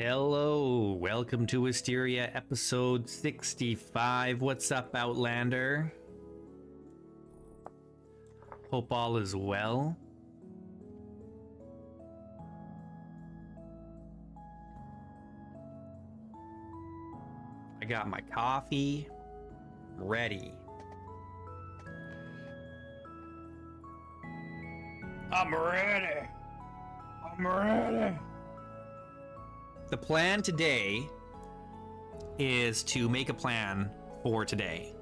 Hello, welcome to Wisteria episode 65. What's up, Outlander? Hope all is well. I got my coffee ready. I'm ready. I'm ready. The plan today is to make a plan for today.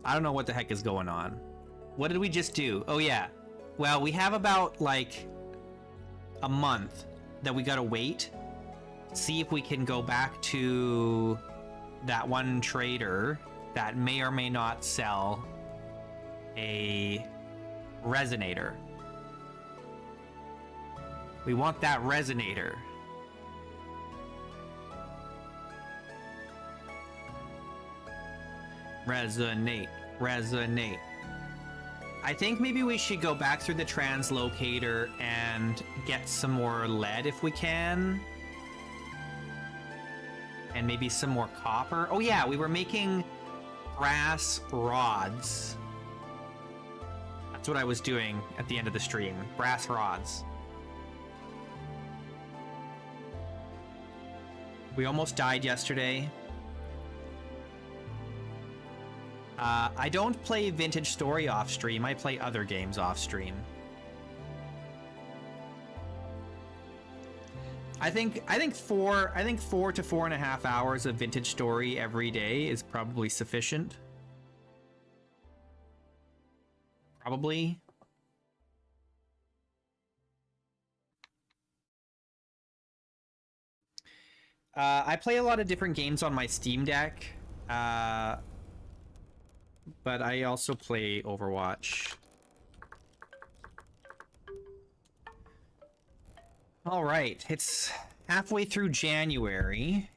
I don't know what the heck is going on. What did we just do? Oh yeah. Well, we have about like a month that we gotta wait. See if we can go back to that one trader that may or may not sell a resonator. We want that resonator. Resonate, resonate. I think maybe we should go back through the translocator and get some more lead if we can. And maybe some more copper. Oh yeah, we were making brass rods. That's what I was doing at the end of the stream. Brass rods. We almost died yesterday. I don't play Vintage Story off stream. I play other games off stream. I think 4 to 4.5 hours of Vintage Story every day is probably sufficient. Probably. I play a lot of different games on my Steam Deck. But I also play Overwatch. Alright, it's halfway through January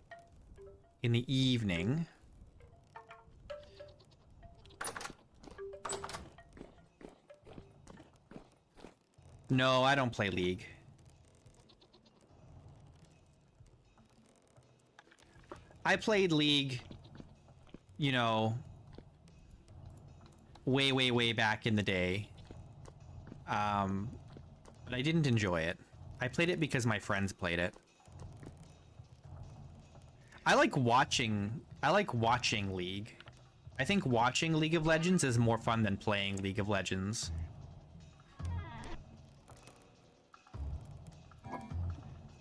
in the evening. No, I don't play League. I played League, you know, way back in the day. But I didn't enjoy it. I played it because my friends played it. I like watching League. I think watching League of Legends is more fun than playing League of Legends.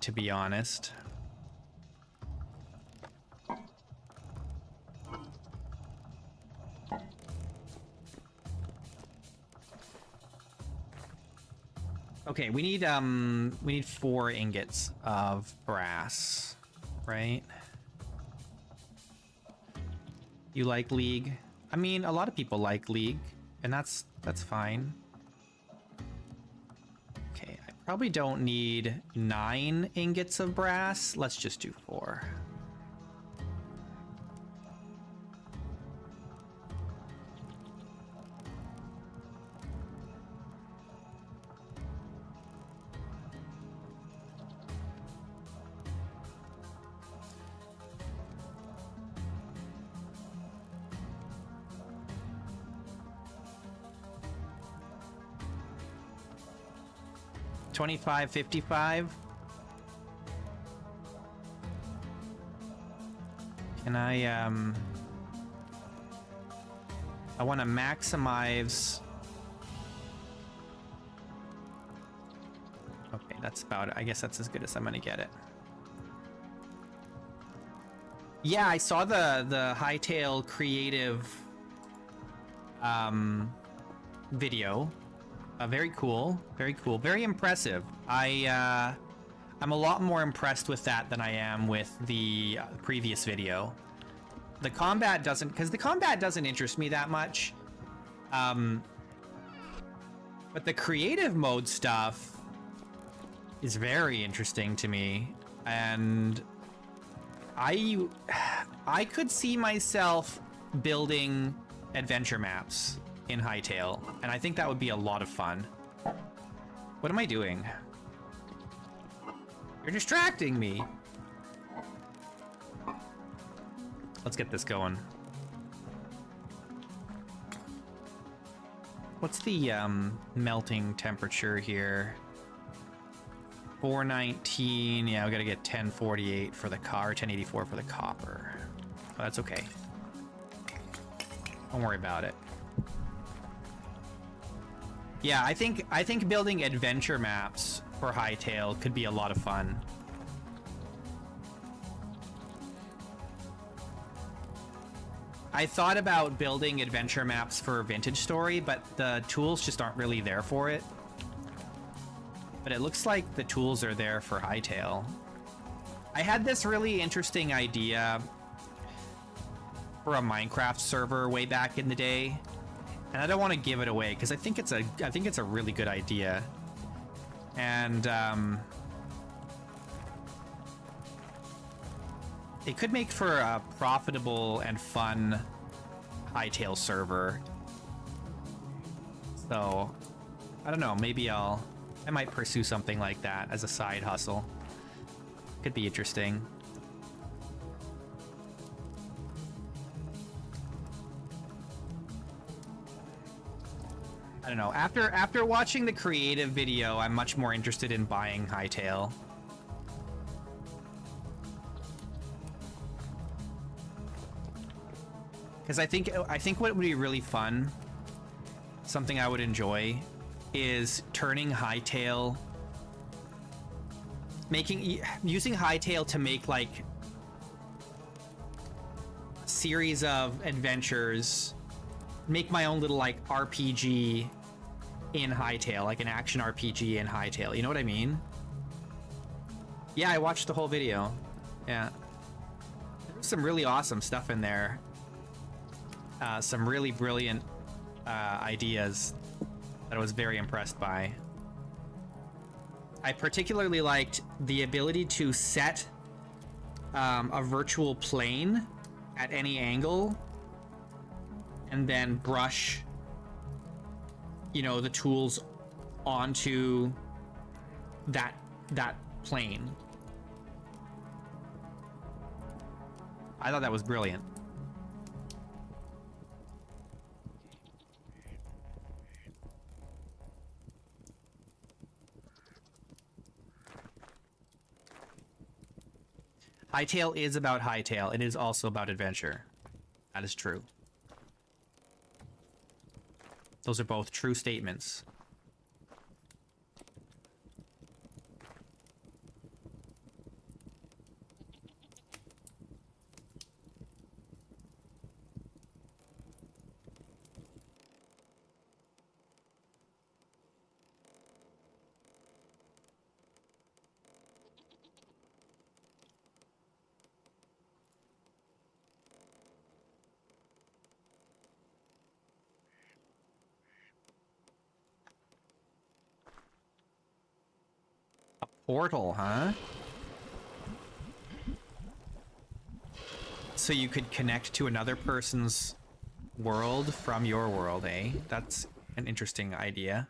To be honest. Okay, we need 4 ingots of brass, right? You like League? I mean, a lot of people like League, and that's fine. Okay, I probably don't need 9 ingots of brass. Let's just do 4. $25.55. Can I want to maximize. Okay, that's about it. I guess that's as good as I'm gonna get it. Yeah, I saw the Hightail creative video. Very cool, very impressive. I'm a lot more impressed with that than I am with the previous video. The combat doesn't, because the combat doesn't interest me that much. But the creative mode stuff is very interesting to me, and I could see myself building adventure maps in Hightail, and I think that would be a lot of fun. What am I doing? You're distracting me. Let's get this going. What's the melting temperature here? 419. Yeah, we gotta get 1048 for the car, 1084 for the copper. Oh, that's okay. Don't worry about it. Yeah, I think building adventure maps for Hytale could be a lot of fun. I thought about building adventure maps for Vintage Story, but the tools just aren't really there for it. But it looks like the tools are there for Hytale. I had this really interesting idea for a Minecraft server way back in the day, and I don't want to give it away because I think it's a really good idea. And it could make for a profitable and fun Hytale server. So, I don't know, maybe I might pursue something like that as a side hustle. Could be interesting. I don't know. After watching the creative video, I'm much more interested in buying Hytale. Because I think what would be really fun, something I would enjoy, is turning Hytale, using Hytale to make like a series of adventures, make my own little like RPG in Hytale, like an action RPG in Hytale. You know what I mean? Yeah, I watched the whole video. Yeah, there's some really awesome stuff in there. Some really brilliant ideas that I was very impressed by. I particularly liked the ability to set a virtual plane at any angle and then brush, you know, the tools onto that plane. I thought that was brilliant. Hytale is about Hytale. It is also about adventure. That is true. Those are both true statements. Portal, huh? So you could connect to another person's world from your world, eh? That's an interesting idea.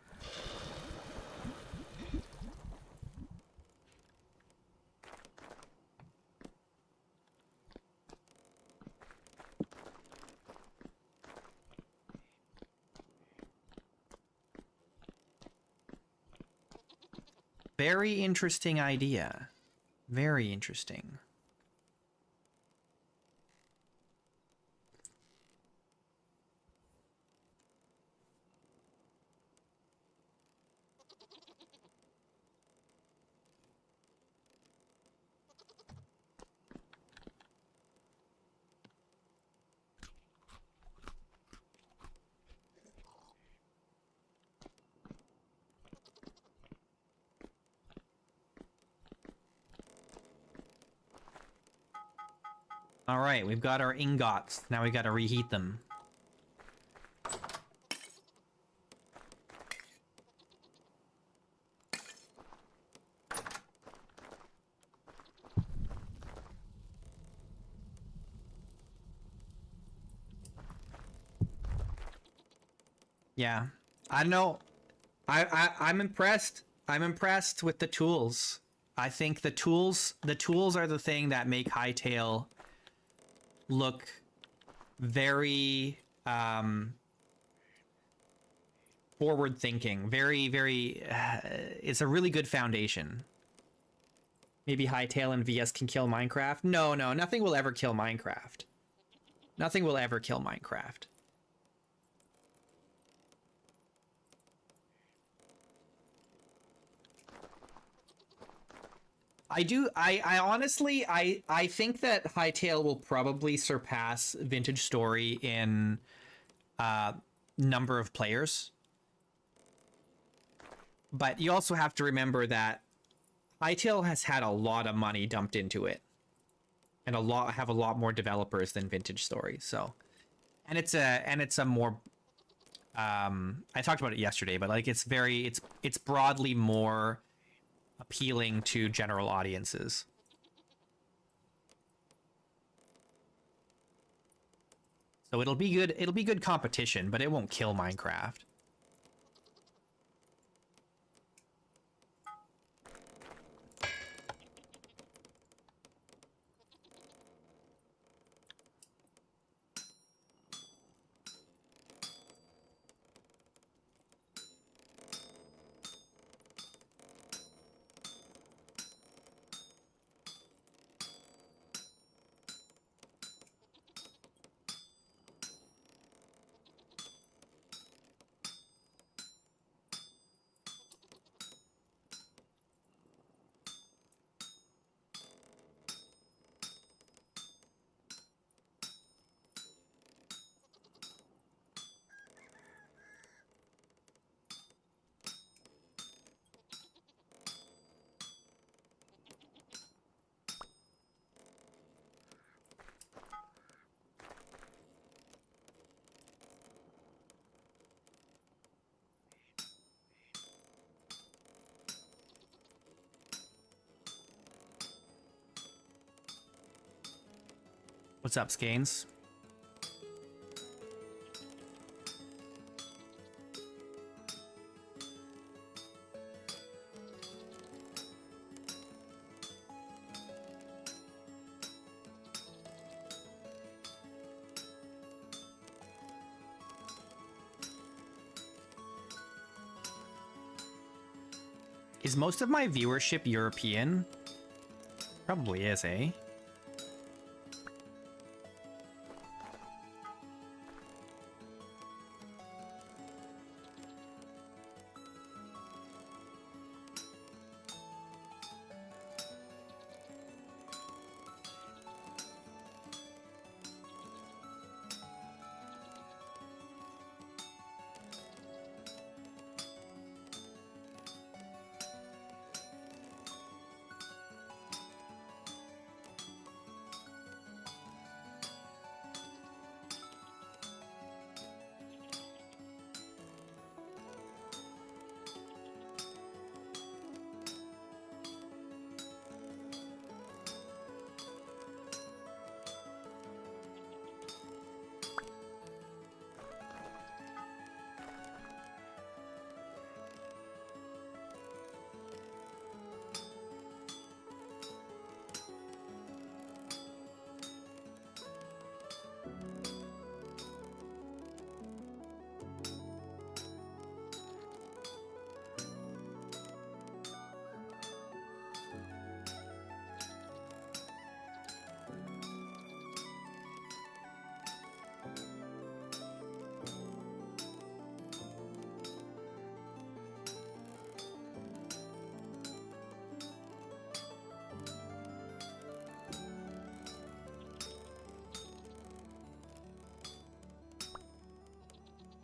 Very interesting idea. Very interesting. All right, we've got our ingots. Now we got to reheat them. Yeah, I don't know. I'm impressed. I'm impressed with the tools. I think the tools are the thing that make Hightail look very forward thinking, very it's a really good foundation. Maybe Hightail and VS can kill Minecraft. No, nothing will ever kill Minecraft. Nothing will ever kill Minecraft. I honestly, I think that Hightail will probably surpass Vintage Story in number of players. But you also have to remember that Hightail has had a lot of money dumped into it. And have a lot more developers than Vintage Story. So, and it's a more I talked about it yesterday, but like it's broadly more appealing to general audiences. So it'll be good competition, but it won't kill Minecraft. What's up, Scanes? Is most of my viewership European? Probably is, eh?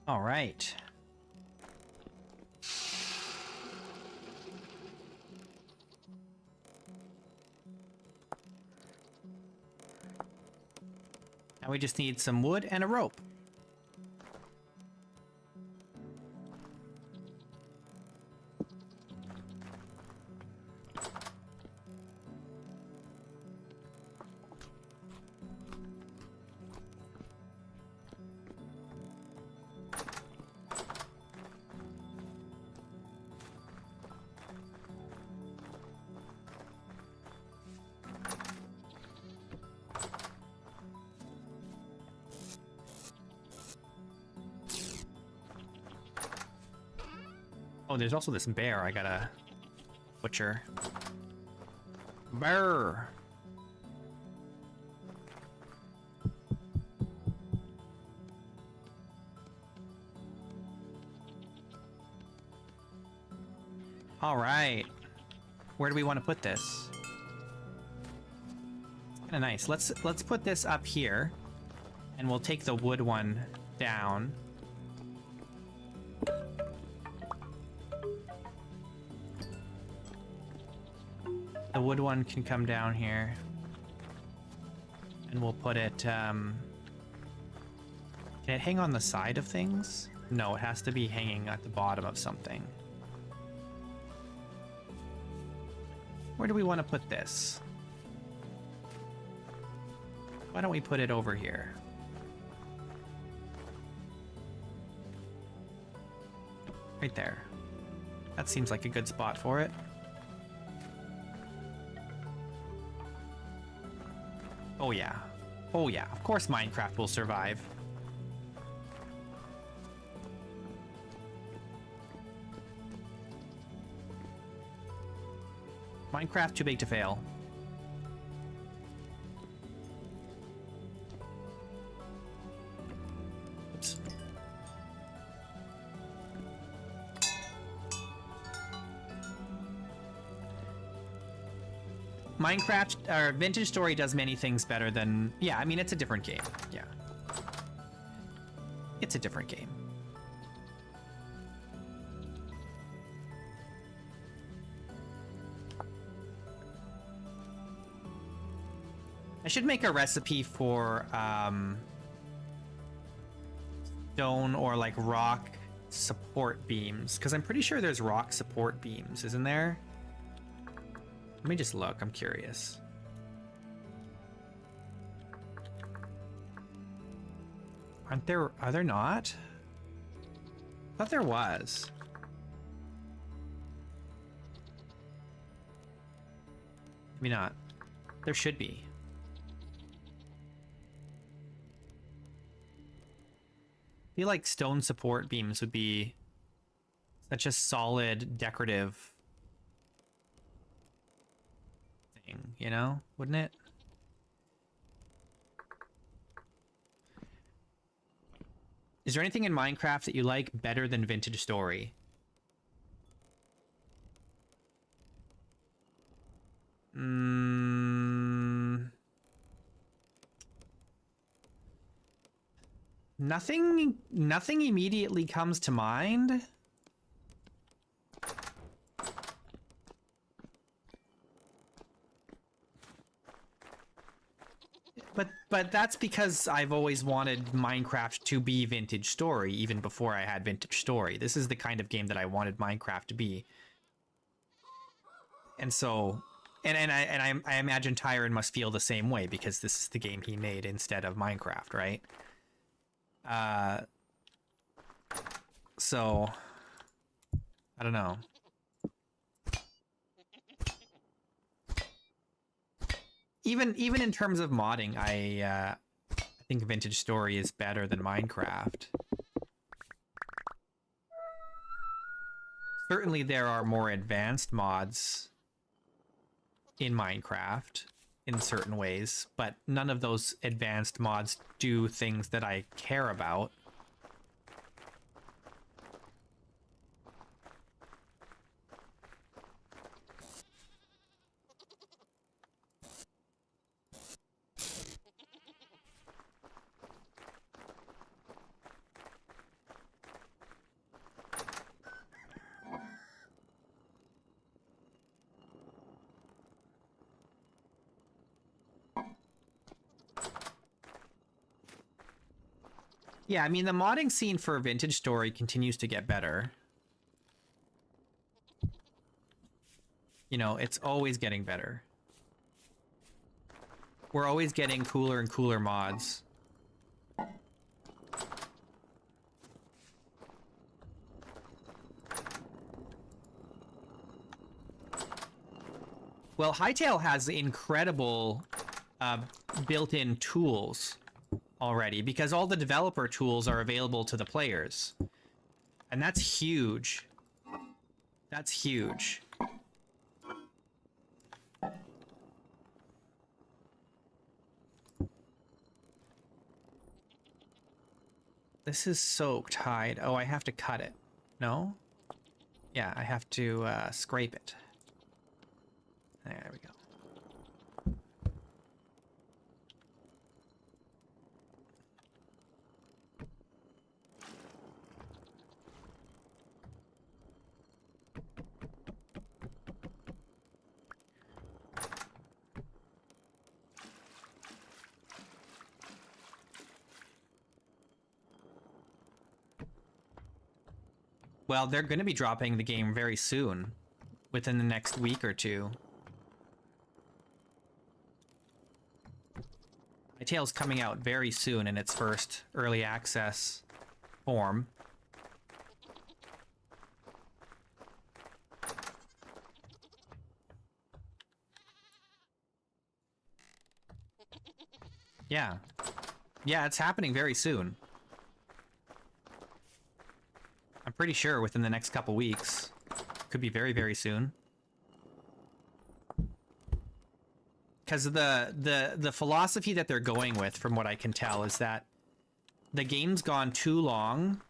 All right. Now we just need some wood and a rope. Oh, there's also this bear I gotta butcher. Bear! All right. Where do we want to put this? Kind of nice. Let's put this up here, and we'll take the wood one down. The wood one can come down here, and we'll put it. Can it hang on the side of things? No, it has to be hanging at the bottom of something. Where do we want to put this? Why don't we put it over here? Right there. That seems like a good spot for it. Oh yeah. Oh yeah. Of course Minecraft will survive. Minecraft too big to fail. Oops. Minecraft, or Vintage Story does many things better than... Yeah, I mean, it's a different game. Yeah. It's a different game. I should make a recipe for stone or like rock support beams, because I'm pretty sure there's rock support beams, isn't there? Let me just look, I'm curious. Aren't there, are there not? I thought there was. Maybe not. There should be. I feel like stone support beams would be such a solid decorative thing, you know? Wouldn't it? Is there anything in Minecraft that you like better than Vintage Story? Nothing immediately comes to mind. But that's because I've always wanted Minecraft to be Vintage Story, even before I had Vintage Story. This is the kind of game that I wanted Minecraft to be. And so, I imagine Tyron must feel the same way, because this is the game he made instead of Minecraft, right? So I don't know. Even in terms of modding, I think Vintage Story is better than Minecraft. Certainly there are more advanced mods in Minecraft in certain ways, but none of those advanced mods do things that I care about. Yeah, I mean, the modding scene for Vintage Story continues to get better. You know, it's always getting better. We're always getting cooler and cooler mods. Well, Hytale has incredible built-in tools already, because all the developer tools are available to the players. And that's huge. That's huge. This is soaked hide. Oh, I have to cut it. No? Yeah, I have to scrape it. There we go. Well, they're going to be dropping the game very soon, within the next week or two. Hytale's coming out very soon in its first early access form. Yeah. Yeah, it's happening very soon. I'm pretty sure within the next couple weeks. Could be very, very soon. Because the philosophy that they're going with, from what I can tell, is that the game's gone too long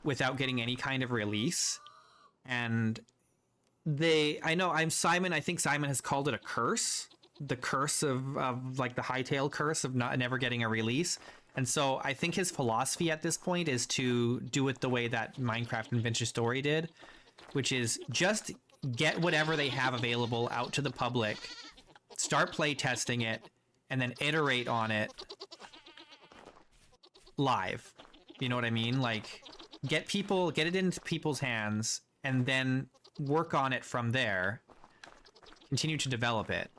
without getting any kind of release. And I think Simon has called it a curse. The curse of like the Hytale curse of never getting a release. And so I think his philosophy at this point is to do it the way that Minecraft Adventure Story did, which is just get whatever they have available out to the public, start play testing it, and then iterate on it live. You know what I mean? Like get it into people's hands and then work on it from there. Continue to develop it.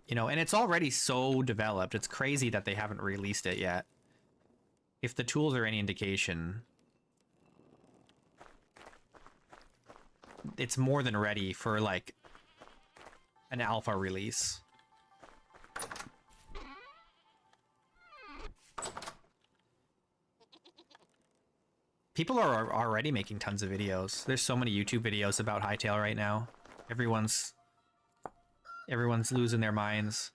You know, and it's already so developed. It's crazy that they haven't released it yet. If the tools are any indication, it's more than ready for, like, an alpha release. People are already making tons of videos. There's so many YouTube videos about Hytale right now. Everyone's losing their minds.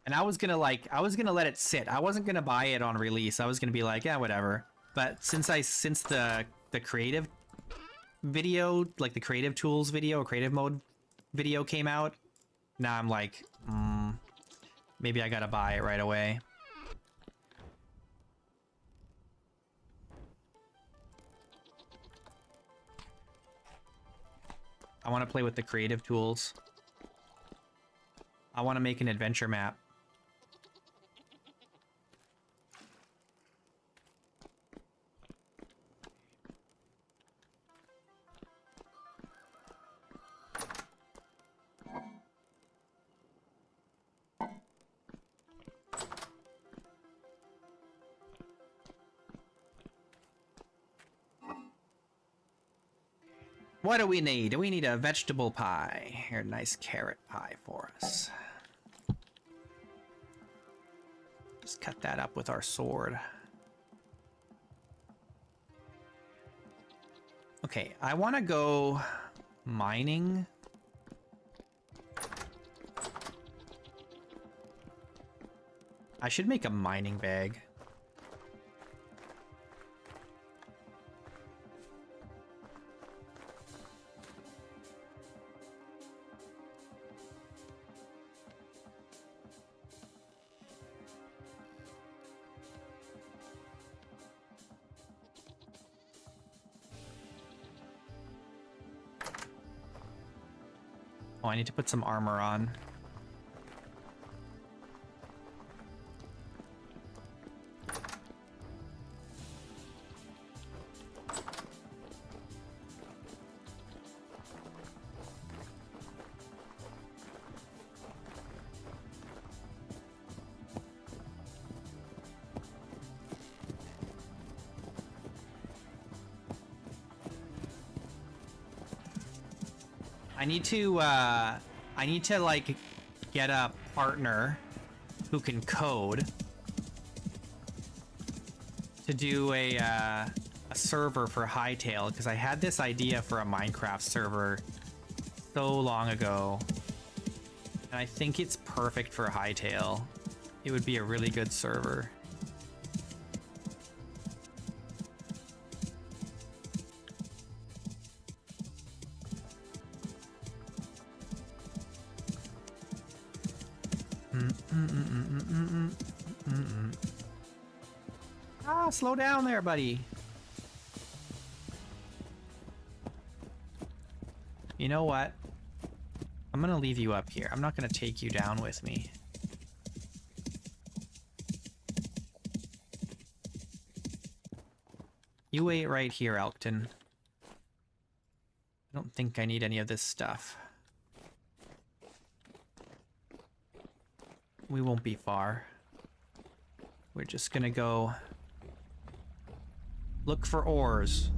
And I was gonna let it sit. I wasn't gonna buy it on release. I was gonna be like, yeah, whatever. But since the creative video, like the creative tools video or creative mode video came out, now I'm like, maybe I gotta buy it right away. I want to play with the creative tools. I want to make an adventure map. What do we need? We need a vegetable pie. Here, nice carrot pie for us. Just cut that up with our sword. Okay, I want to go mining. I should make a mining bag. Oh, I need to put some armor on. I need to like get a partner who can code to do a server for Hytale, because I had this idea for a Minecraft server so long ago, and I think it's perfect for Hytale. It would be a really good server. Ah, slow down there, buddy. You know what? I'm gonna leave you up here. I'm not gonna take you down with me. You wait right here, Elkton. I don't think I need any of this stuff. We won't be far. We're just gonna go look for ores.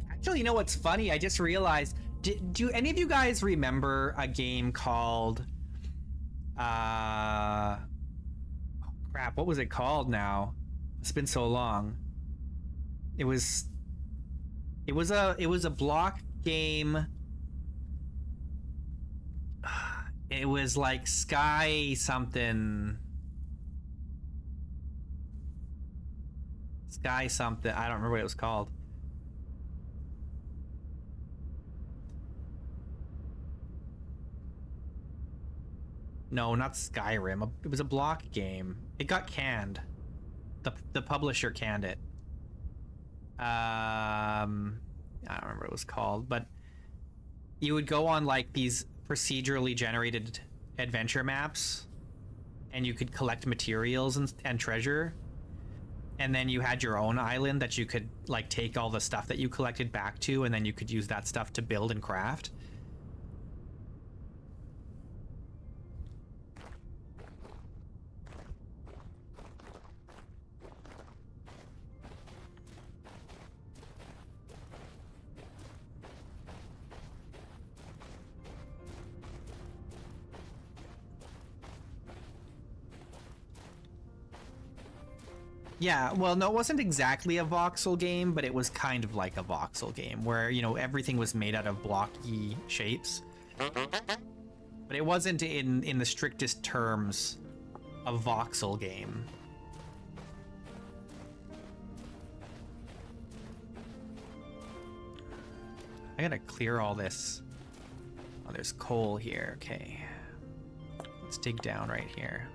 Actually, you know what's funny? I just realized, do any of you guys remember a game called, oh crap, what was it called now? It's been so long. It was a block game. It was like Sky something. Sky something. I don't remember what it was called. No, not Skyrim. It was a block game. It got canned. The publisher canned it. I don't remember what it was called, but you would go on like these procedurally generated adventure maps, and you could collect materials and treasure, and then you had your own island that you could like take all the stuff that you collected back to, and then you could use that stuff to build and craft. Yeah, well, no, it wasn't exactly a voxel game, but it was kind of like a voxel game where, you know, everything was made out of blocky shapes. But it wasn't in the strictest terms a voxel game. I gotta clear all this. Oh, there's coal here. Okay. Let's dig down right here.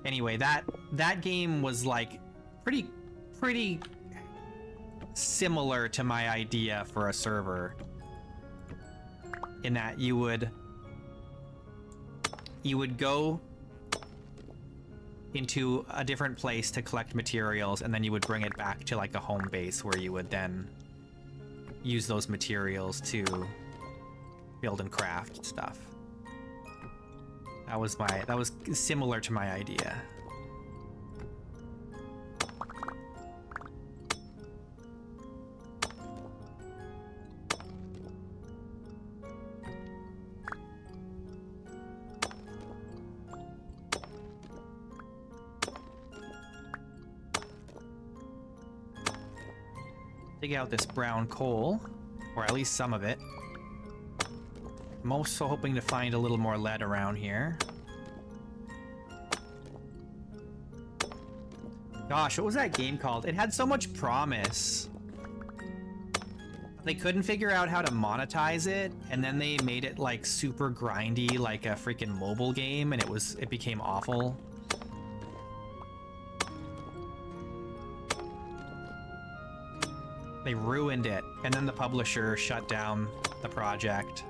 Anyway, that game was like pretty similar to my idea for a server, in that you would go into a different place to collect materials, and then you would bring it back to like a home base where you would then use those materials to build and craft stuff. That was similar to my idea. Dig out this brown coal, or at least some of it. I'm also hoping to find a little more lead around here. Gosh, what was that game called? It had so much promise. They couldn't figure out how to monetize it, and then they made it like super grindy, like a freaking mobile game, and it became awful. They ruined it, and then the publisher shut down the project.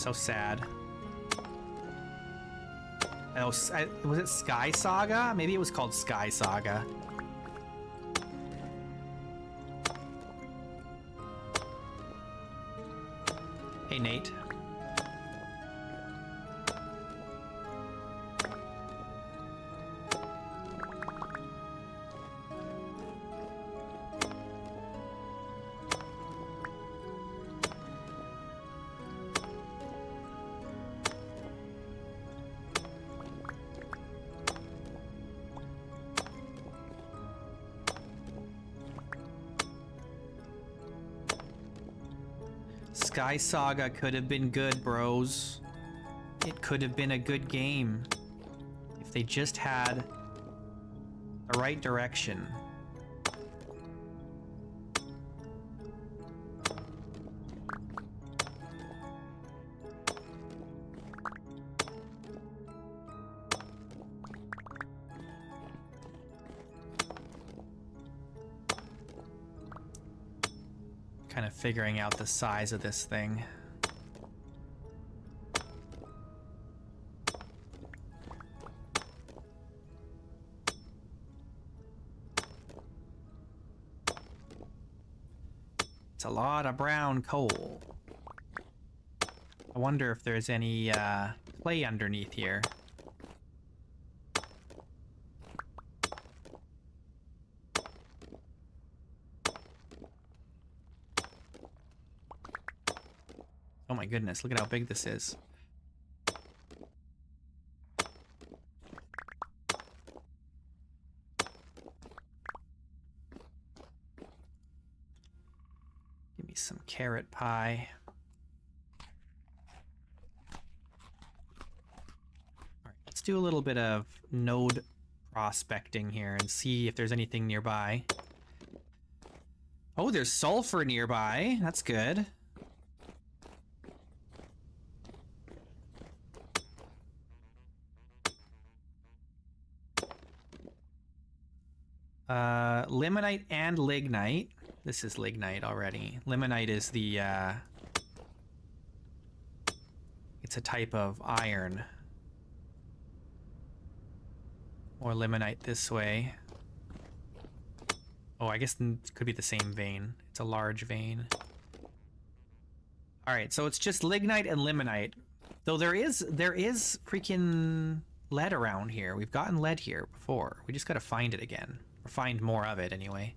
So sad. Oh, was it Sky Saga? Maybe it was called Sky Saga. Hey, Nate. Sky Saga could have been good, bros. It could have been a good game if they just had the right direction. Kind of figuring out the size of this thing. It's a lot of brown coal. I wonder if there's any clay underneath here. Oh my goodness, look at how big this is. Give me some carrot pie. Alright, let's do a little bit of node prospecting here and see if there's anything nearby. Oh, there's sulfur nearby. That's good. Limonite and lignite. This is lignite already. Limonite is the, it's a type of iron. Or limonite this way. Oh, I guess it could be the same vein. It's a large vein. Alright, so it's just lignite and limonite. Though there is freaking lead around here. We've gotten lead here before. We just gotta find it again. Or find more of it, anyway.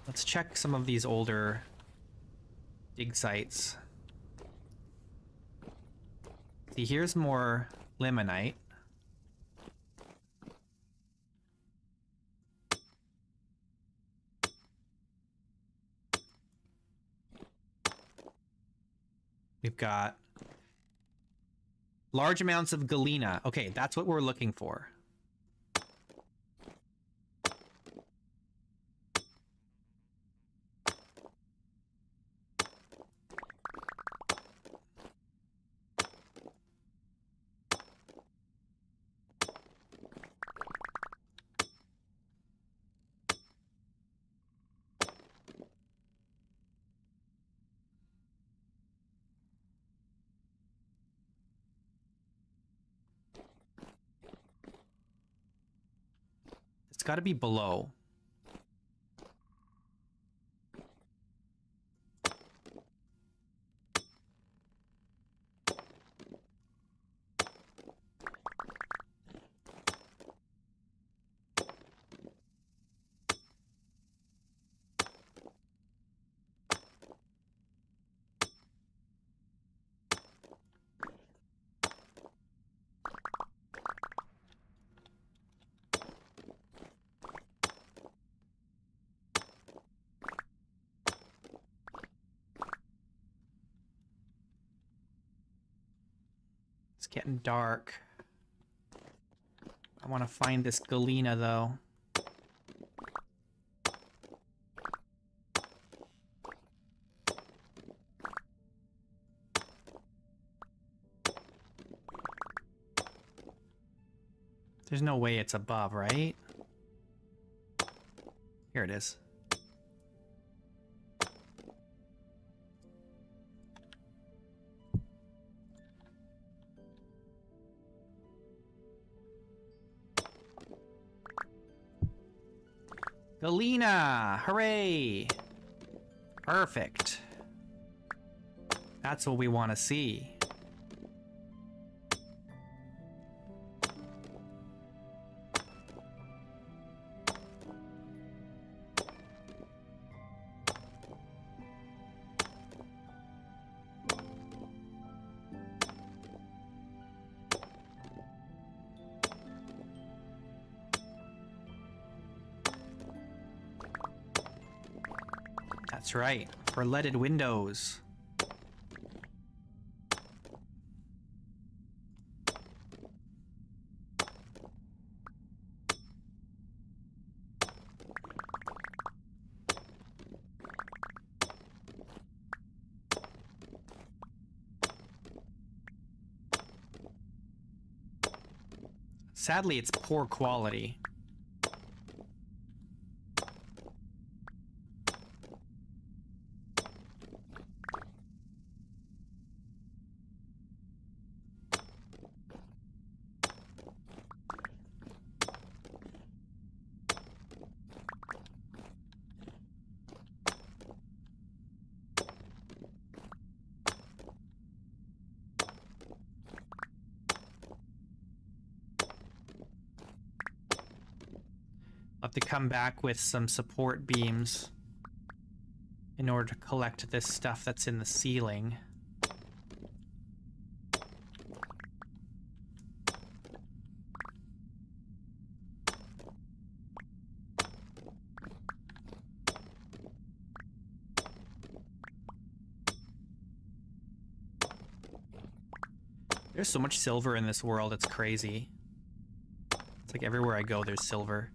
Let's check some of these older dig sites. See, here's more limonite. We've got large amounts of galena. Okay, that's what we're looking for. It's got to be below. It's getting dark. I want to find this galena, though. There's no way it's above, right? Here it is. Galena! Hooray! Perfect. That's what we want to see. That's right, for leaded windows. Sadly, it's poor quality. I'll have to come back with some support beams in order to collect this stuff that's in the ceiling. There's so much silver in this world, it's crazy. It's like everywhere I go, there's silver.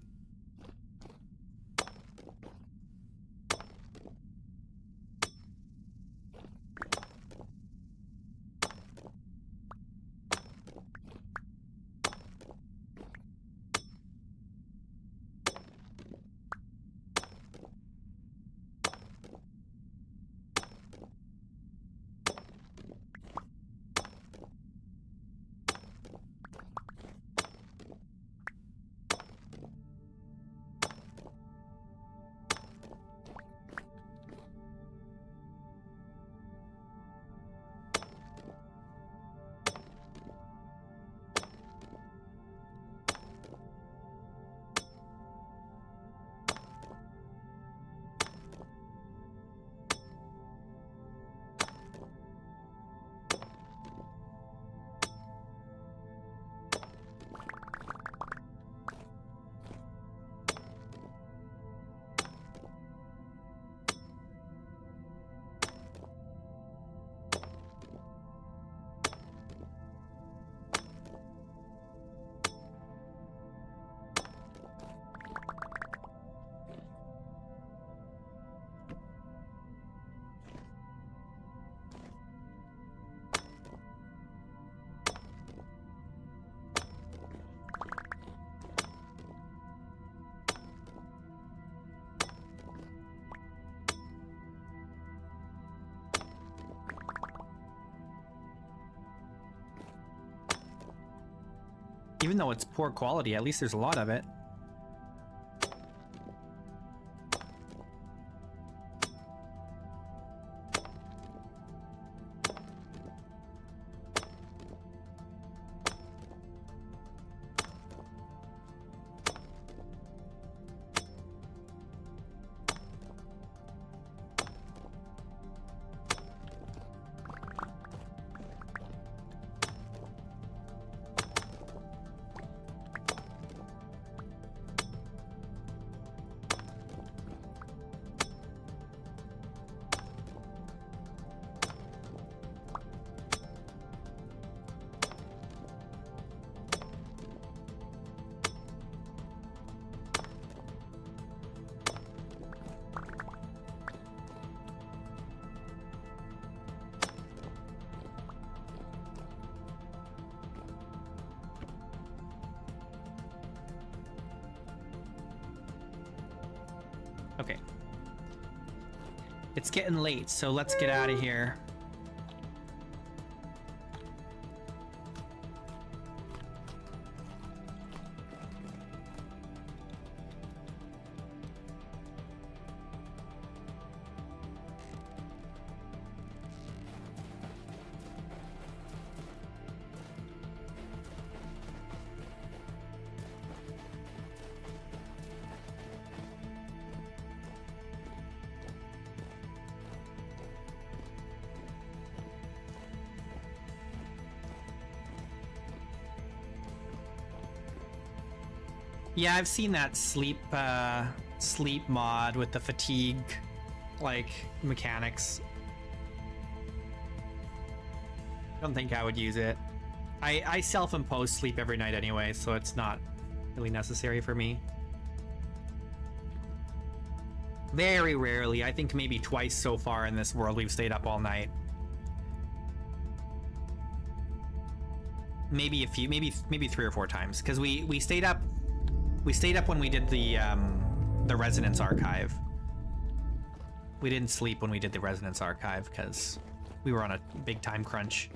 Even though it's poor quality, at least there's a lot of it. It's getting late, so let's get out of here. Yeah, I've seen that sleep mod with the fatigue, like, mechanics. Don't think I would use it. I self-impose sleep every night anyway, so it's not really necessary for me. Very rarely. I think maybe twice so far in this world we've stayed up all night. Maybe a few, maybe 3 or 4 times, because we stayed up. We stayed up when we did the Resonance Archive. We didn't sleep when we did the Resonance Archive because we were on a big time crunch.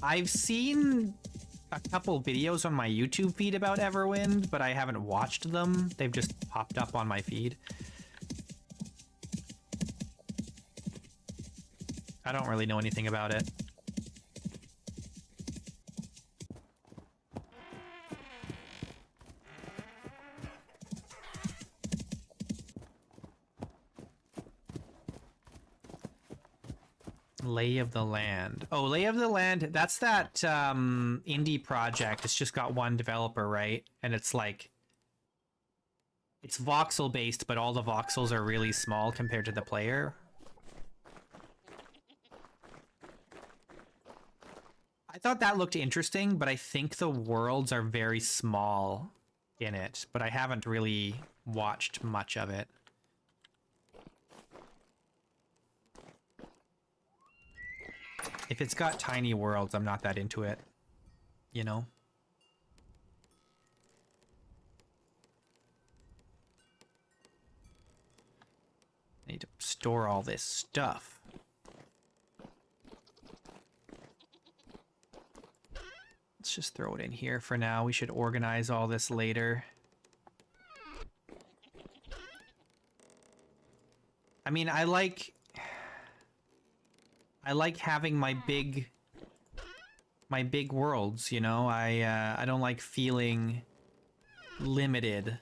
I've seen a couple videos on my YouTube feed about Everwind, but I haven't watched them. They've just popped up on my feed. I don't really know anything about it. Lay of the Land. Oh, Lay of the Land, that's that indie project. It's just got one developer, right? And it's like, it's voxel based, but all the voxels are really small compared to the player. I thought that looked interesting, but I think the worlds are very small in it, but I haven't really watched much of it. If it's got tiny worlds, I'm not that into it, you know? I need to store all this stuff. Let's just throw it in here for now. We should organize all this later. I mean, I like having my big worlds, you know? I don't like feeling limited.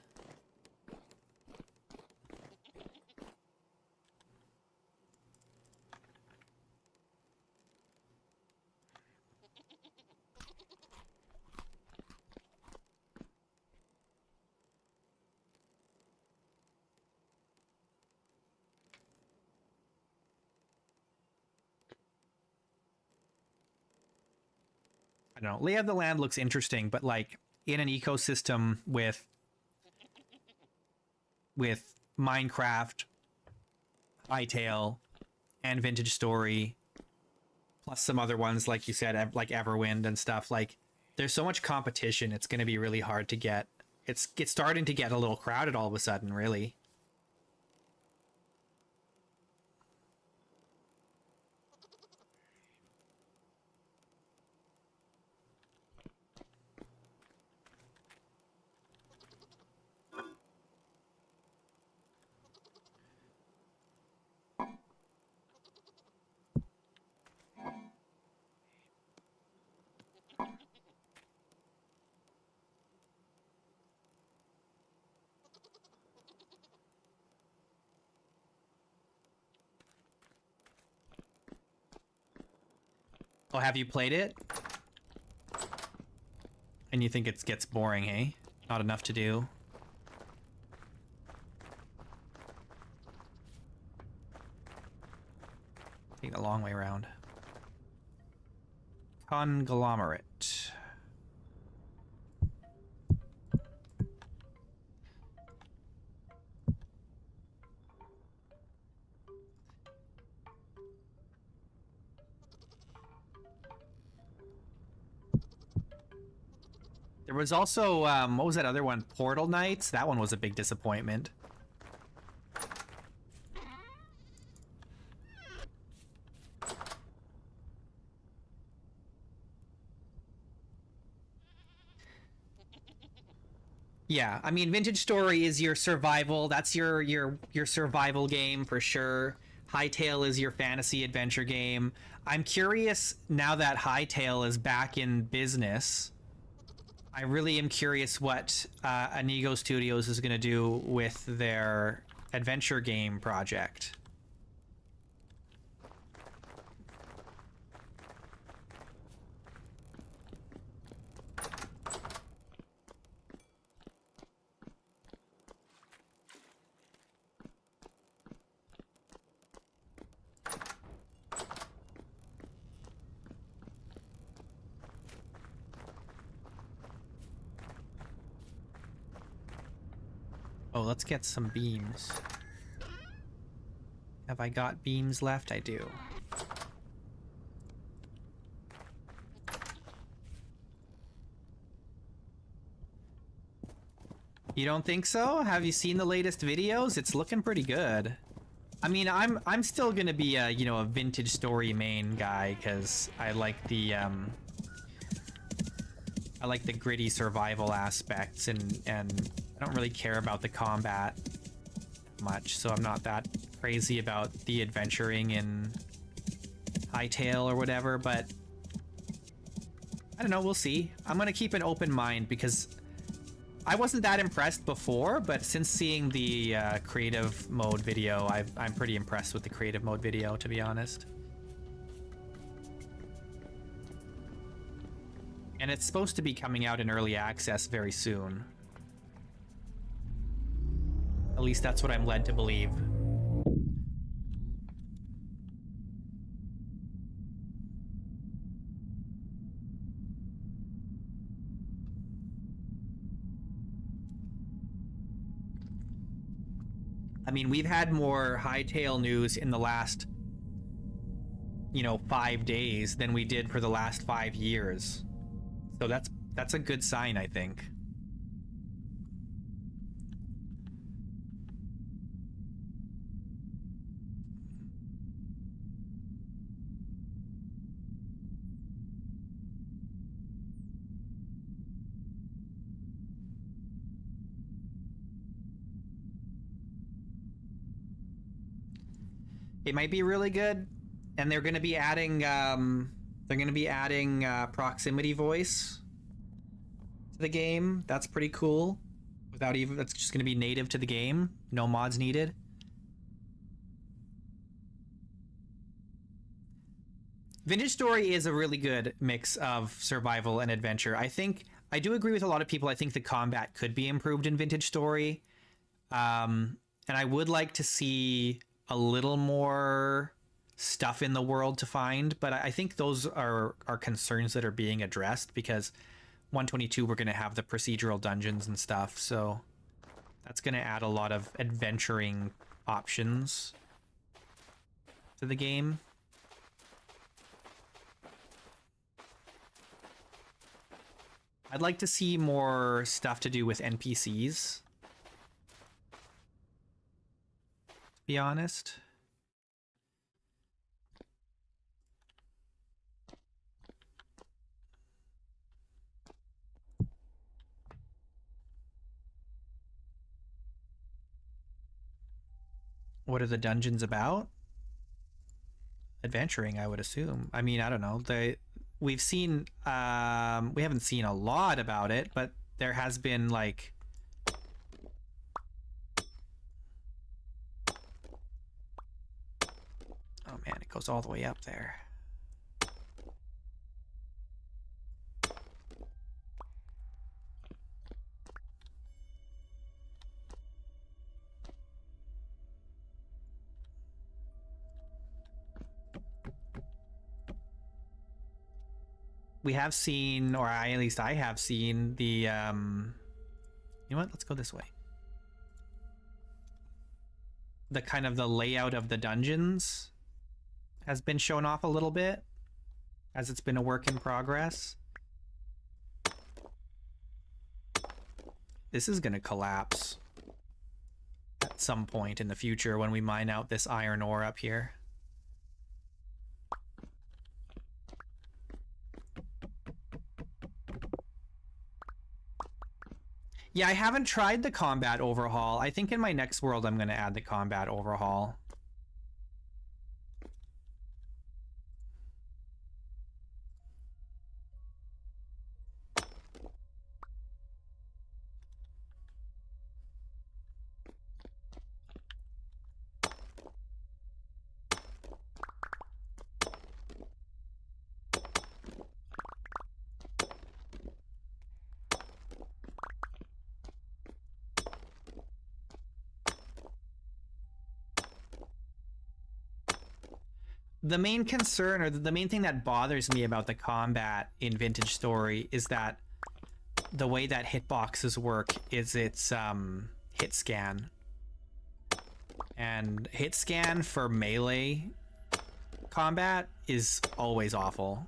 I don't know. Lay of the Land looks interesting, but like in an ecosystem with Minecraft, Hytale, and Vintage Story, plus some other ones like you said, like Everwind and stuff. Like, there's so much competition. It's going to be really hard to get. It's starting to get a little crowded all of a sudden, really. Oh, have you played it? And you think it gets boring, hey? Not enough to do? Take the long way around. Conglomerate. There was also, what was that other one? Portal Knights? That one was a big disappointment. Yeah, I mean, Vintage Story is your survival. That's your survival game for sure. Hightail is your fantasy adventure game. I'm curious now that Hightail is back in business. I really am curious what Inigo Studios is going to do with their adventure game project. Oh, let's get some beams. Have I got beams left? I do. You don't think so? Have you seen the latest videos? It's looking pretty good. I mean, I'm still gonna be a, you know, a Vintage Story main guy because I like the gritty survival aspects, and I don't really care about the combat much, so I'm not that crazy about the adventuring in Hightail or whatever, but I don't know, we'll see. I'm gonna keep an open mind because I wasn't that impressed before, but since seeing the creative mode video, I'm pretty impressed with the creative mode video, to be honest. And it's supposed to be coming out in early access very soon. At least that's what I'm led to believe. I mean, we've had more Hightail news in the last, you know, 5 days than we did for the last 5 years. So that's a good sign, I think. It might be really good, and they're going to be adding proximity voice to the game. That's pretty cool. That's just going to be native to the game. No mods needed. Vintage Story is a really good mix of survival and adventure. I do agree with a lot of people. I think the combat could be improved in Vintage Story. And I would like to see a little more stuff in the world to find, but I think those are concerns that are being addressed, because 122 we're going to have the procedural dungeons and stuff, so that's going to add a lot of adventuring options to the game. I'd like to see more stuff to do with NPCs, to be honest. What are the dungeons about? Adventuring, I would assume. I mean, I don't know. We've seen, we haven't seen a lot about it, but there has been like, oh man, it goes all the way up there. We have seen, or at least I have seen the, you know what? Let's go this way. The kind of the layout of the dungeons has been shown off a little bit, as it's been a work in progress. This is gonna collapse at some point in the future when we mine out this iron ore up here. Yeah, I haven't tried the combat overhaul. I think in my next world I'm going to add the combat overhaul. The main concern, or the main thing that bothers me about the combat in Vintage Story is that the way that hitboxes work is it's hit scan. And hit scan for melee combat is always awful.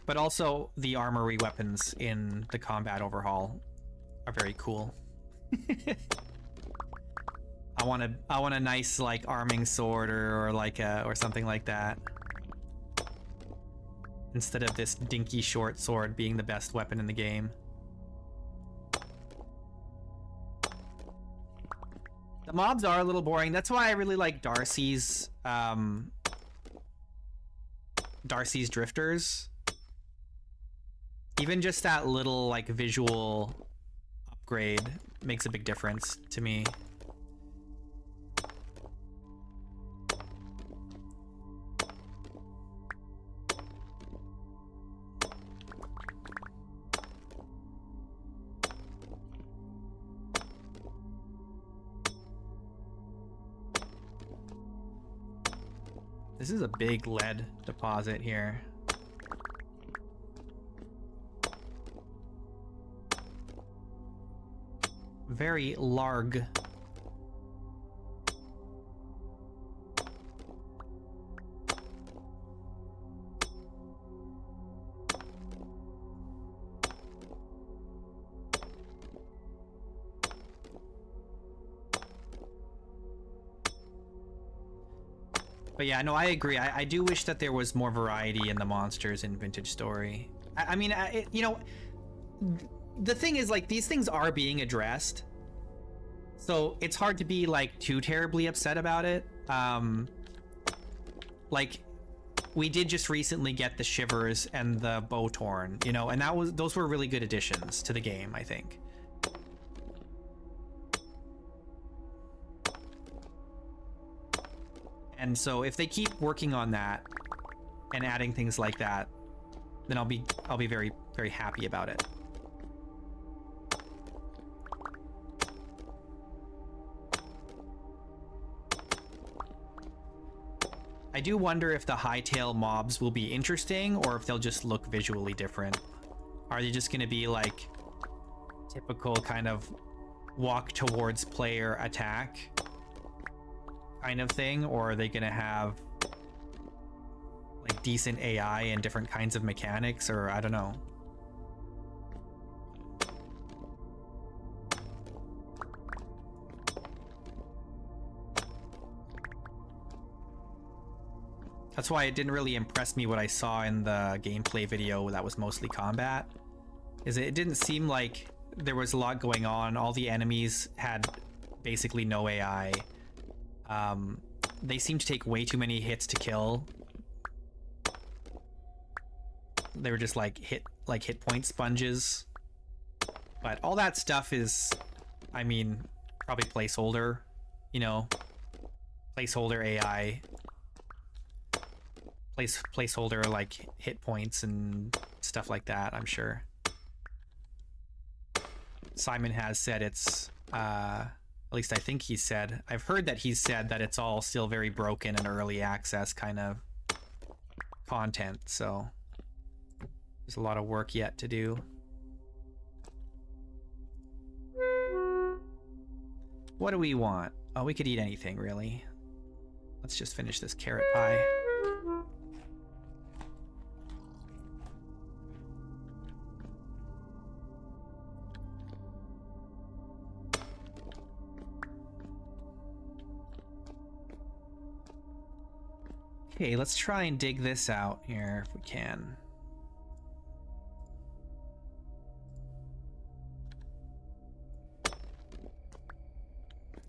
But also, the armory weapons in the combat overhaul are very cool. I want a nice like arming sword or like or something like that, instead of this dinky short sword being the best weapon in the game. The mobs are a little boring. That's why I really like Darcy's drifters. Even just that little like visual upgrade makes a big difference to me. This is a big lead deposit here. Very large. But yeah, no, I agree. I do wish that there was more variety in the monsters in Vintage Story. I mean, you know, the thing is, like, these things are being addressed, so it's hard to be like too terribly upset about it. Like, we did just recently get the Shivers and the Bowtorn, you know, and those were really good additions to the game, I think. And so if they keep working on that and adding things like that, then I'll be very, very happy about it. I do wonder if the hightail mobs will be interesting or if they'll just look visually different. Are they just going to be like typical kind of walk towards player attack kind of thing, or are they going to have like decent AI and different kinds of mechanics, or I don't know. That's why it didn't really impress me what I saw in the gameplay video that was mostly combat. Is it didn't seem like there was a lot going on. All the enemies had basically no AI. They seemed to take way too many hits to kill. They were just like hit point sponges. But all that stuff is, I mean, probably placeholder, you know, placeholder AI. Placeholder like hit points and stuff like that, I'm sure. Simon has said it's at least I think he said, I've heard that he's said that it's all still very broken and early access kind of. content, so there's a lot of work yet to do. What do we want? Oh, we could eat anything, really. Let's just finish this carrot pie. Okay, let's try and dig this out here if we can.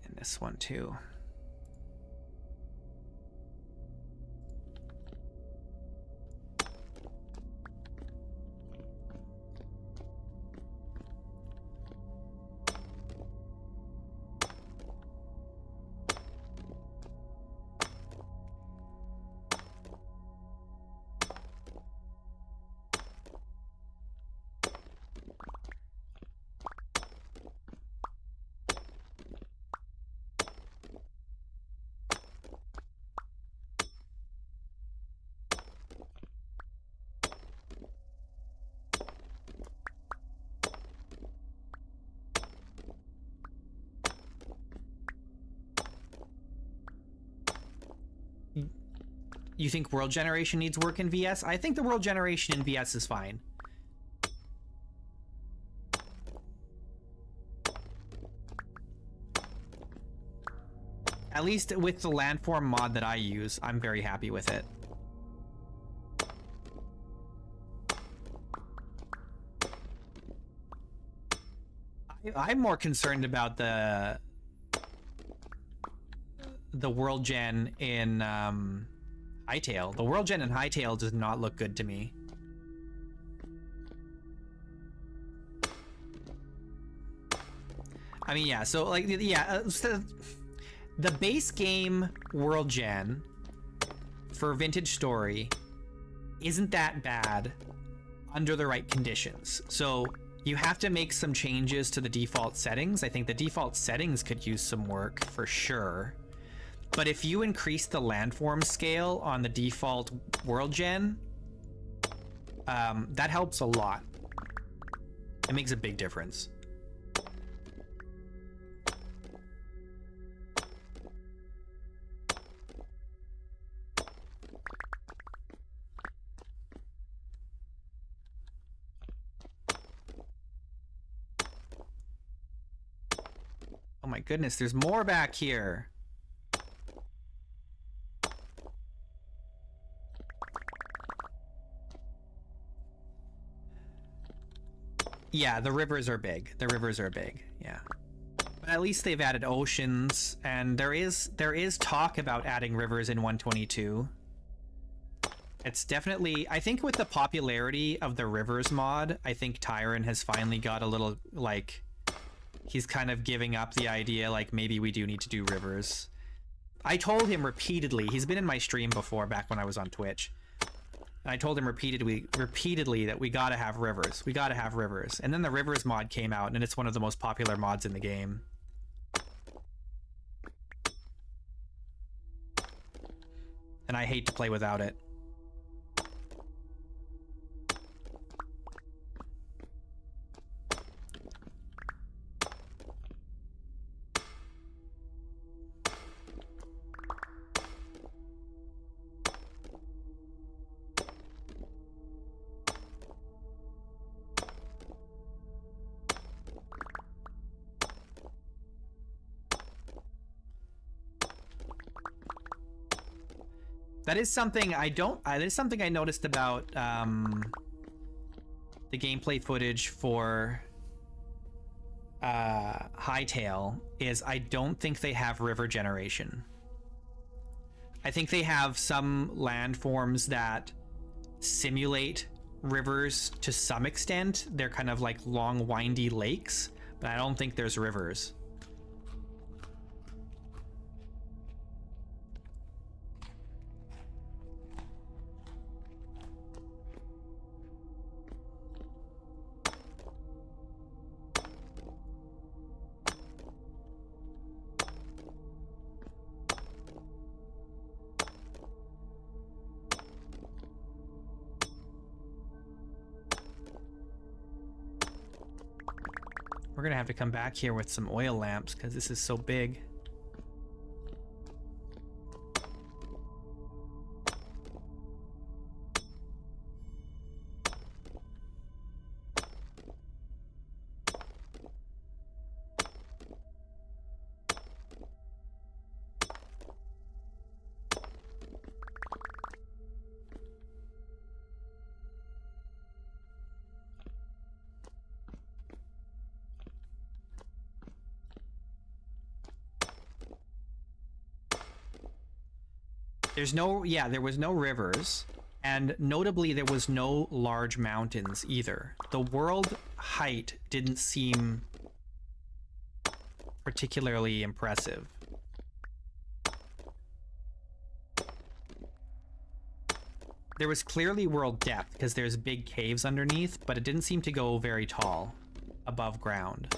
And this one too. You think world generation needs work in VS? I think the world generation in VS is fine. At least with the landform mod that I use, I'm very happy with it. I'm more concerned about the world gen in Hytale. The world gen in Hytale does not look good to me. I mean, yeah, so like, yeah, the base game world gen for Vintage Story isn't that bad under the right conditions. So you have to make some changes to the default settings. I think the default settings could use some work for sure. But if you increase the landform scale on the default world gen, that helps a lot. It makes a big difference. Oh my goodness, there's more back here. Yeah, the rivers are big. The rivers are big, yeah. But at least they've added oceans, and there is talk about adding rivers in 122. It's definitely, I think with the popularity of the rivers mod, I think Tyron has finally got a little, like, he's kind of giving up the idea, like, maybe we do need to do rivers. I told him repeatedly, he's been in my stream before, back when I was on Twitch. I told him repeatedly that we gotta have rivers. We gotta have rivers. And then the rivers mod came out, and it's one of the most popular mods in the game. And I hate to play without it. That is something I don't. That is something I noticed about the gameplay footage for Hytale. Is I don't think they have river generation. I think they have some landforms that simulate rivers to some extent. They're kind of like long, windy lakes, but I don't think there's rivers. We're gonna have to come back here with some oil lamps because this is so big. There's no, yeah, there was no rivers, and notably there was no large mountains either. The world height didn't seem particularly impressive. There was clearly world depth because there's big caves underneath, but it didn't seem to go very tall above ground.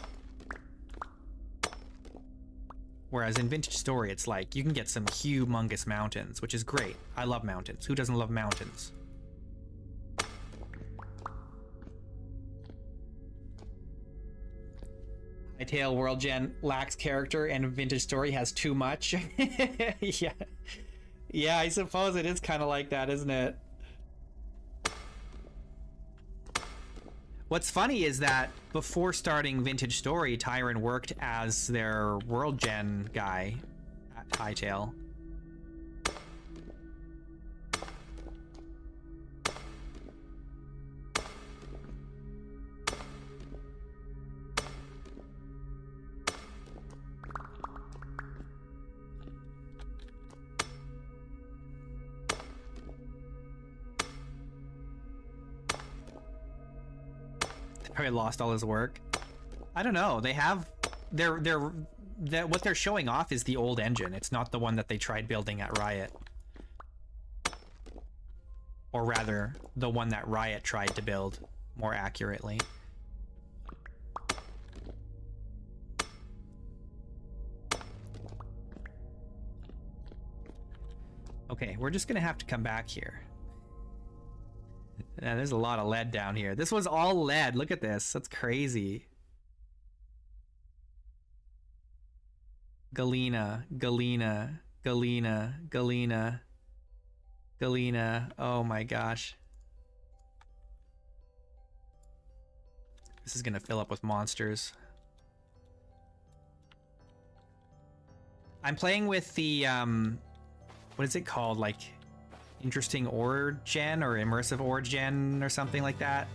Whereas in Vintage Story, it's like, you can get some humongous mountains, which is great. I love mountains. Who doesn't love mountains? Hytale World Gen lacks character and Vintage Story has too much. Yeah. Yeah, I suppose it is kind of like that, isn't it? What's funny is that before starting Vintage Story, Tyron worked as their World Gen guy at Hytale. Probably lost all his work. I don't know. They have what they're showing off is the old engine. It's not the one that they tried building at Riot. Or rather, the one that Riot tried to build more accurately. Okay, we're just gonna have to come back here. Yeah, there's a lot of lead down here. This was all lead. Look at this. That's crazy. Galena, Galena, Galena, Galena, Galena. Oh my gosh. This is gonna fill up with monsters. I'm playing with the, what is it called? Like, interesting ore gen or immersive ore gen or something like that,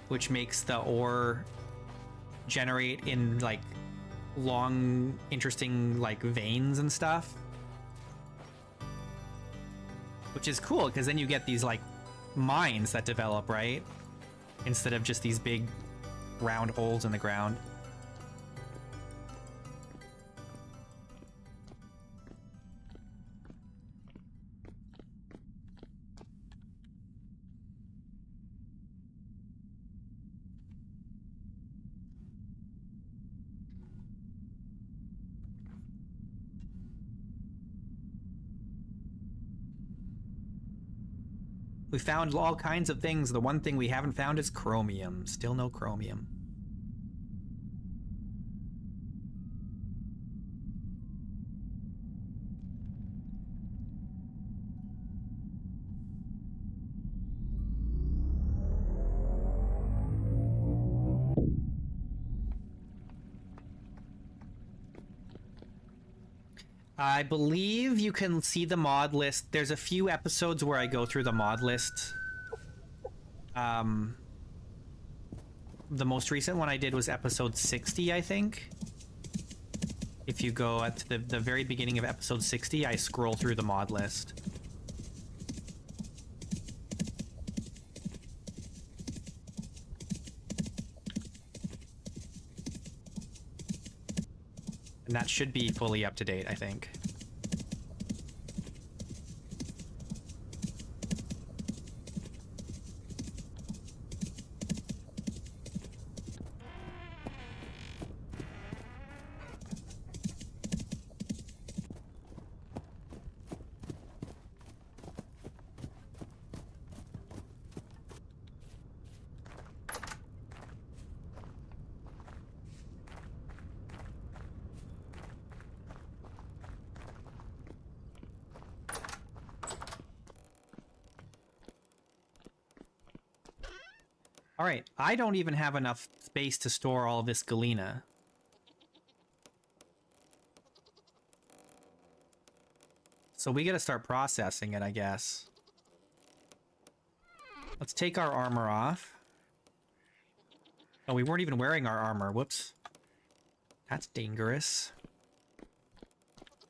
which makes the ore generate in like long interesting like veins and stuff, which is cool because then you get these like mines that develop, right, instead of just these big round holes in the ground. We found all kinds of things. The one thing we haven't found is chromium. Still no chromium. I believe you can see the mod list. There's a few episodes where I go through the mod list. The most recent one I did was episode 60, I think. If you go at the very beginning of episode 60, I scroll through the mod list. And that should be fully up to date, I think. All right, I don't even have enough space to store all of this galena. So we gotta start processing it, I guess. Let's take our armor off. Oh, we weren't even wearing our armor. Whoops. That's dangerous.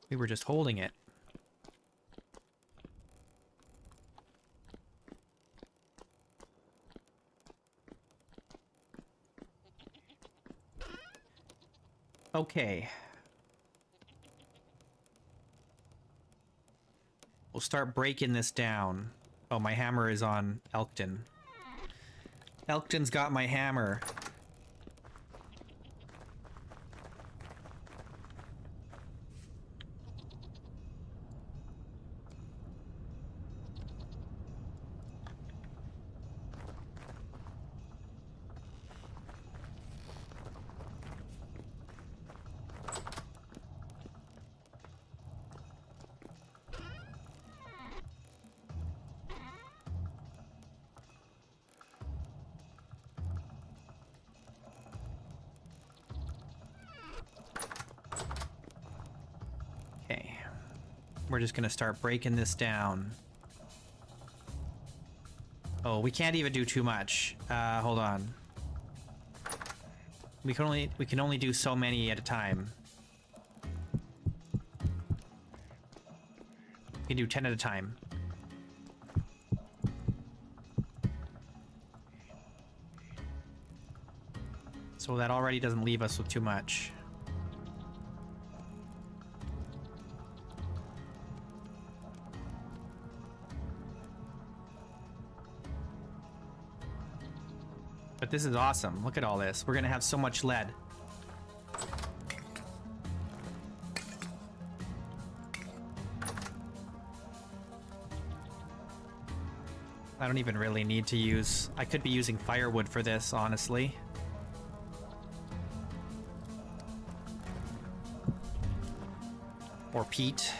We were just holding it. Okay. We'll start breaking this down. Oh, my hammer is on Elkton. Elkton's got my hammer. Okay. We're just gonna start breaking this down. Oh, we can't even do too much. Hold on. We can only do so many at a time. We can do 10 at a time. So that already doesn't leave us with too much. But this is awesome. Look at all this. We're gonna have so much lead. I don't even really need to use... I could be using firewood for this, honestly. Or peat.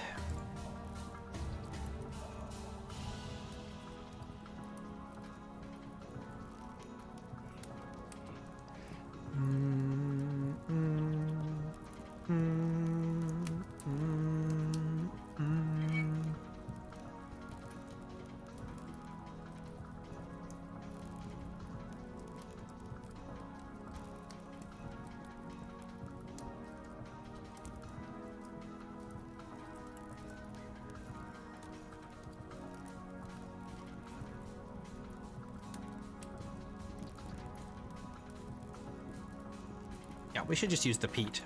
Yeah, we should just use the peat.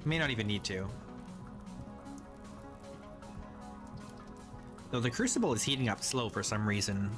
May not even need to. Though the crucible is heating up slow for some reason.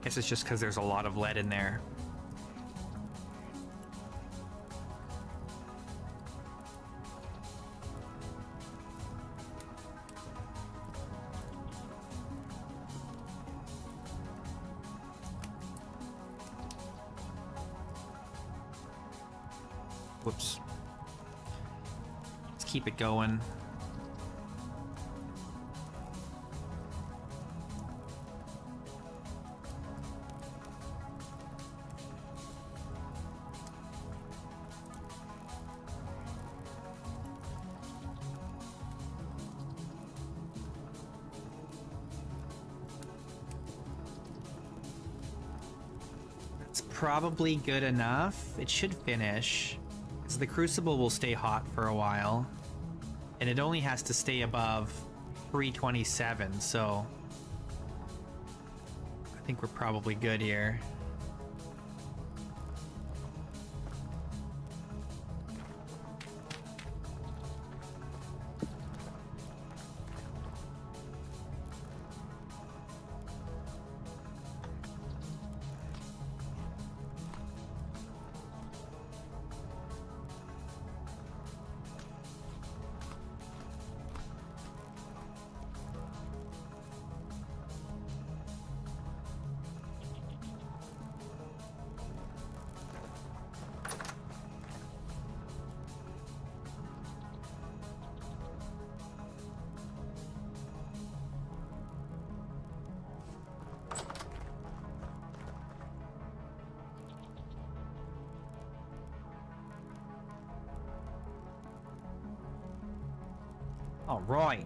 Guess it's just because there's a lot of lead in there. Whoops. Let's keep it going. Probably good enough. It should finish. Because the crucible will stay hot for a while. And it only has to stay above 327, so... I think we're probably good here. All right.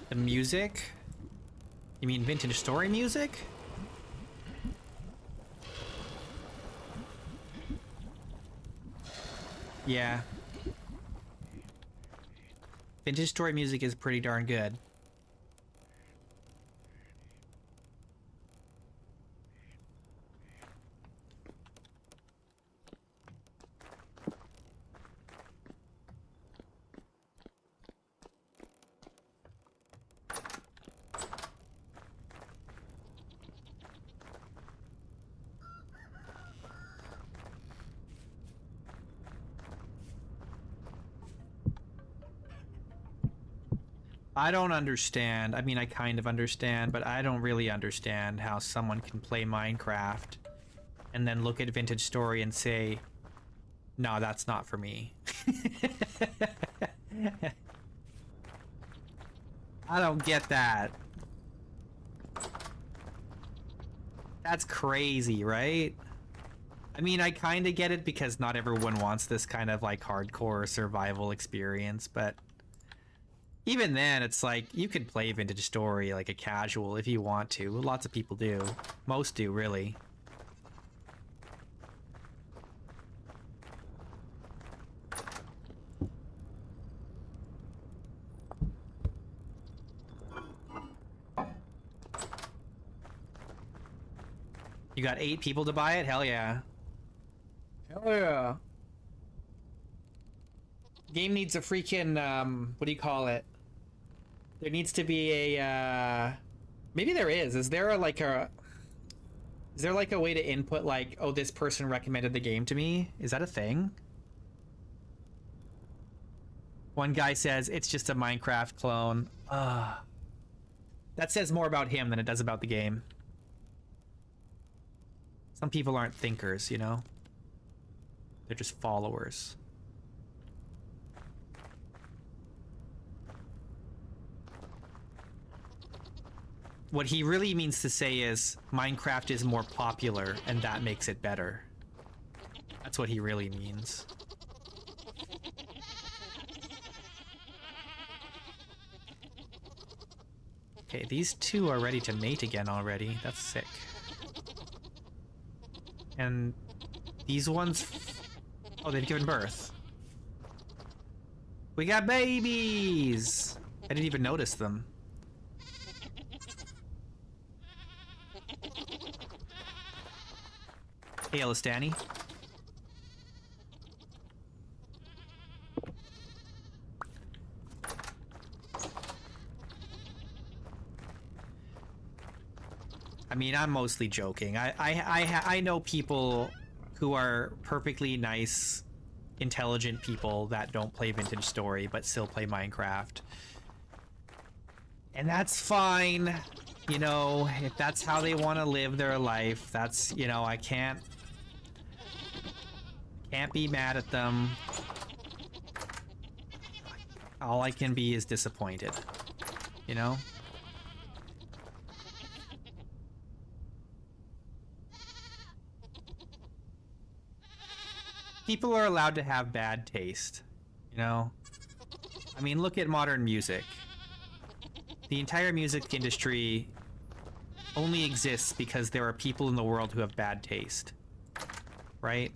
The music? You mean vintage story music? Yeah. Vintage story music is pretty darn good. I don't understand. I mean, I kind of understand, but I don't really understand how someone can play Minecraft and then look at Vintage Story and say, no, that's not for me. I don't get that. That's crazy, right? I mean, I kind of get it because not everyone wants this kind of like hardcore survival experience, but even then, it's like, you could play Vintage Story like a casual if you want to. Lots of people do. Most do, really. You got 8 people to buy it? Hell yeah. Hell yeah. Game needs a freaking, what do you call it? There needs to be a, maybe there is. Is there like a way to input like, oh, this person recommended the game to me? Is that a thing? One guy says, it's just a Minecraft clone. That says more about him than it does about the game. Some people aren't thinkers, you know? They're just followers. What he really means to say is Minecraft is more popular and that makes it better. That's what he really means. Okay, these two are ready to mate again already. That's sick. And these ones... Oh, they've given birth. We got babies! I didn't even notice them. Hey, Elistani. I mean, I'm mostly joking. I know people who are perfectly nice, intelligent people that don't play Vintage Story but still play Minecraft. And that's fine. You know, if that's how they want to live their life, that's, you know, I can't be mad at them. All I can be is disappointed, you know? People are allowed to have bad taste, you know? I mean, look at modern music. The entire music industry only exists because there are people in the world who have bad taste, right?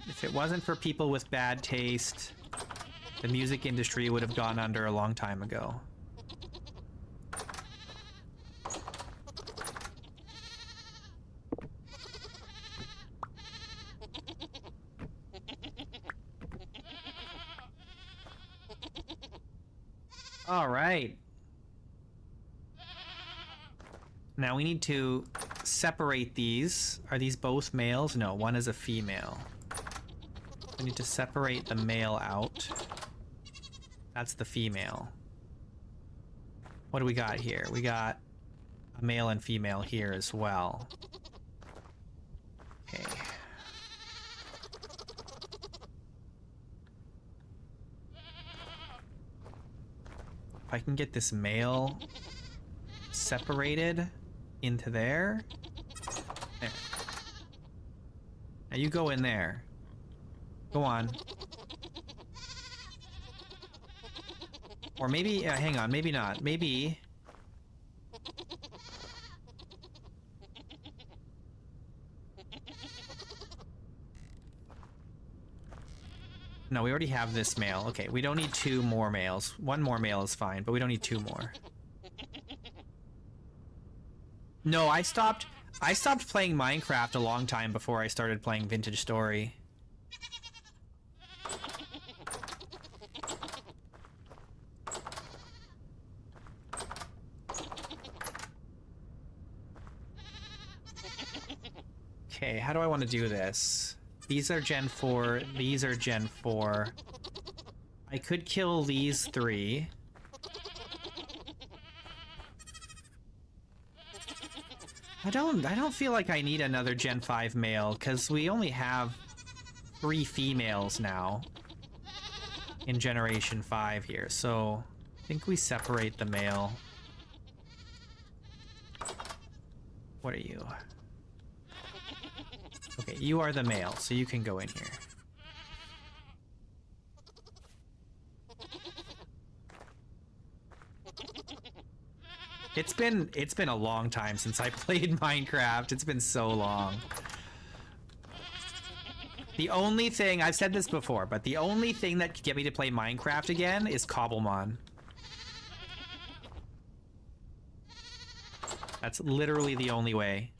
If it wasn't for people with bad taste, the music industry would have gone under a long time ago. All right. Now we need to separate these. Are these both males? No, one is a female. I need to separate the male out. That's the female. What do we got here? We got a male and female here as well. Okay. If I can get this male separated into there. There. Now you go in there. Go on. Or maybe, hang on, maybe not. Maybe... No, we already have this male. Okay, we don't need 2 more males. 1 more male is fine, but we don't need 2 more. No, I stopped playing Minecraft a long time before I started playing Vintage Story. Okay, how do I want to do this? These are Gen 4, these are Gen 4. I could kill these 3. I don't feel like I need another Gen 5 male, because we only have 3 females now in Generation 5 here, so I think we separate the male. What are you? Okay, you are the male, so you can go in here. It's been a long time since I played Minecraft. It's been so long. The only thing, I've said this before, but the only thing that could get me to play Minecraft again is Cobblemon. That's literally the only way.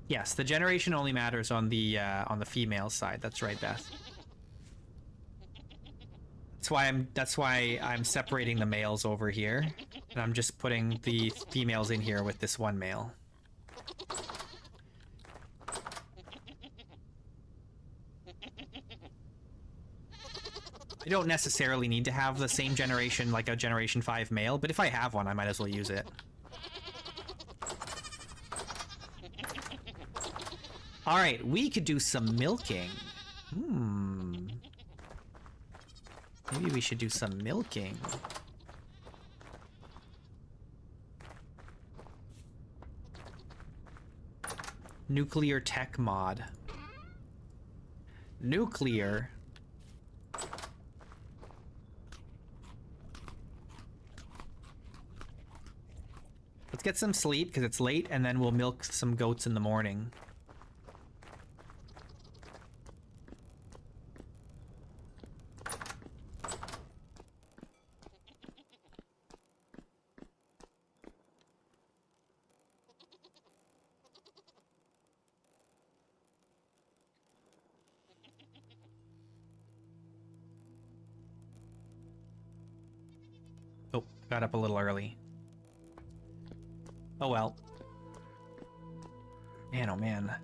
Yes, the generation only matters on the female side. That's right, Beth. That's why I'm separating the males over here, and I'm just putting the females in here with this 1 male. I don't necessarily need to have the same generation like a Generation 5 male, but if I have one, I might as well use it. Alright, we could do some milking. Maybe we should do some milking. Nuclear tech mod. Nuclear. Let's get some sleep because it's late, and then we'll milk some goats in the morning. Oh, got up a little early. Oh well. Man, oh man.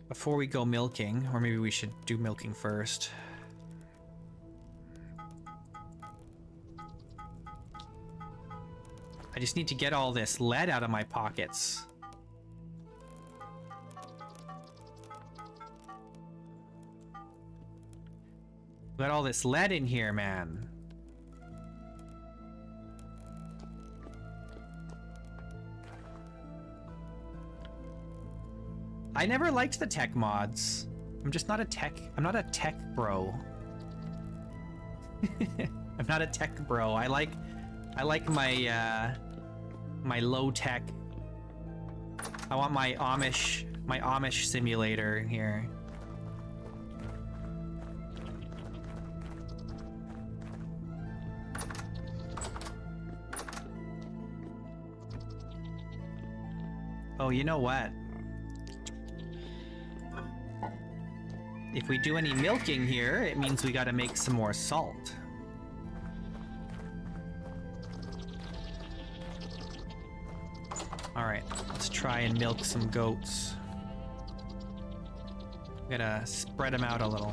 Before we go milking, or maybe we should do milking first. I just need to get all this lead out of my pockets. Got all this lead in here, man. I never liked the tech mods. I'm just not a tech... I'm not a tech bro. I'm not a tech bro. I like my, my low tech... I want my Amish simulator here. Oh, you know what? If we do any milking here, it means we gotta make some more salt. Alright, let's try and milk some goats. We gotta spread them out a little.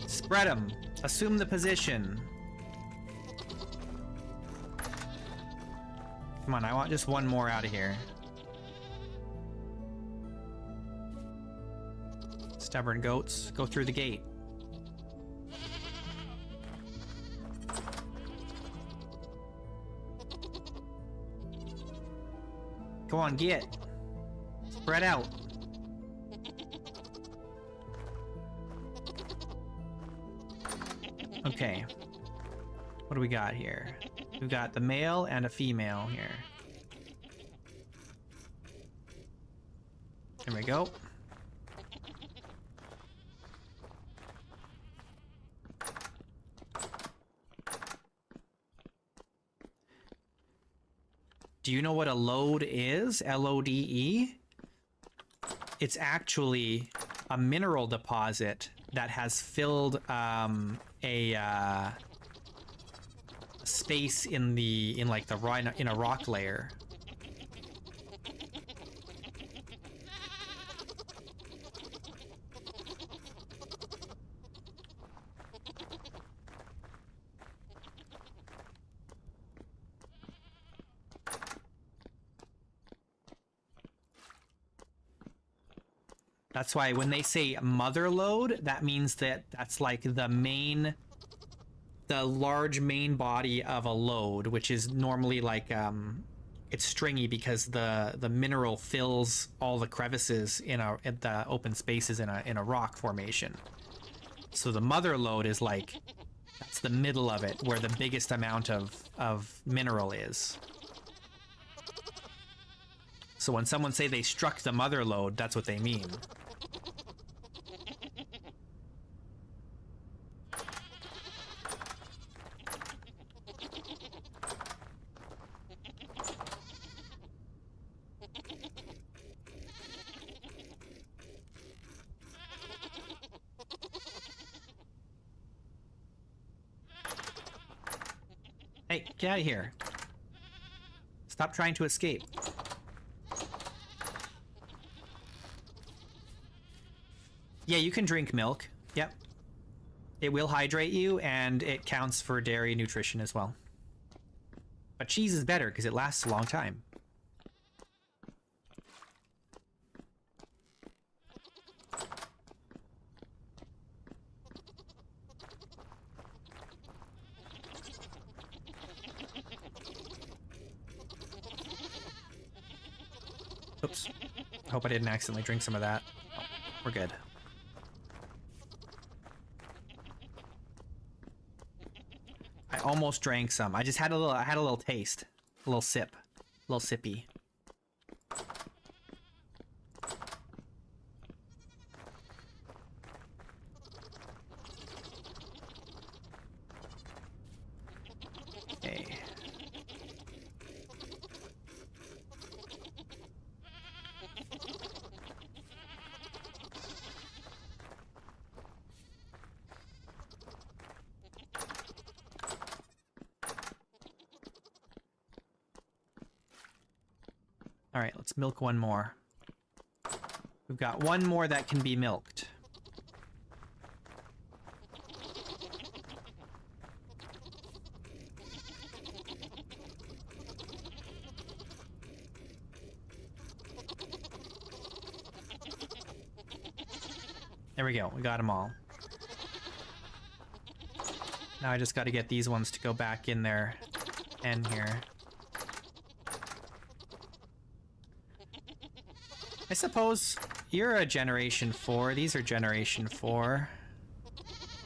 Spread them! Assume the position. Come on, I want just one more out of here. Stubborn goats, go through the gate. Go on, get. Spread out. Okay. What do we got here? We've got the male and a female here. There we go. Do you know what a lode is? L-O-D-E? It's actually a mineral deposit that has filled a space in a rock layer. That's why when they say mother lode, that means that that's like the large main body of a lode, which is normally like, it's stringy because the mineral fills all the crevices in the open spaces in a rock formation. So the mother lode is like, that's the middle of it, where the biggest amount of mineral is. So when someone say they struck the mother lode, that's what they mean. Hey, get out of here. Stop trying to escape. Yeah, you can drink milk. Yep. It will hydrate you, and it counts for dairy nutrition as well. But cheese is better because it lasts a long time. Oops. I hope I didn't accidentally drink some of that. We're good. I almost drank some. I just had I had a little taste. A little sip. A little sippy. Okay. All right, let's milk one more. We've got one more that can be milked. There we go, we got them all. Now I just got to get these ones to go back in their end here. I suppose you're a generation 4. These are generation 4.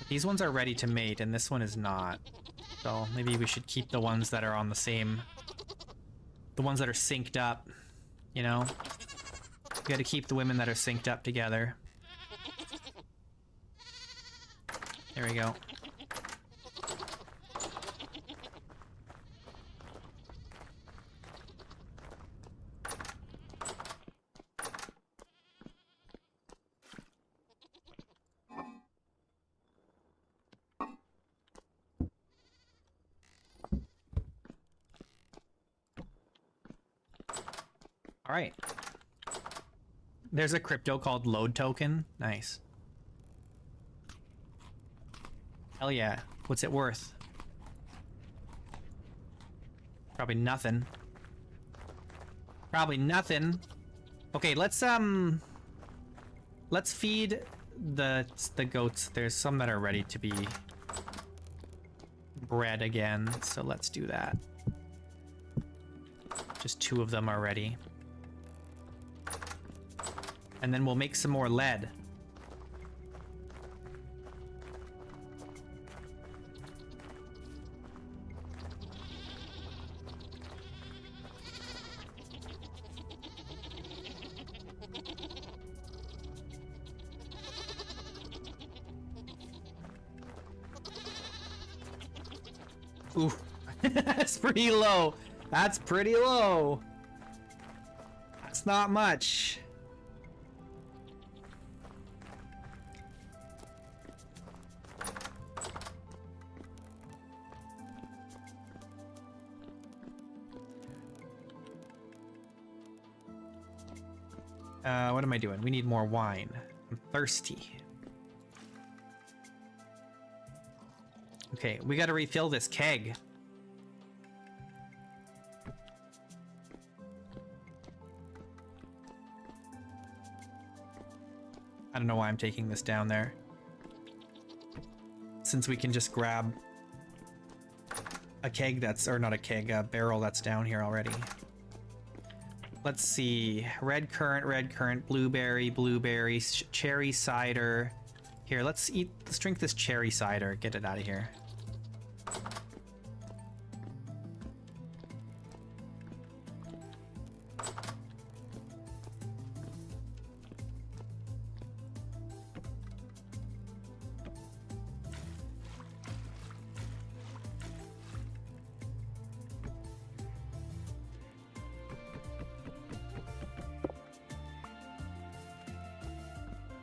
These ones are ready to mate, and this one is not. So maybe we should keep the ones that are on the same... The ones that are synced up, you know? We gotta keep the women that are synced up together. There we go. All right. There's a crypto called load token. Nice. Hell yeah. What's it worth? Probably nothing. Probably nothing. Okay, let's feed the goats. There's some that are ready to be bred again, so let's do that. Just 2 of them are ready. And then we'll make some more lead. Ooh, that's pretty low. That's pretty low. That's not much. What am I doing? We need more wine. I'm thirsty. Okay, we gotta refill this keg. I don't know why I'm taking this down there, since we can just grab a keg that's, or not a keg, a barrel that's down here already. Let's see. Red currant, blueberry, cherry cider. Here, let's drink this cherry cider. Get it out of here.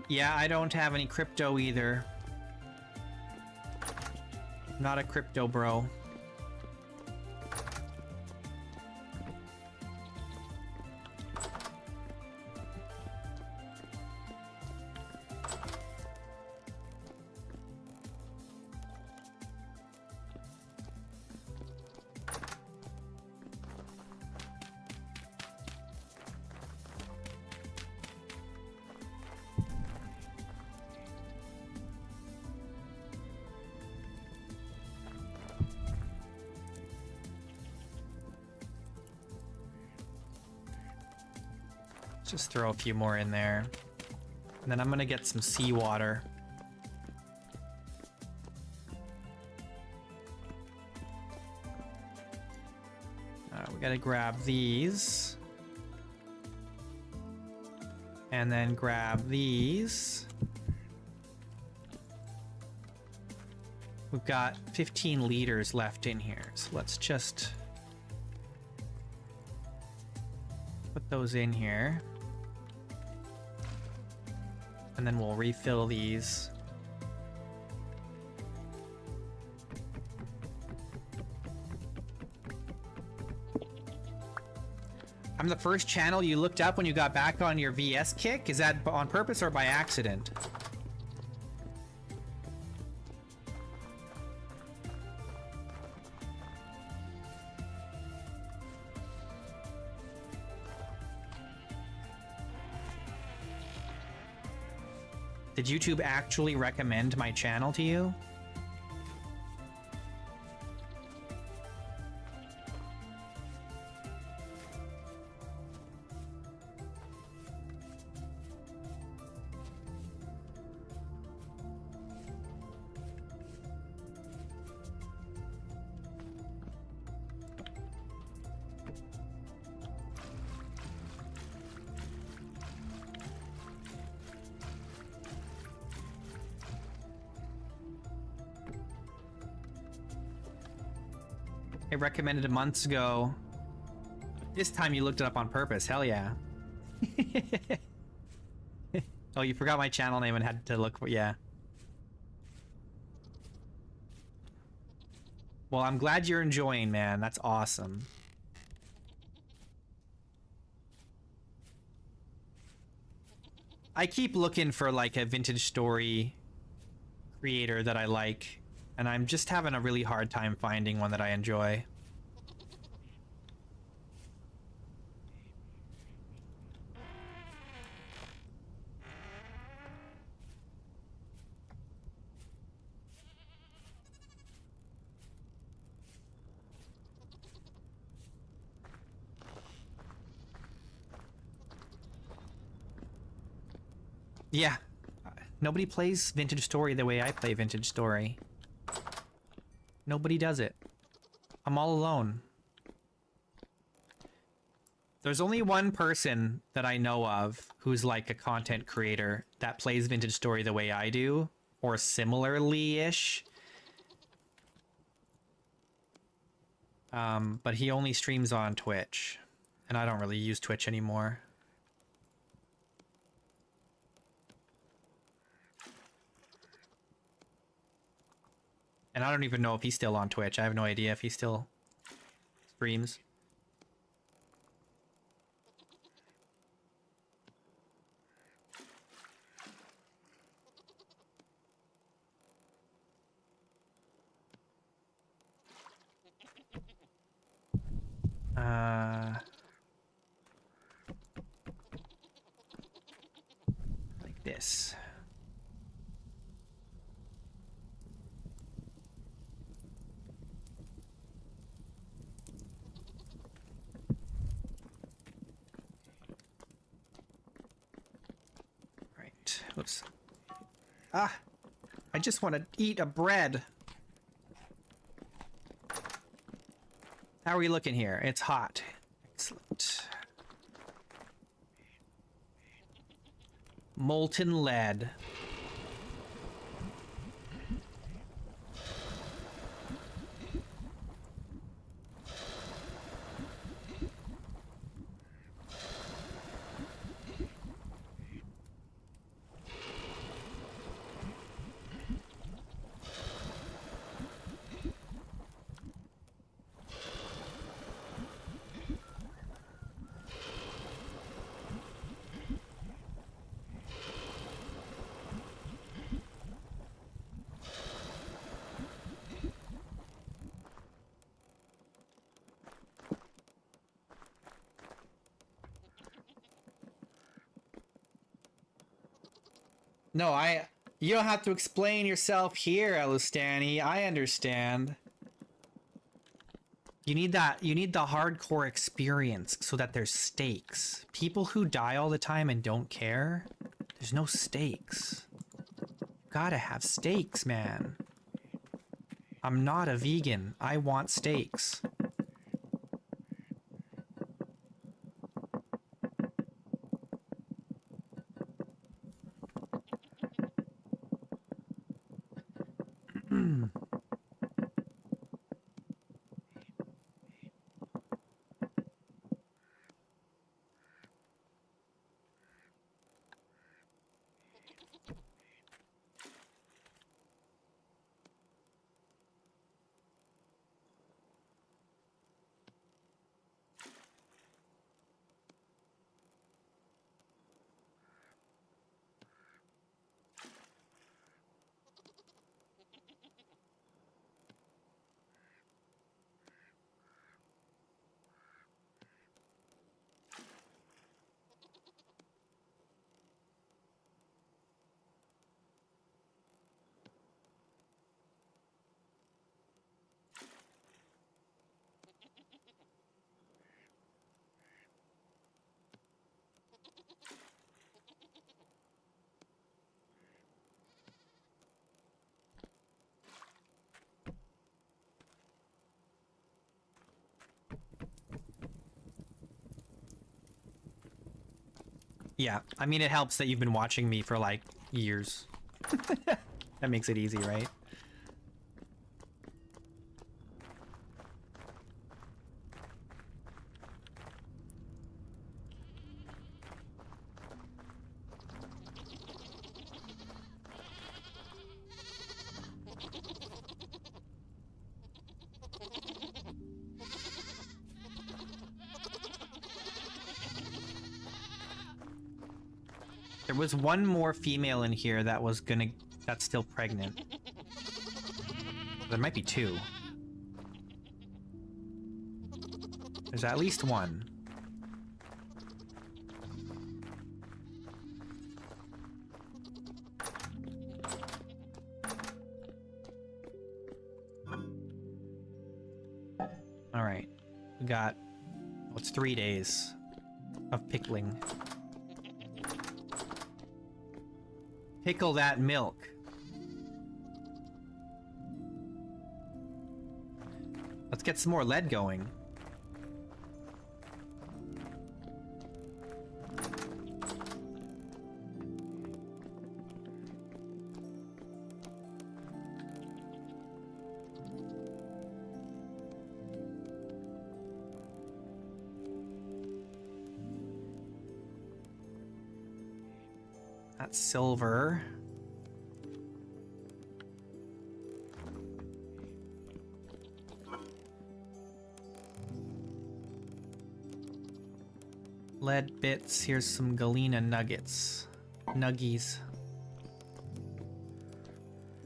Yeah, I don't have any crypto either. Not a crypto bro. Just throw a few more in there. And then I'm gonna get some seawater. We gotta grab these. And then grab these. We've got 15 liters left in here, so let's just put those in here. And then we'll refill these. I'm the first channel you looked up when you got back on your VS kick? Is that on purpose or by accident? Did YouTube actually recommend my channel to you? I recommended it months ago. This time you looked it up on purpose. Hell yeah. Oh, you forgot my channel name and had to look for, yeah. Well, I'm glad you're enjoying, man. That's awesome. I keep looking for like a vintage story creator that I like, and I'm just having a really hard time finding one that I enjoy. Yeah, nobody plays Vintage Story the way I play Vintage Story. Nobody does it. I'm all alone. There's only one person that I know of who's like a content creator that plays Vintage Story the way I do, or similarly-ish. But he only streams on Twitch, and I don't really use Twitch anymore. And I don't even know if he's still on Twitch. I have no idea if he still streams. Like this. Right. Oops. Ah! I just want to eat a bread. How are we looking here? It's hot. Excellent. Molten lead. No, you don't have to explain yourself here, Elustani. I understand. You need the hardcore experience so that there's stakes. People who die all the time and don't care, there's no stakes. Gotta have stakes, man. I'm not a vegan. I want steaks. Yeah, I mean, it helps that you've been watching me for like years. That makes it easy, right? There was one more female in here that was that's still pregnant. There might be two. There's at least one. All right, we got, well, it's 3 days of pickling. Pickle that milk. Let's get some more lead going. That's silver. Lead bits. Here's some galena nuggets. Nuggies.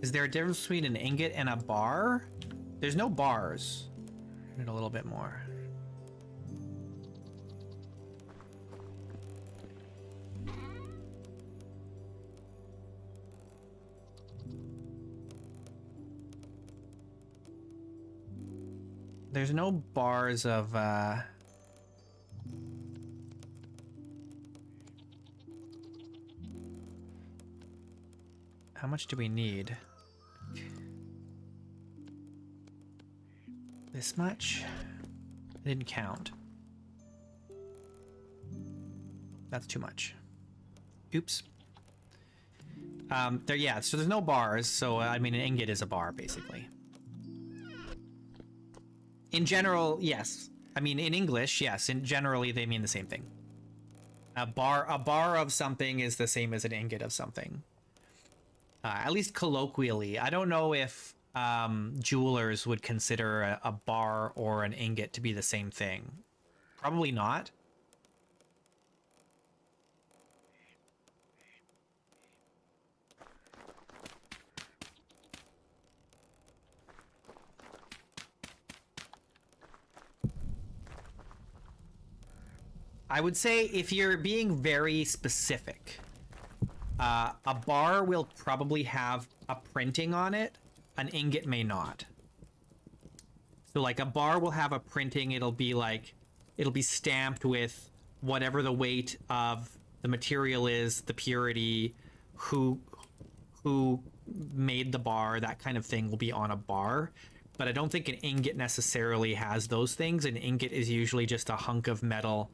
Is there a difference between an ingot and a bar? There's no bars. I need a little bit more. There's no bars of, how much do we need? This much? I didn't count. That's too much. Oops. Yeah, so there's no bars, so I mean an ingot is a bar, basically. In general, yes. I mean, in English, yes. Generally, they mean the same thing. A bar of something is the same as an ingot of something. At least colloquially. I don't know if jewelers would consider a bar or an ingot to be the same thing. Probably not. I would say if you're being very specific, a bar will probably have a printing on it. An ingot may not. So like a bar will have a printing. It'll be stamped with whatever the weight of the material is, the purity, who made the bar, that kind of thing will be on a bar. But I don't think an ingot necessarily has those things. An ingot is usually just a hunk of metal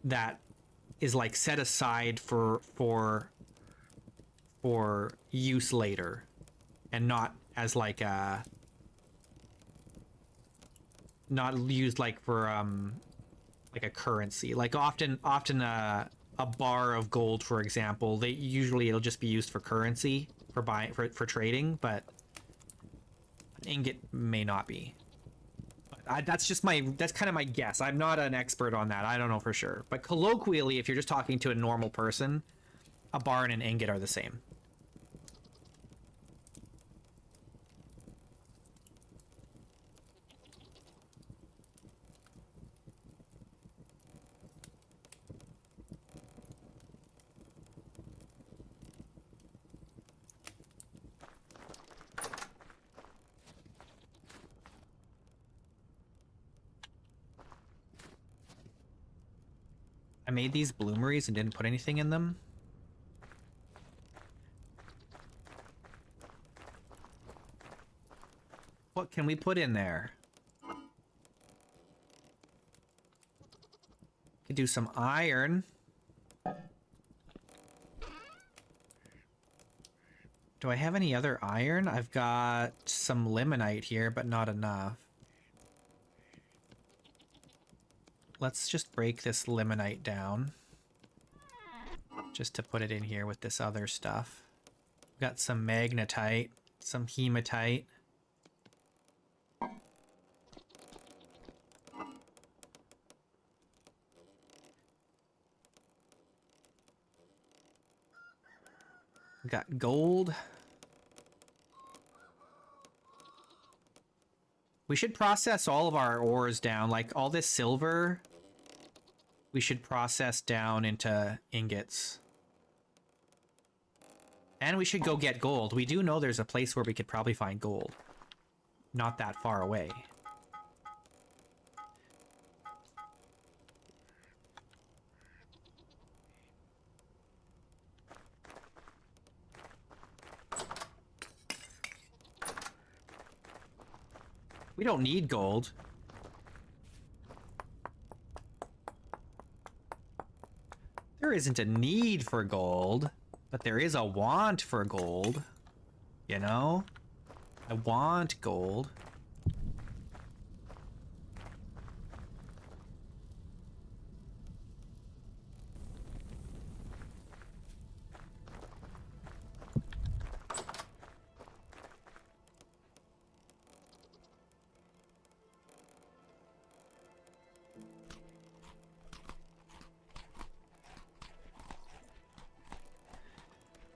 that is like set aside for use later, and not as like a, not used like for like a currency. Like often a bar of gold, for example, it'll just be used for currency, for buying, for trading, but an ingot may not be. That's kind of my guess. I'm not an expert on that. I don't know for sure. But colloquially, if you're just talking to a normal person, a bar and an ingot are the same. I made these bloomeries and didn't put anything in them. What can we put in there? Could do some iron. Do I have any other iron? I've got some limonite here, but not enough. Let's just break this limonite down, just to put it in here with this other stuff. Got some magnetite, some hematite. We got gold. We should process all of our ores down, like all this silver. We should process down into ingots. And we should go get gold. We do know there's a place where we could probably find gold. Not that far away. We don't need gold. There isn't a need for gold, but there is a want for gold. You know? I want gold.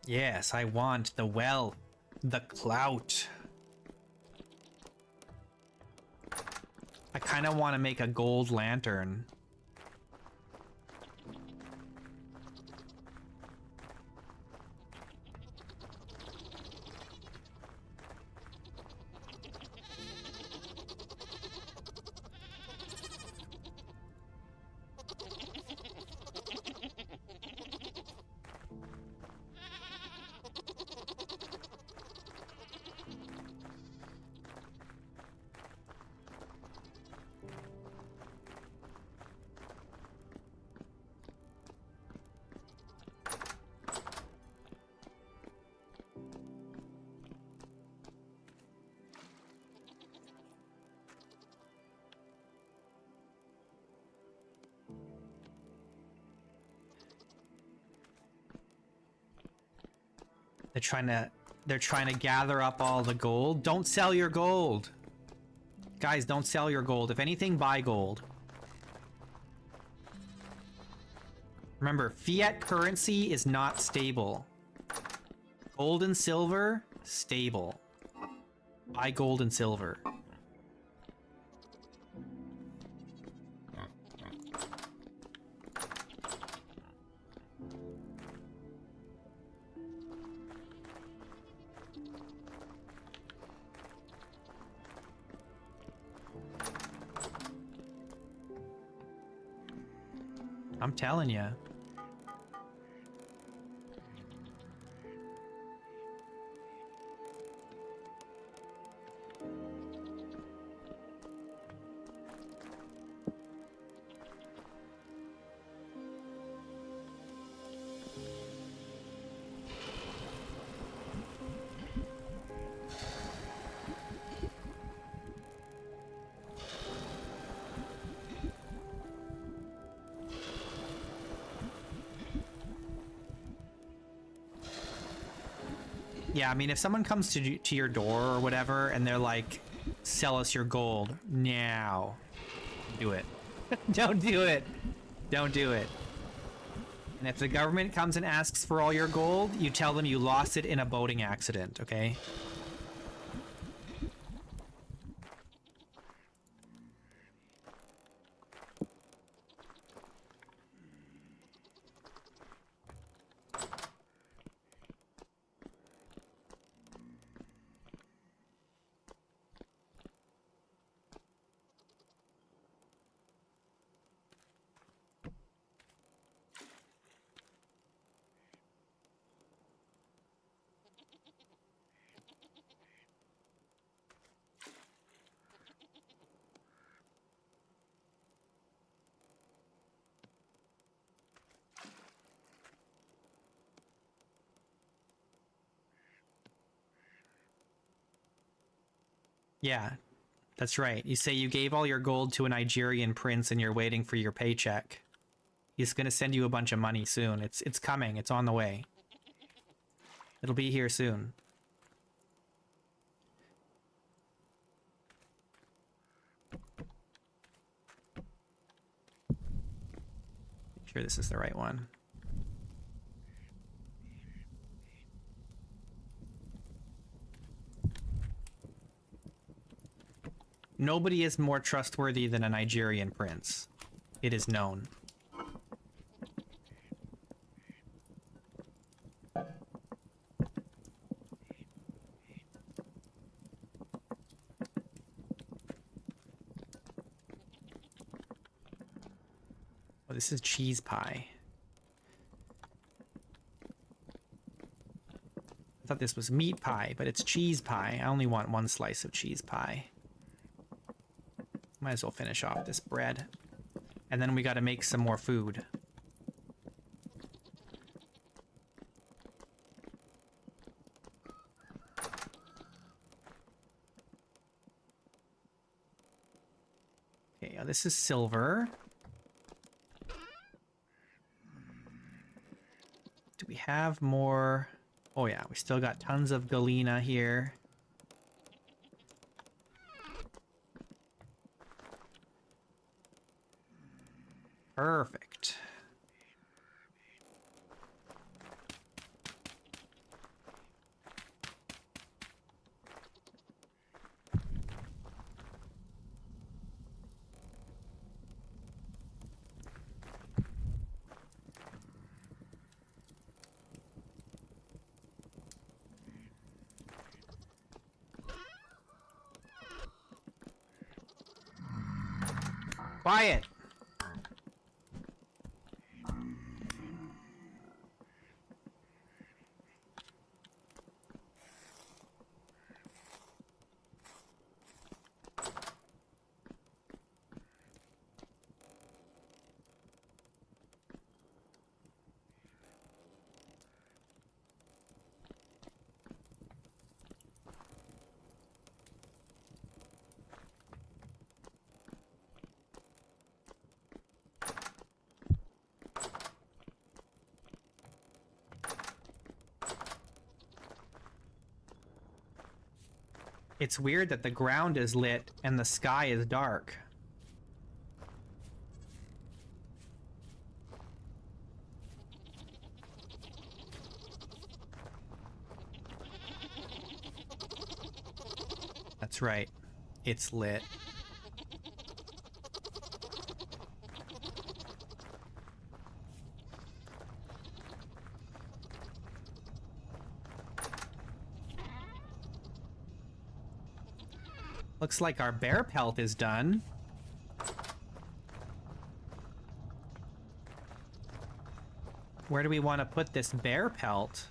Yes, I want the wealth, the clout. I kind of want to make a gold lantern. They're trying to gather up all the gold. Don't sell your gold. Guys, don't sell your gold. If anything, buy gold. Remember, fiat currency is not stable. Gold and silver, stable. Buy gold and silver. I'm telling you. Yeah, I mean, if someone comes to your door or whatever, and they're like, sell us your gold now, do it. Don't do it. Don't do it. And if the government comes and asks for all your gold, you tell them you lost it in a boating accident, okay? Yeah, that's right. You say you gave all your gold to a Nigerian prince and you're waiting for your paycheck. He's gonna send you a bunch of money soon. It's coming. It's on the way. It'll be here soon. Make sure this is the right one. Nobody is more trustworthy than a Nigerian prince. It is known. Oh, this is cheese pie. I thought this was meat pie, but it's cheese pie. I only want one slice of cheese pie. Might as well finish off this bread. And then we gotta make some more food. Okay, this is silver. Do we have more? Oh yeah, we still got tons of galena here. Perfect. Quiet. It's weird that the ground is lit and the sky is dark. That's right. It's lit. Looks like our bear pelt is done. Where do we want to put this bear pelt?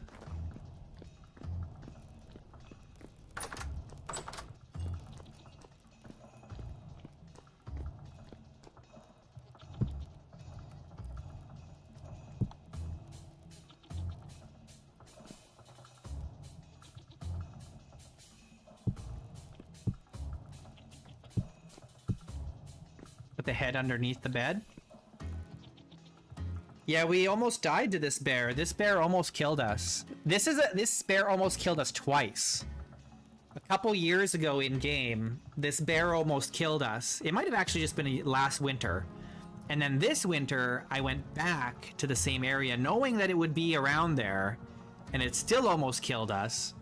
Put the head underneath the bed. Yeah, we almost died to this bear. This bear almost killed us. This bear almost killed us twice. A couple years ago in game, this bear almost killed us. It might have actually just been last winter. And then this winter, I went back to the same area knowing that it would be around there, and it still almost killed us.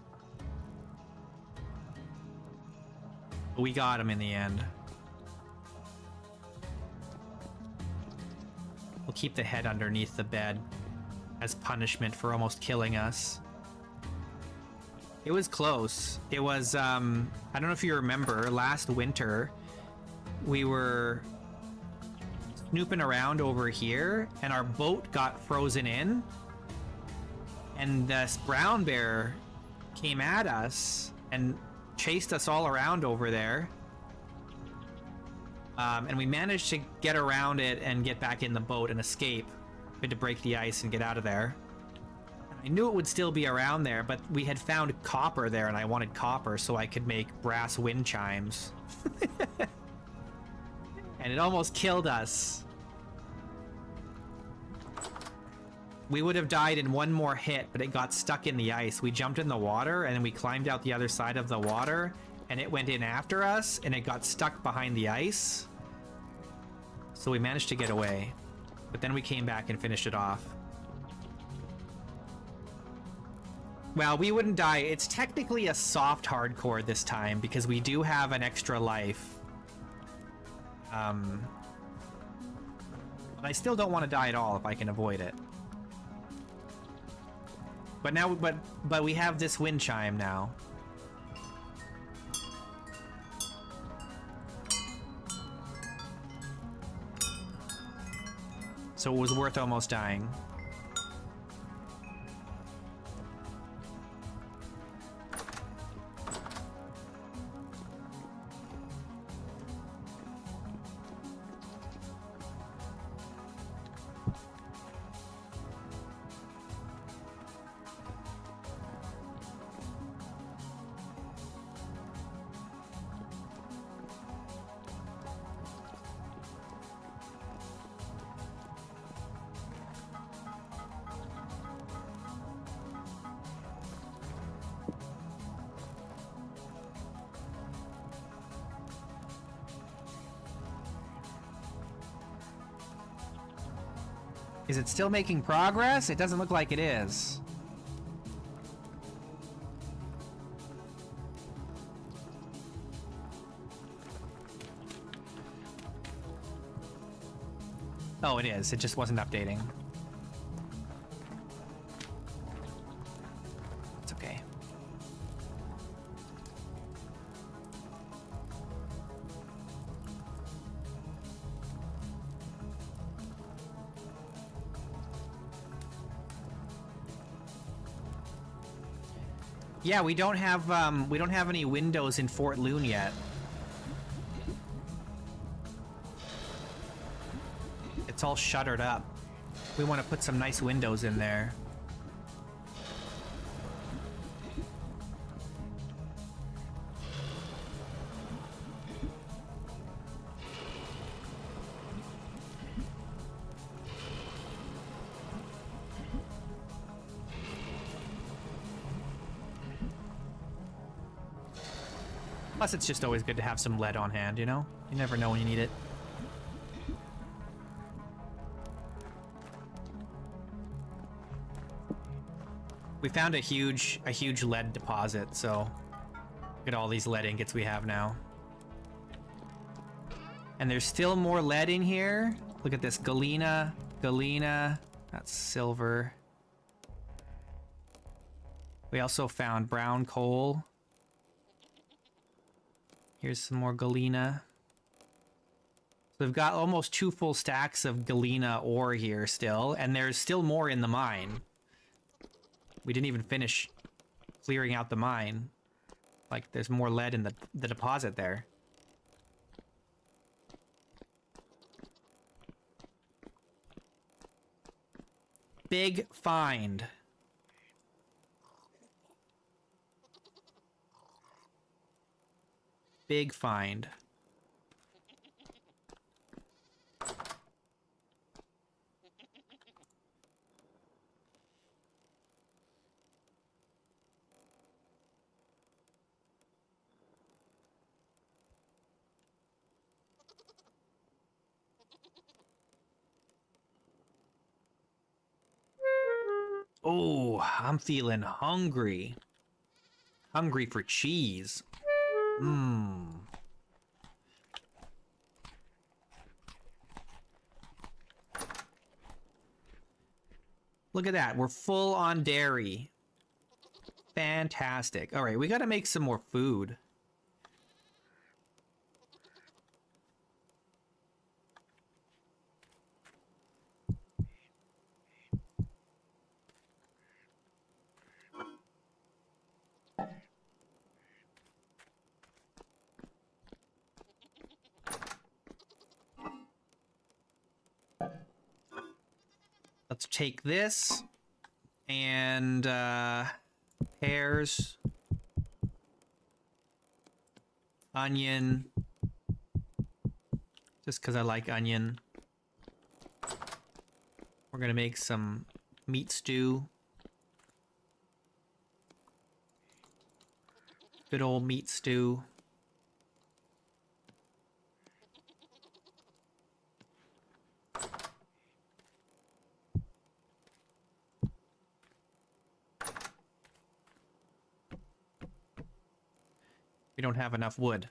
But we got him in the end. We'll keep the head underneath the bed as punishment for almost killing us. It was close. It was, I don't know if you remember, last winter, we were snooping around over here, and our boat got frozen in, and this brown bear came at us and chased us all around over there. And we managed to get around it and get back in the boat and escape. We had to break the ice and get out of there. I knew it would still be around there, but we had found copper there, and I wanted copper so I could make brass wind chimes. And it almost killed us. We would have died in one more hit, but it got stuck in the ice. We jumped in the water, and then we climbed out the other side of the water, and it went in after us, and it got stuck behind the ice. So we managed to get away. But then we came back and finished it off. Well, we wouldn't die. It's technically a soft hardcore this time, because we do have an extra life. But I still don't want to die at all if I can avoid it. But now, but we have this wind chime now. So it was worth almost dying. Is it still making progress? It doesn't look like it is. Oh, it is. It just wasn't updating. It's okay. Yeah, we don't have any windows in Fort Loon yet. It's all shuttered up. We want to put some nice windows in there. Plus, it's just always good to have some lead on hand, you know? You never know when you need it. We found a huge lead deposit, so look at all these lead ingots we have now. And there's still more lead in here. Look at this, galena, that's silver. We also found brown coal. Here's some more galena. So we've got almost 2 full stacks of galena ore here still, and there's still more in the mine. We didn't even finish clearing out the mine. Like, there's more lead in the deposit there. Big find. Big find. Oh, I'm feeling hungry. Hungry for cheese. Mmm. Look at that. We're full on dairy. Fantastic. All right, we got to make some more food. Let's take this and pears, onion, just because I like onion. We're gonna make some meat stew. Good old meat stew. We don't have enough wood.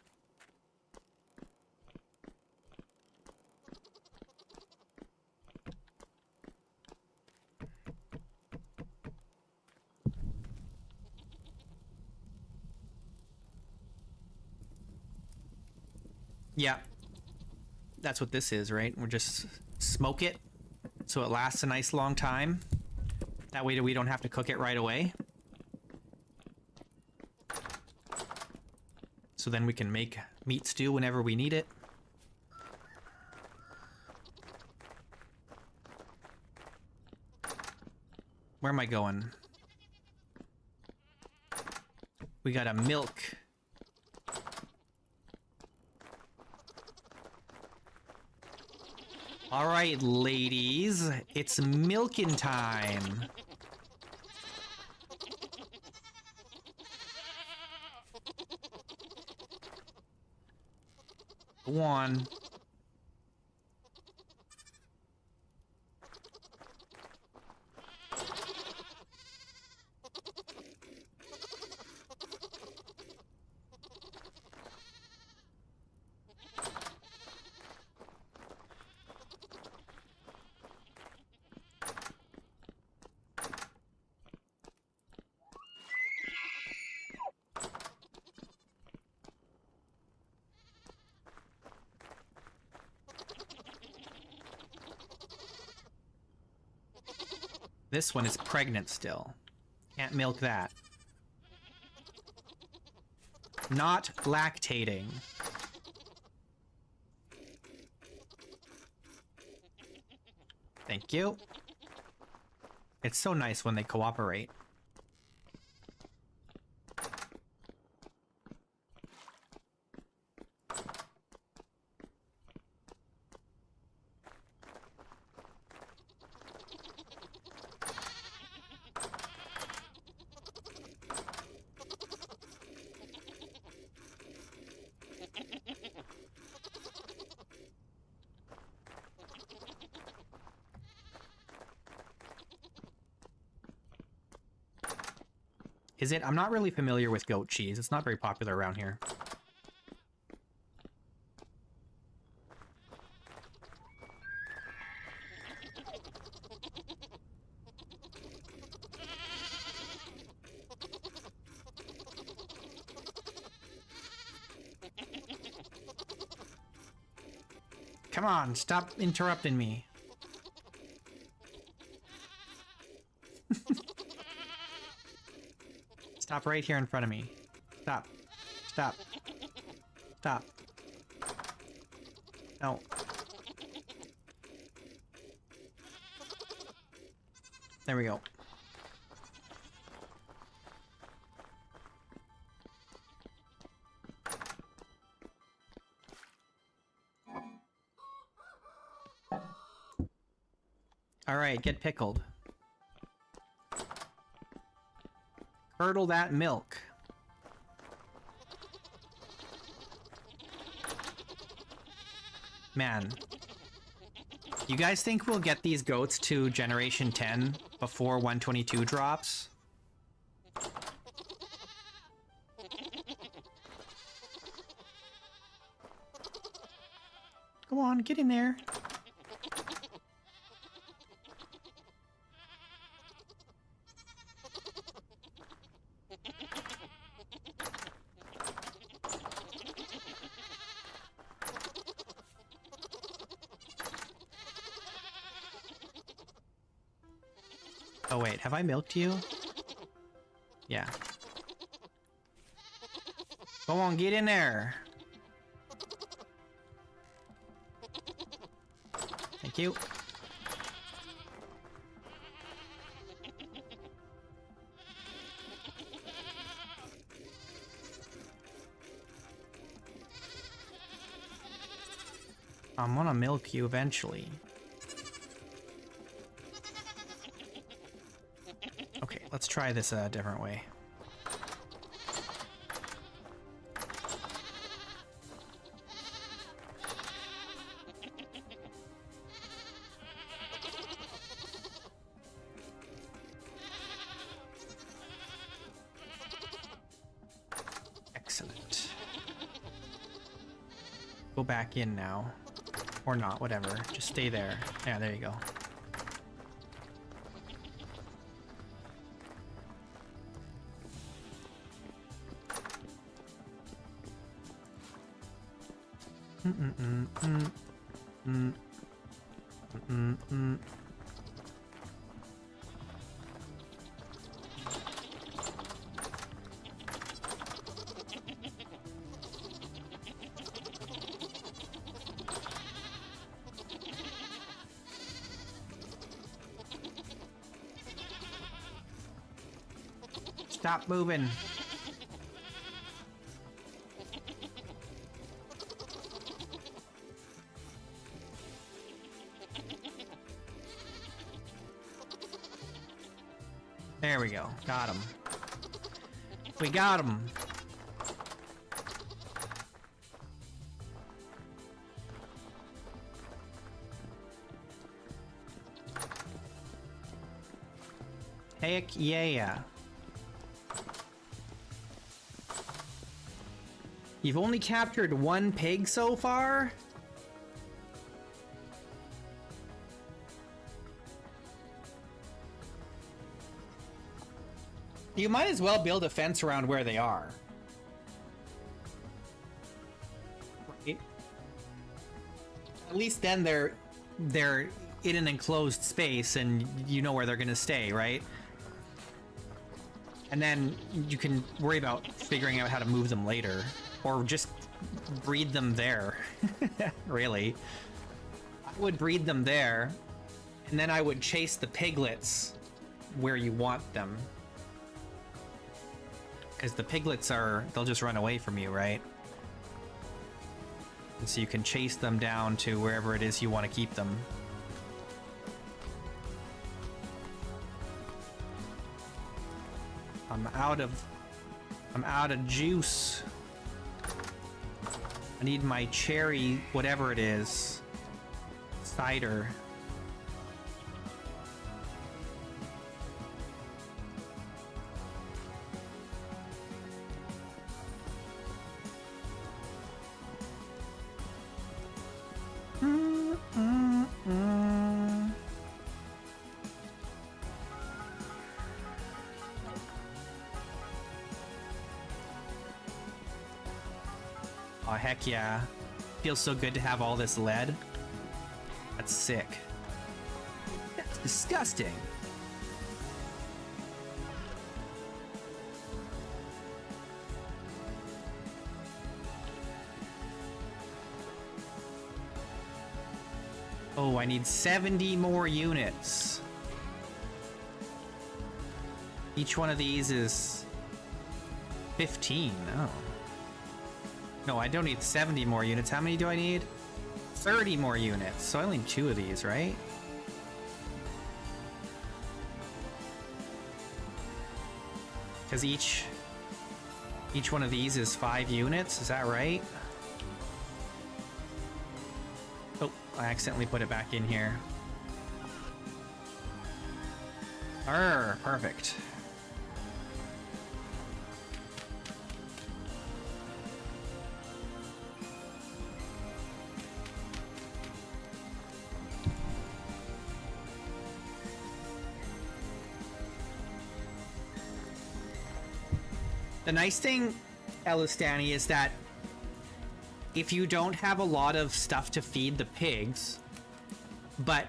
Yeah. That's what this is, right? We're just smoke it so it lasts a nice long time. That way we don't have to cook it right away. So then we can make meat stew whenever we need it. Where am I going? We gotta milk. All right, ladies, it's milking time. Go on. This one is pregnant still. Can't milk that. Not lactating. Thank you. It's so nice when they cooperate. Is it? I'm not really familiar with goat cheese. It's not very popular around here. Come on, stop interrupting me. Stop right here in front of me. Stop. Stop. Stop. No. There we go. All right, get pickled. Curdle that milk. Man. You guys think we'll get these goats to Generation 10 before 122 drops? Go on, get in there. Oh wait, have I milked you? Yeah. Go on, get in there. Thank you. I'm gonna milk you eventually. Okay, let's try this a different way. Excellent. Go back in now. Or not, whatever. Just stay there. Yeah, there you go. Stop moving. There we go. Got him. We got him. Heck yeah. You've only captured one pig so far? You might as well build a fence around where they are. Right? At least then they're in an enclosed space and you know where they're gonna stay, right? And then you can worry about figuring out how to move them later. Or just breed them there. Really. I would breed them there, and then I would chase the piglets where you want them. Because the piglets they'll just run away from you, right? And so you can chase them down to wherever it is you want to keep them. I'm out of juice. I need my cherry, whatever it is, cider. Oh, heck yeah. Feels so good to have all this lead. That's sick. That's disgusting. Oh, I need 70 more units. Each one of these is 15. Oh. No, I don't need 70 more units. How many do I need? 30 more units. So I only need 2 of these, right? Because each one of these is 5 units. Is that right? Oh, I accidentally put it back in here. Perfect. The nice thing, Elistani, is that if you don't have a lot of stuff to feed the pigs, but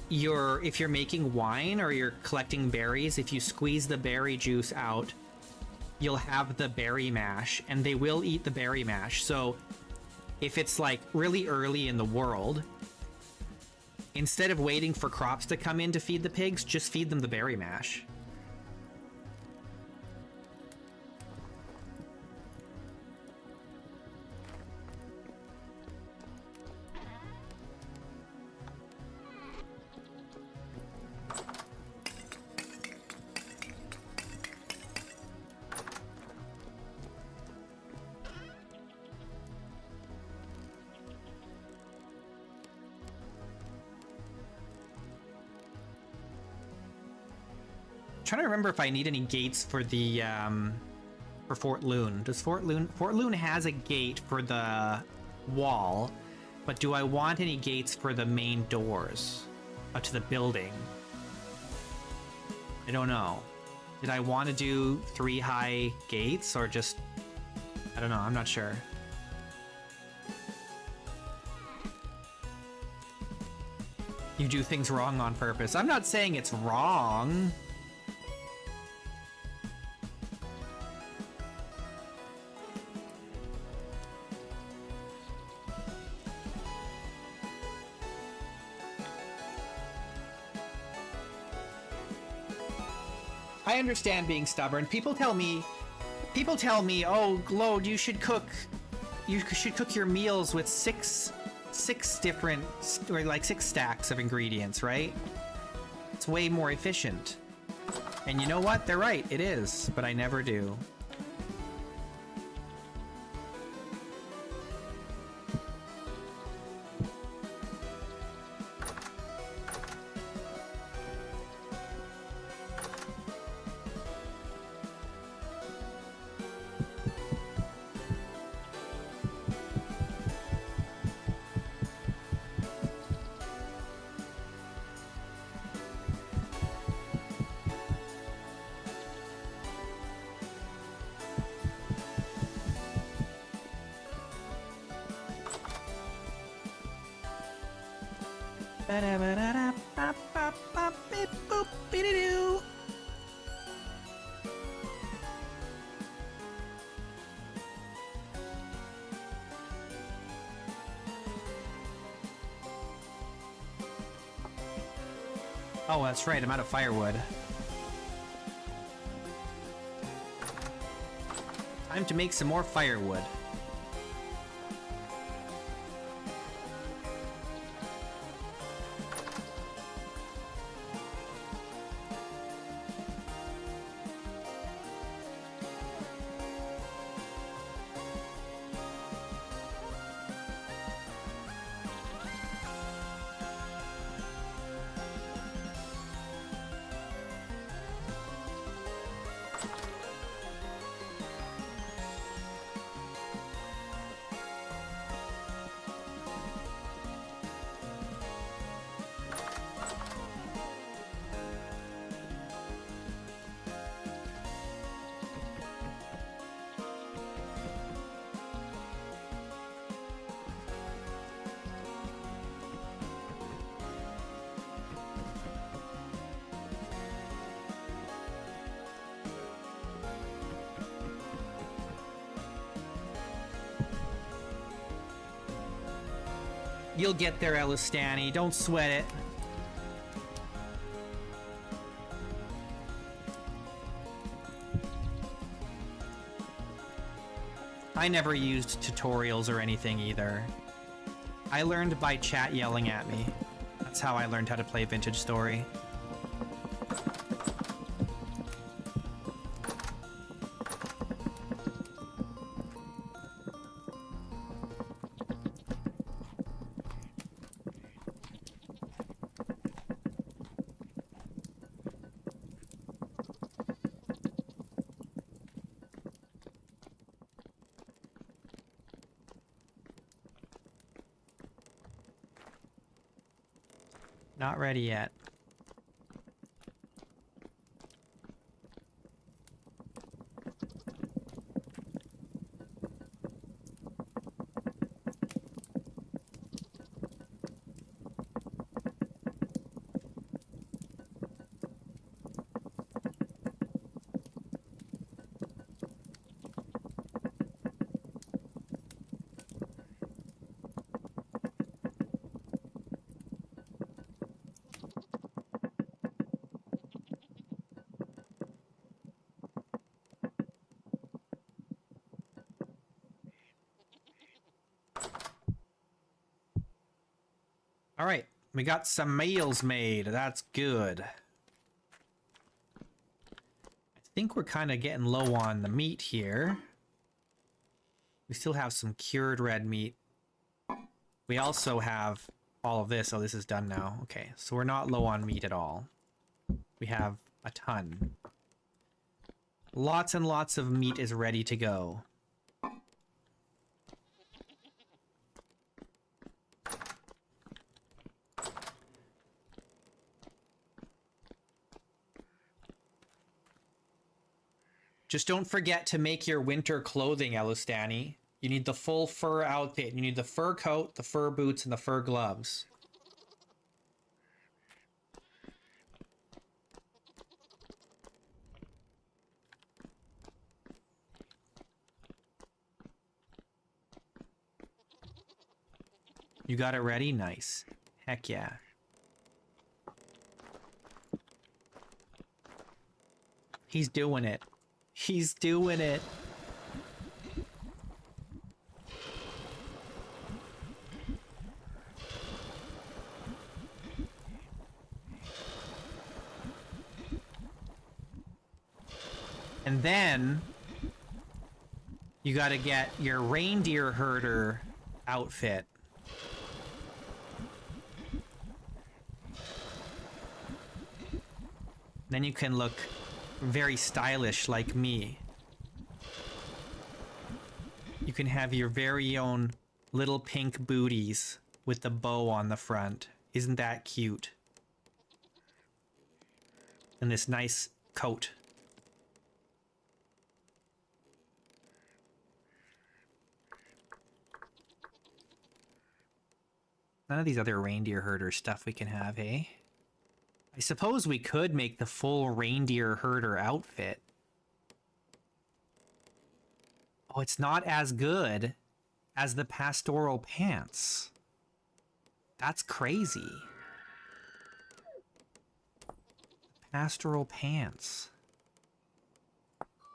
if you're making wine or you're collecting berries, if you squeeze the berry juice out, you'll have the berry mash, and they will eat the berry mash. So if it's like really early in the world, instead of waiting for crops to come in to feed the pigs, just feed them the berry mash. Trying to remember if I need any gates for the for Fort Loon. Does Fort Loon has a gate for the wall, but do I want any gates for the main doors to the building? I don't know. Did I want to do 3 high gates or just, I don't know, I'm not sure. You do things wrong on purpose. I'm not saying it's wrong. I understand being stubborn. People tell me, oh, Glode, you should cook your meals with six different, or like 6 stacks of ingredients, right? It's way more efficient. And you know what? They're right, it is, but I never do. Oh, that's right, I'm out of firewood. Time to make some more firewood. You'll get there, Elistani. Don't sweat it. I never used tutorials or anything either. I learned by chat yelling at me. That's how I learned how to play Vintage Story. Not ready yet. All right, we got some meals made. That's good. I think we're kind of getting low on the meat here. We still have some cured red meat. We also have all of this. Oh, this is done now. Okay, so we're not low on meat at all. We have a ton. Lots and lots of meat is ready to go. Just don't forget to make your winter clothing, Elustani. You need the full fur outfit. You need the fur coat, the fur boots, and the fur gloves. You got it ready? Nice. Heck yeah. He's doing it. He's doing it. And then you got to get your reindeer herder outfit. Then you can look very stylish like me. You can have your very own little pink booties with the bow on the front. Isn't that cute? And this nice coat. None of these other reindeer herder stuff we can have, eh? I suppose we could make the full reindeer herder outfit. Oh, it's not as good as the pastoral pants. That's crazy. Pastoral pants.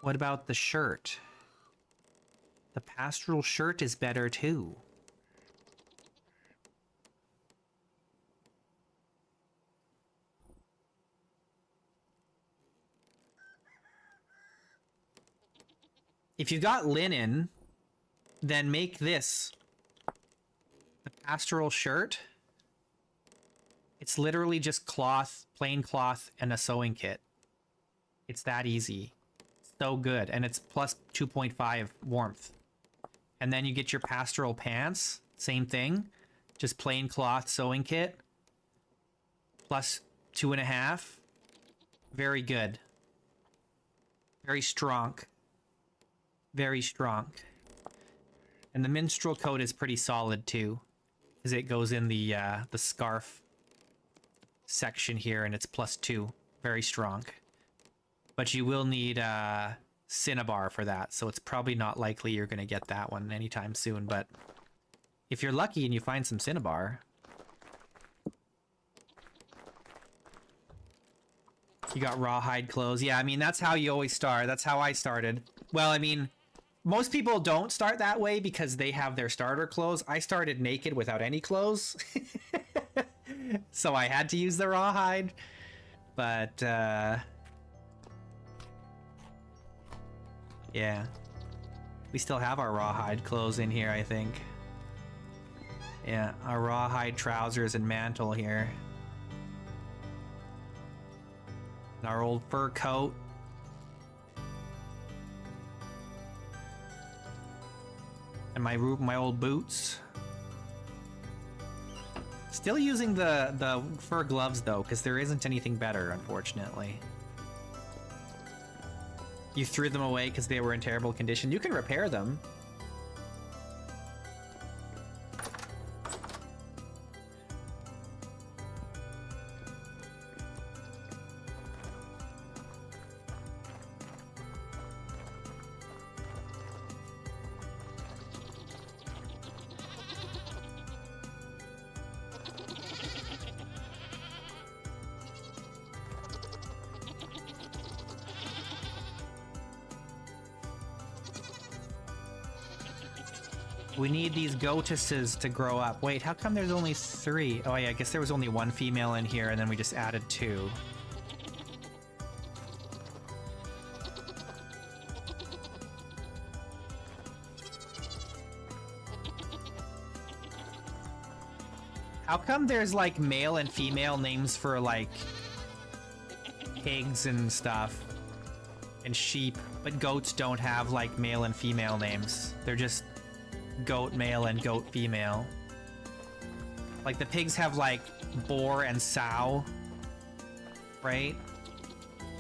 What about the shirt? The pastoral shirt is better too. If you got linen, then make this the pastoral shirt. It's literally just cloth, plain cloth, and a sewing kit. It's that easy. So good. And it's plus 2.5 warmth. And then you get your pastoral pants. Same thing. Just plain cloth sewing kit. Plus 2.5. Very good. Very strong. Very strong. And the minstrel coat is pretty solid too, because it goes in the scarf section here, and it's plus 2. Very strong. But you will need cinnabar for that, so it's probably not likely you're going to get that one anytime soon. But if you're lucky and you find some cinnabar, you got rawhide clothes. Yeah, I mean, that's how you always start. That's how I started. Well, I mean, most people don't start that way because they have their starter clothes. I started naked without any clothes. So I had to use the rawhide. But, yeah. We still have our rawhide clothes in here, I think. Yeah, our rawhide trousers and mantle here. And our old fur coat. And my old boots. Still using the fur gloves though, because there isn't anything better, unfortunately. You threw them away because they were in terrible condition. You can repair them. We need these goatesses to grow up. Wait, how come there's only 3? Oh yeah, I guess there was only 1 female in here and then we just added 2. How come there's like male and female names for like pigs and stuff and sheep, but goats don't have like male and female names? They're just goat male and goat female. Like the pigs have like boar and sow, right?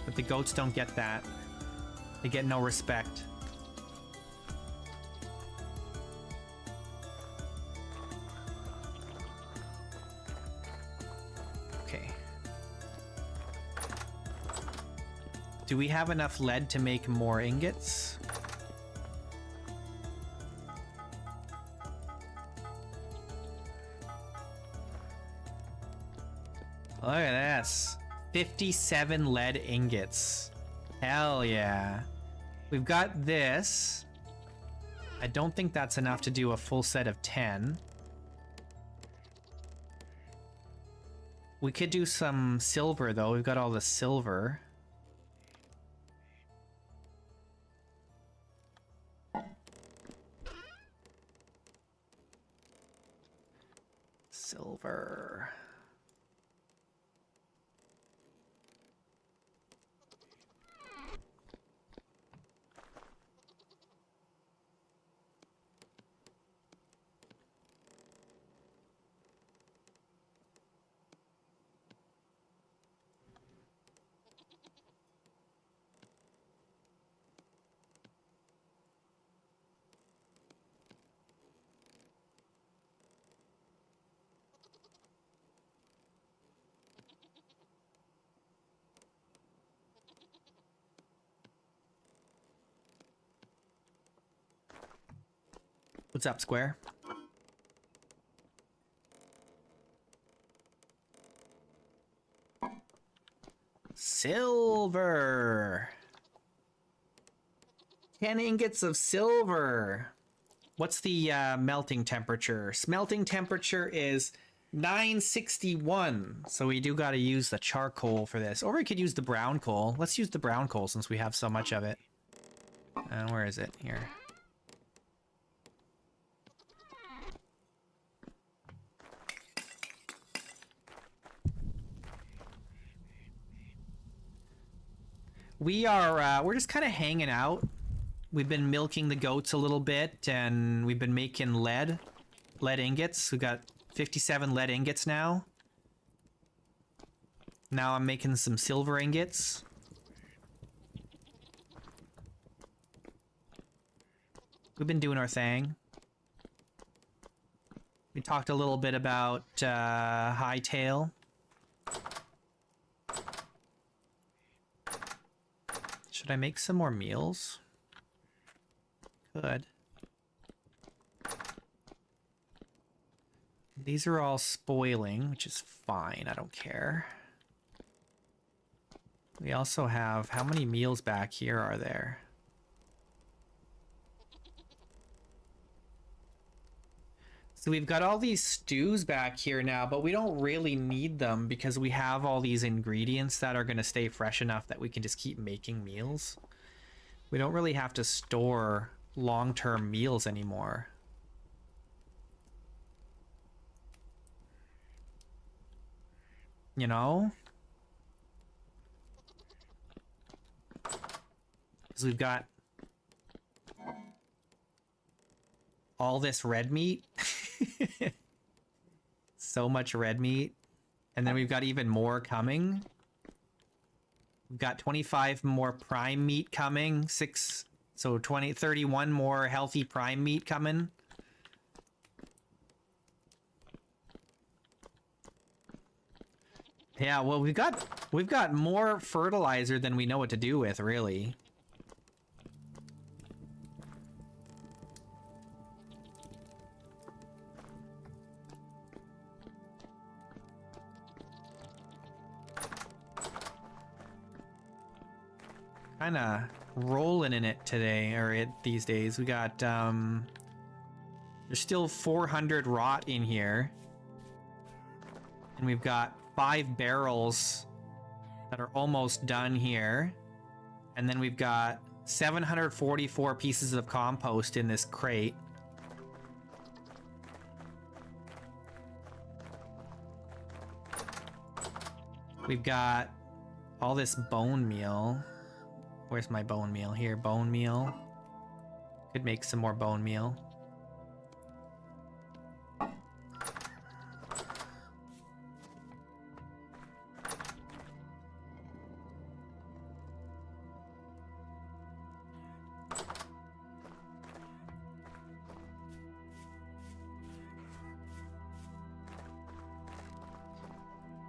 But the goats don't get that. They get no respect. Okay. Do we have enough lead to make more ingots? Look at this. 57 lead ingots. Hell yeah. We've got this. I don't think that's enough to do a full set of 10. We could do some silver, though. We've got all the silver. Silver. What's up, Square? Silver! 10 ingots of silver! What's the melting temperature? Smelting temperature is 961. So we do gotta use the charcoal for this. Or we could use the brown coal. Let's use the brown coal since we have so much of it. Where is it? Here. We're just kind of hanging out. We've been milking the goats a little bit, and we've been making lead ingots. We got 57 lead ingots now. Now I'm making some silver ingots. We've been doing our thing. We talked a little bit about hightail. Should I make some more meals? Could. These are all spoiling, which is fine. I don't care. We also have... How many meals back here are there? So we've got all these stews back here now, but we don't really need them because we have all these ingredients that are going to stay fresh enough that we can just keep making meals. We don't really have to store long-term meals anymore. You know? Because we've got all this red meat. So much red meat. And then we've got even more coming. We've got 25 more prime meat coming. 31 more healthy prime meat coming. Yeah, well, we've got more fertilizer than we know what to do with, really. Kind of rolling in it today, or these days. We got, there's still 400 rot in here. And we've got 5 barrels that are almost done here. And then we've got 744 pieces of compost in this crate. We've got all this bone meal. Where's my bone meal? Here, bone meal. Could make some more bone meal.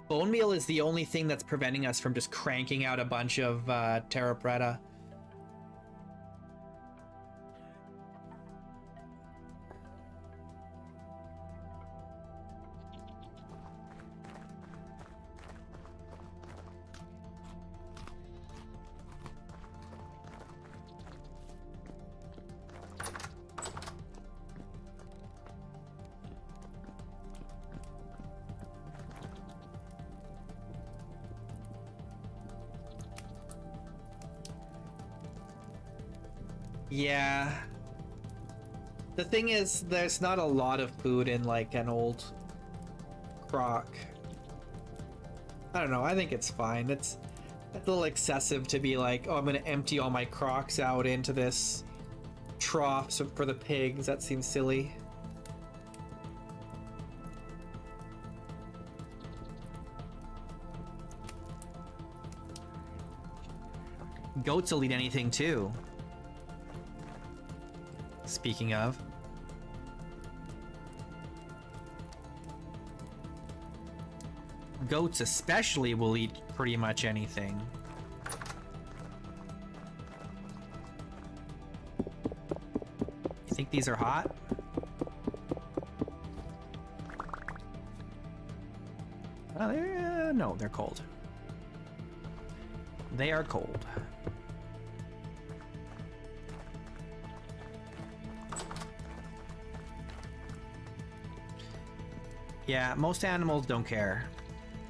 Bone meal is the only thing that's preventing us from just cranking out a bunch of Terra Preta. Yeah. The thing is, there's not a lot of food in like an old crock. I don't know, I think it's fine. It's a little excessive to be like, oh, I'm gonna empty all my crocks out into this trough for the pigs. That seems silly. Goats will eat anything too. Speaking of. Goats especially will eat pretty much anything. You think these are hot? No, they're cold. They are cold. Yeah, most animals don't care.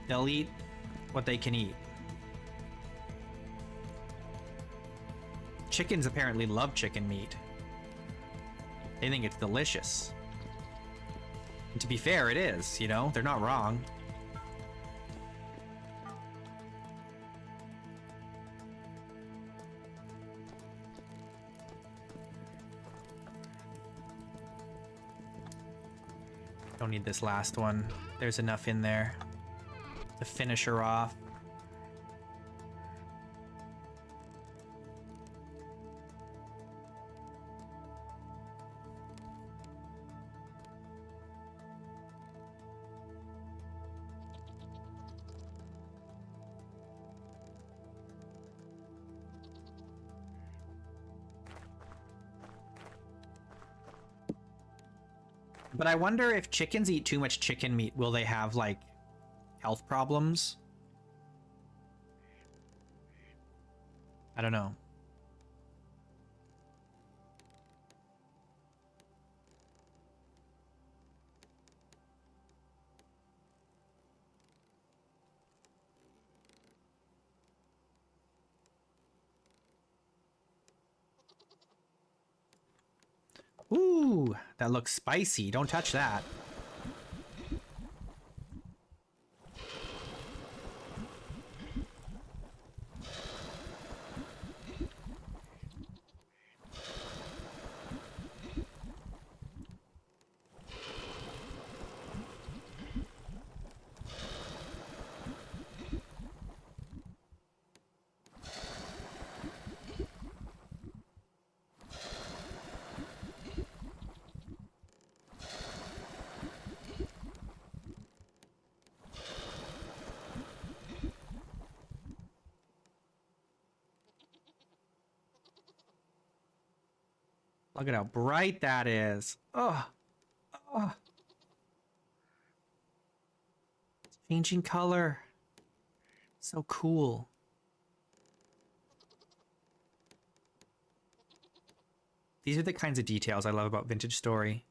They'll eat what they can eat. Chickens apparently love chicken meat. They think it's delicious. And to be fair, it is, you know? They're not wrong. Don't need this last one. There's enough in there to finish her off. But I wonder if chickens eat too much chicken meat, will they have, like, health problems? I don't know. Ooh, that looks spicy. Don't touch that. Look at how bright that is. Oh, oh. It's changing color. So cool. These are the kinds of details I love about Vintage Story.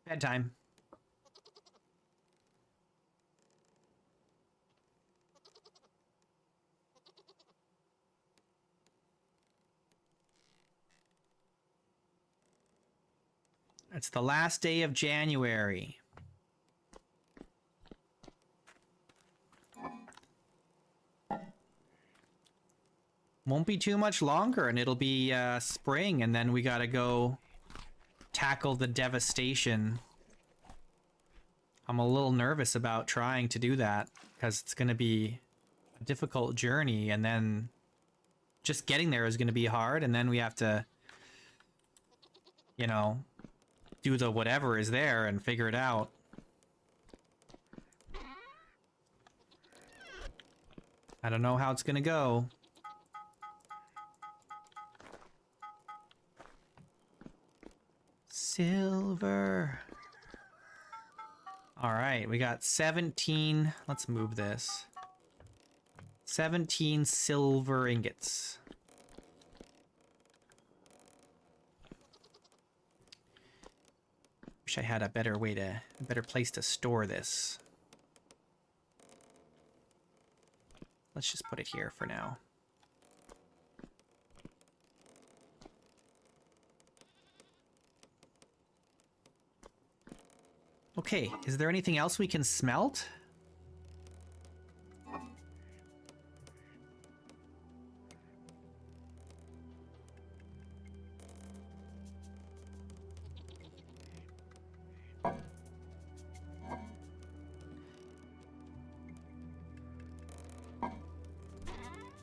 Bedtime. It's the last day of January. Won't be too much longer and it'll be spring, and then we gotta go tackle the devastation. I'm a little nervous about trying to do that because it's gonna be a difficult journey, and then just getting there is gonna be hard, and then we have to you know, do the whatever is there and figure it out. I don't know how it's gonna go. Silver. All right, we got 17. Let's move this. 17 silver ingots. Wish I had a better place to store this. Let's just put it here for now. Okay, is there anything else we can smelt?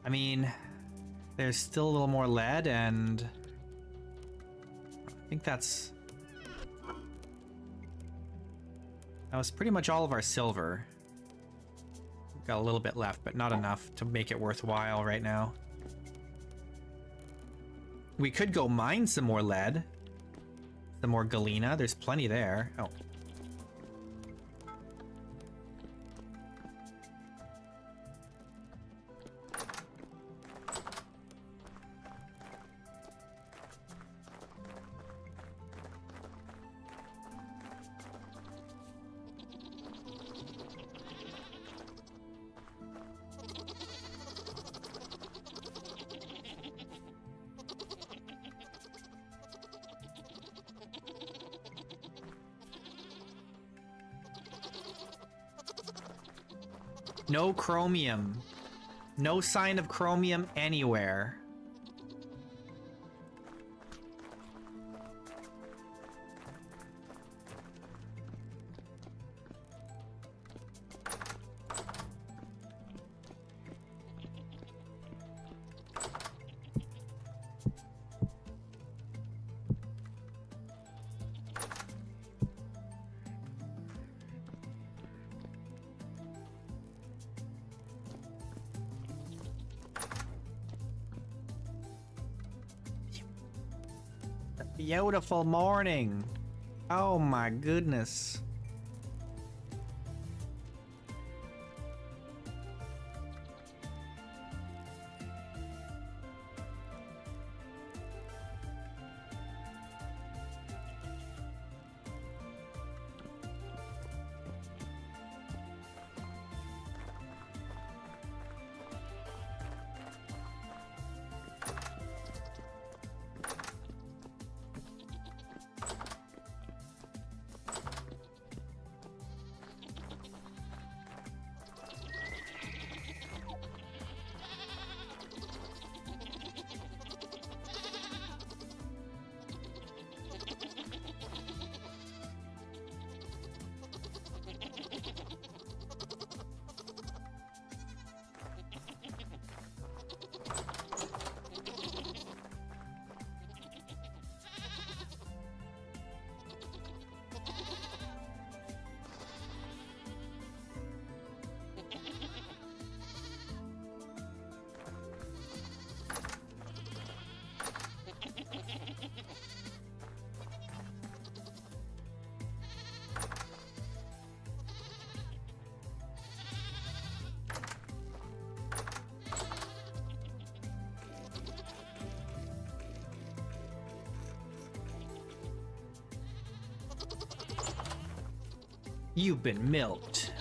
I mean, there's still a little more lead, and I think that was pretty much all of our silver. We've got a little bit left, but not enough to make it worthwhile right now. We could go mine some more lead. Some more galena. There's plenty there. Oh. No chromium. No sign of chromium anywhere. Beautiful morning. Oh my goodness. You've been milked.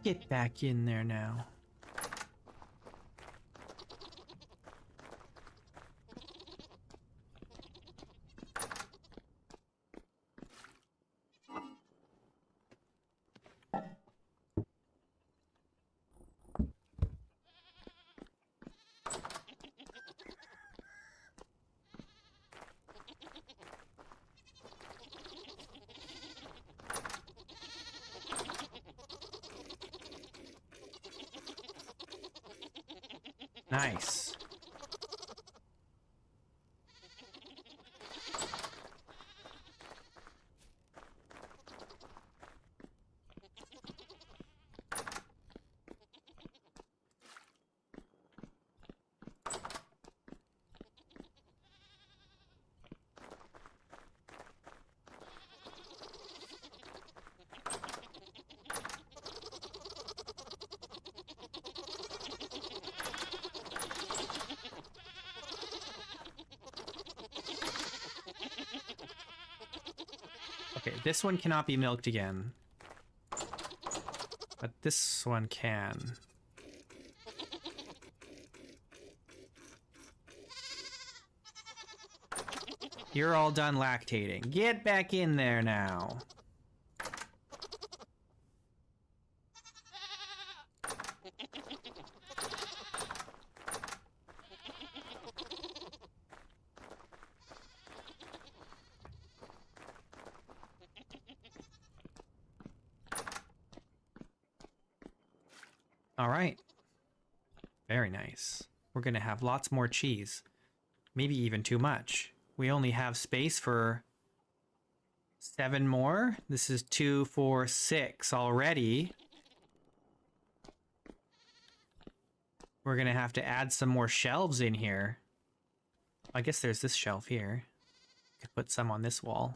Get back in there now. Nice. Okay, this one cannot be milked again. But this one can. You're all done lactating. Get back in there now. All right. Very nice. We're gonna have lots more cheese. Maybe even too much. We only have space for 7 more. This is 2, 4, 6 already. We're gonna have to add some more shelves in here. I guess there's this shelf here. Could put some on this wall.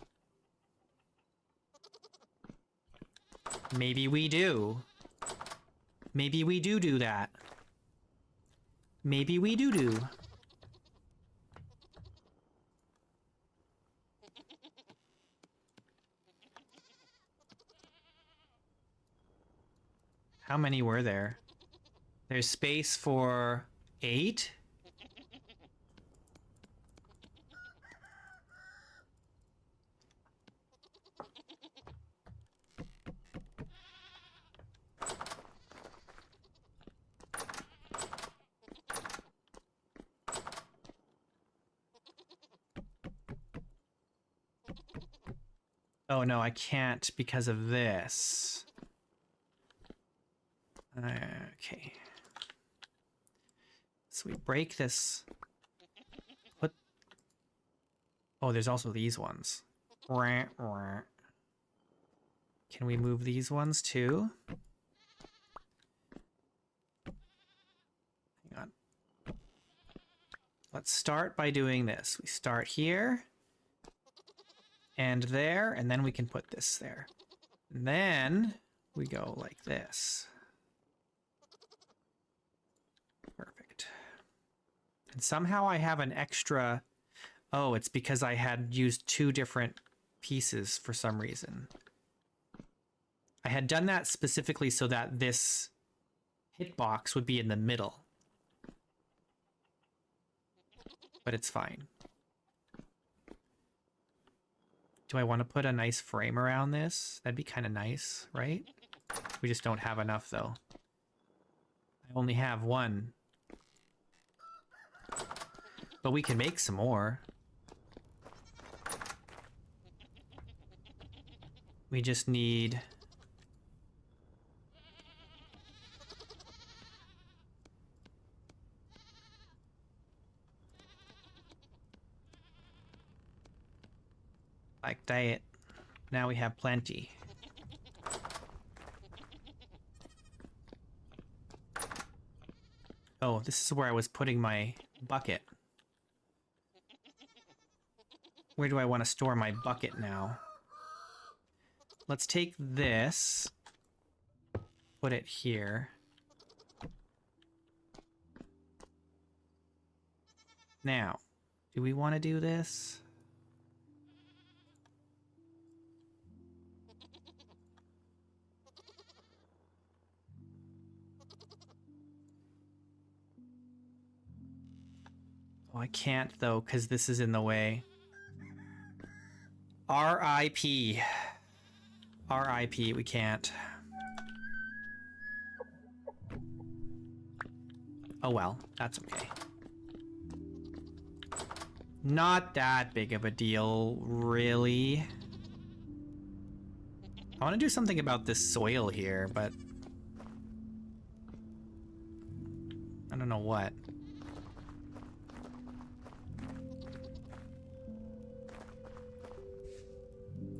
Maybe we do. Maybe we do that. Maybe we do. How many were there? There's space for 8? Oh no, I can't because of this. Okay. So we break this. What? Oh, there's also these ones. Can we move these ones too? Hang on. Let's start by doing this. We start here. And there, and then we can put this there. And then we go like this. Perfect. And somehow I have an extra... Oh, it's because I had used 2 different pieces for some reason. I had done that specifically so that this hitbox would be in the middle. But it's fine. Do I want to put a nice frame around this? That'd be kind of nice, right? We just don't have enough, though. I only have 1. But we can make some more. We just need... like that. Now we have plenty. Oh, this is where I was putting my bucket. Where do I want to store my bucket now? Let's take this, put it here. Now, do we want to do this? Oh, I can't though, because this is in the way. R.I.P. R.I.P. We can't. Oh well, that's okay. Not that big of a deal, really. I want to do something about this soil here, but I don't know what.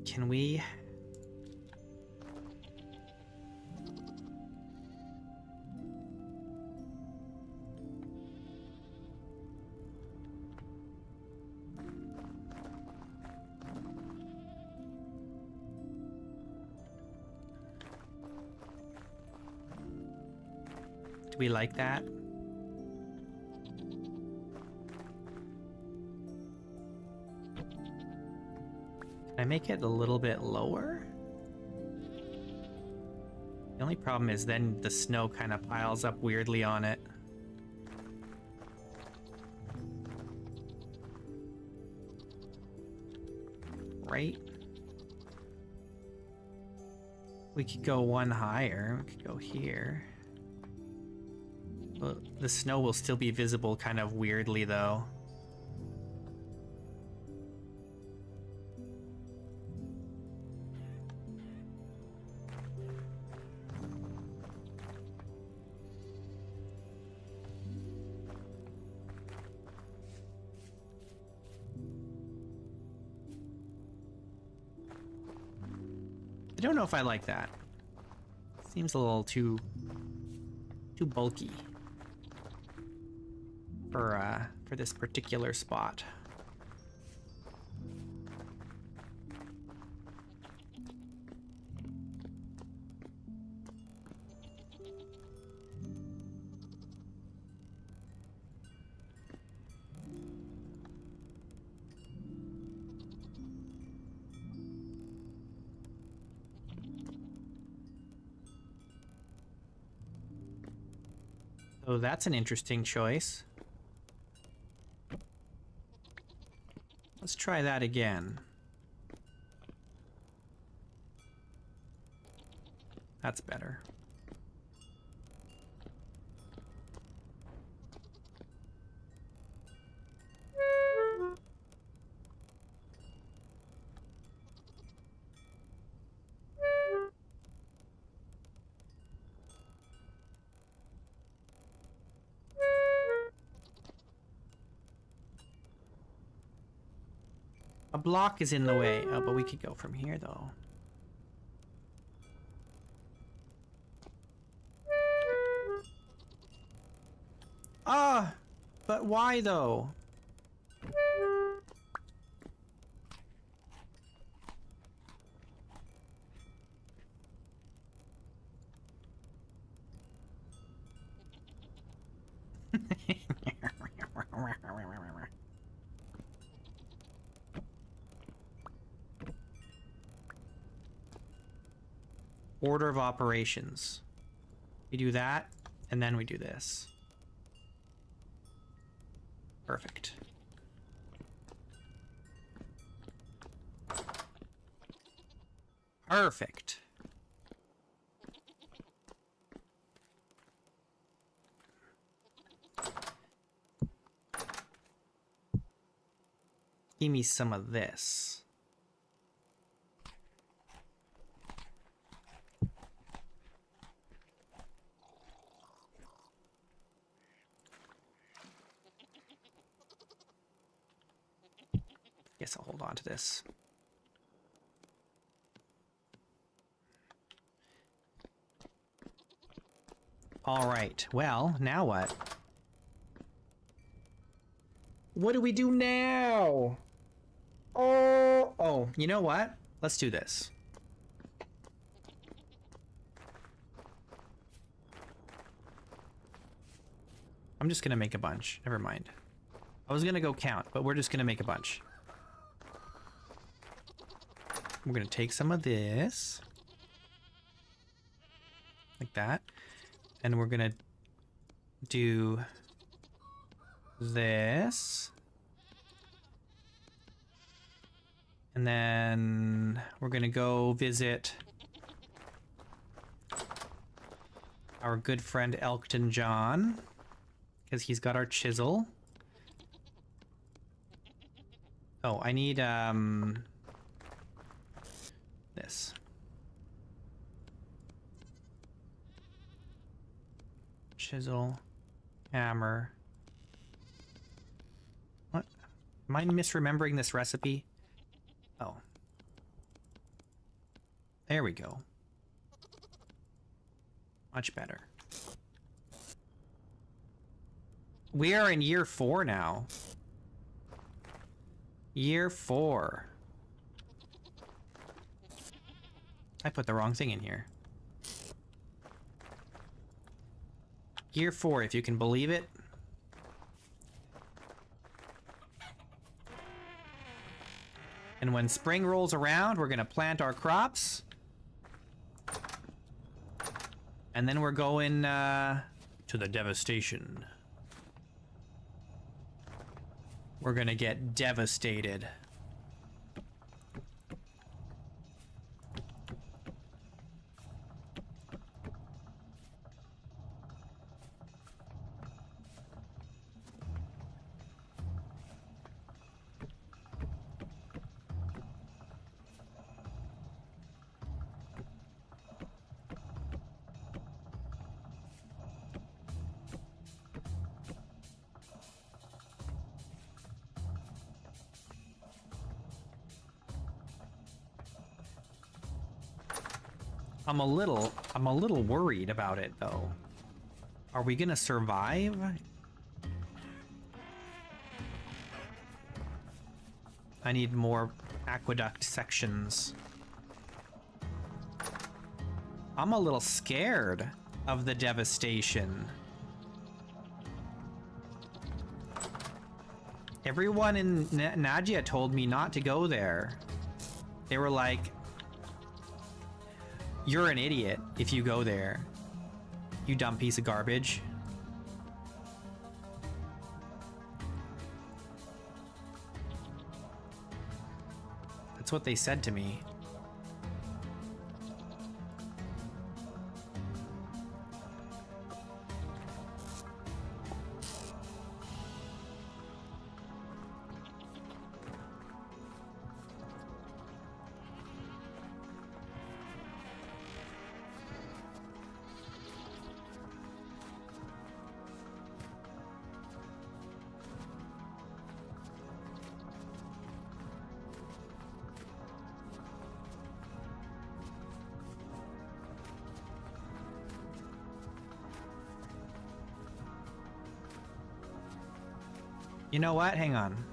Can we? Do we like that? Can I make it a little bit lower? The only problem is then the snow kind of piles up weirdly on it. Right? We could go one higher. We could go here. Well, the snow will still be visible kind of weirdly though. I don't know if I like that. Seems a little too bulky for this particular spot. So that's an interesting choice. Let's try that again. That's better. A block is in the way. Oh, but we could go from here, though. Ah! But why, though? Order of operations. We do that, and then we do this. Perfect. Perfect. Give me some of this. Guess I'll hold on to this. All right. Well, now what? What do we do now? Oh, you know what? Let's do this. I'm just gonna make a bunch. Never mind. I was gonna go count, but we're just gonna make a bunch. We're gonna take some of this. Like that. And we're gonna do this. And then we're gonna go visit our good friend Elkton John, because he's got our chisel. Oh, I need this. Chisel, hammer. What? Am I misremembering this recipe? Oh. There we go. Much better. We are in year 4 now. Year 4. I put the wrong thing in here. Year 4, if you can believe it. And when spring rolls around, we're gonna plant our crops. And then we're going to the devastation. We're gonna get devastated. I'm a little worried about it though. Are we gonna survive? I need more aqueduct sections. I'm a little scared of the devastation. Everyone in Nadia told me not to go there. They were like, "You're an idiot if you go there. You dumb piece of garbage." That's what they said to me. You know what? Hang on.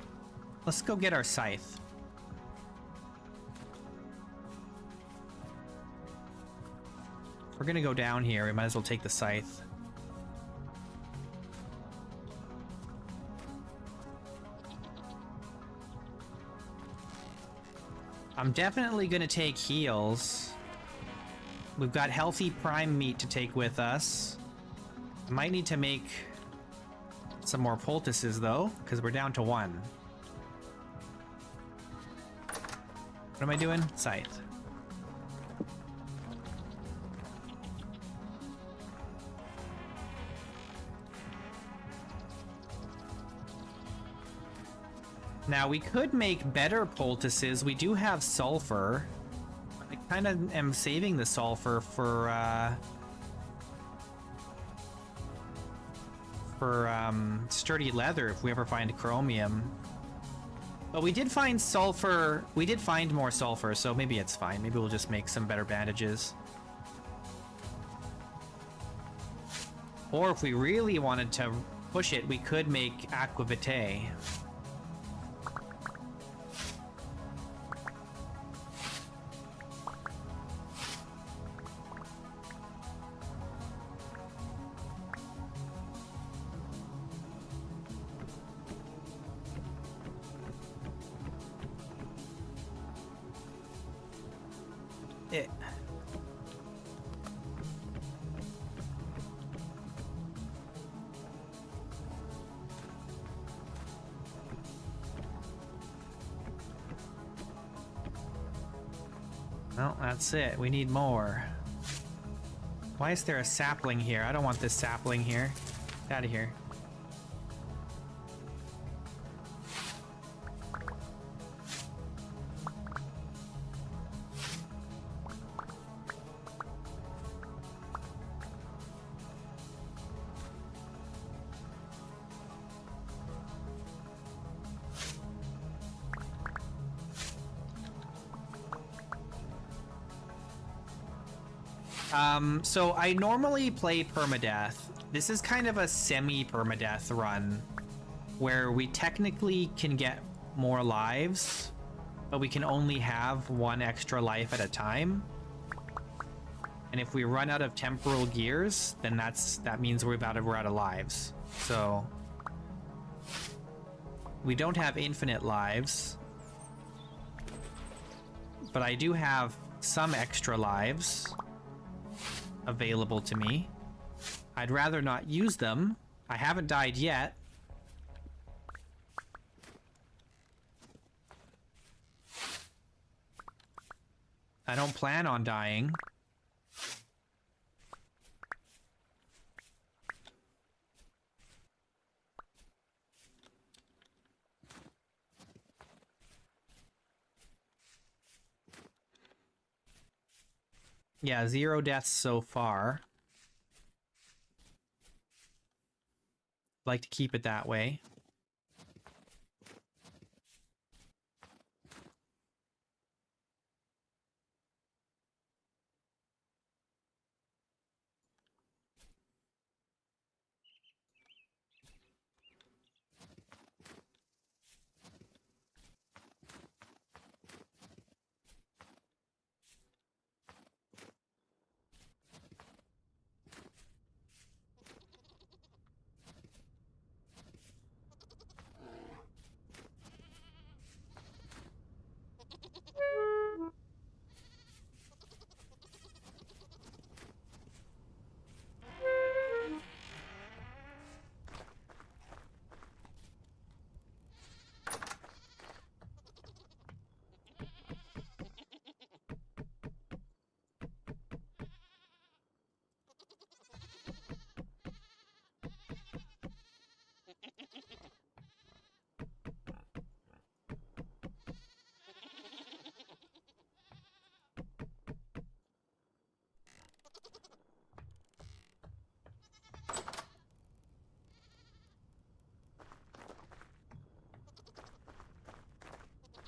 Let's go get our scythe. If we're gonna go down here, we might as well take the scythe. I'm definitely gonna take heals. We've got healthy prime meat to take with us. I might need to make some more poultices though, because we're down to 1. What am I doing? Scythe. Now we could make better poultices. We do have sulfur. I kind of am saving the sulfur for sturdy leather if we ever find chromium. But we did find sulfur. We did find more sulfur, so maybe it's fine. Maybe we'll just make some better bandages. Or if we really wanted to push it, we could make aqua vitae. Well, that's it. We need more. Why is there a sapling here? I don't want this sapling here. Get out of here. So I normally play permadeath. This is kind of a semi-permadeath run where we technically can get more lives, but we can only have one extra life at a time. And if we run out of temporal gears, then that means we're out of lives. So we don't have infinite lives, but I do have some extra lives available to me. I'd rather not use them. I haven't died yet. I don't plan on dying. Yeah, 0 deaths so far. Like to keep it that way.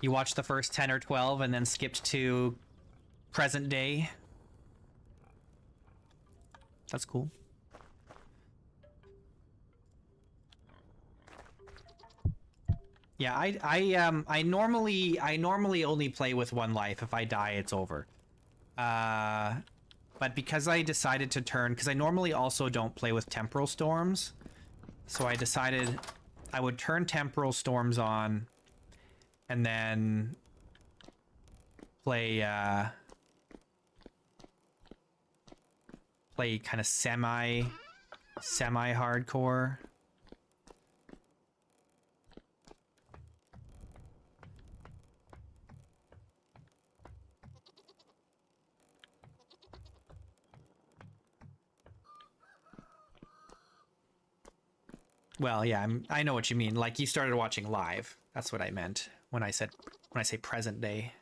You watched the first 10 or 12 and then skipped to present day. That's cool. Yeah, I normally only play with one life. If I die, it's over. But because I decided to turn, because I normally also don't play with temporal storms, so I decided I would turn temporal storms on and then play kind of semi hardcore. Well, yeah, I know what you mean. Like, you started watching live. That's what I meant when I say present day.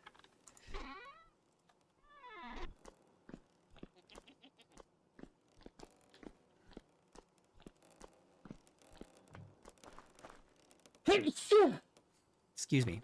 Excuse me.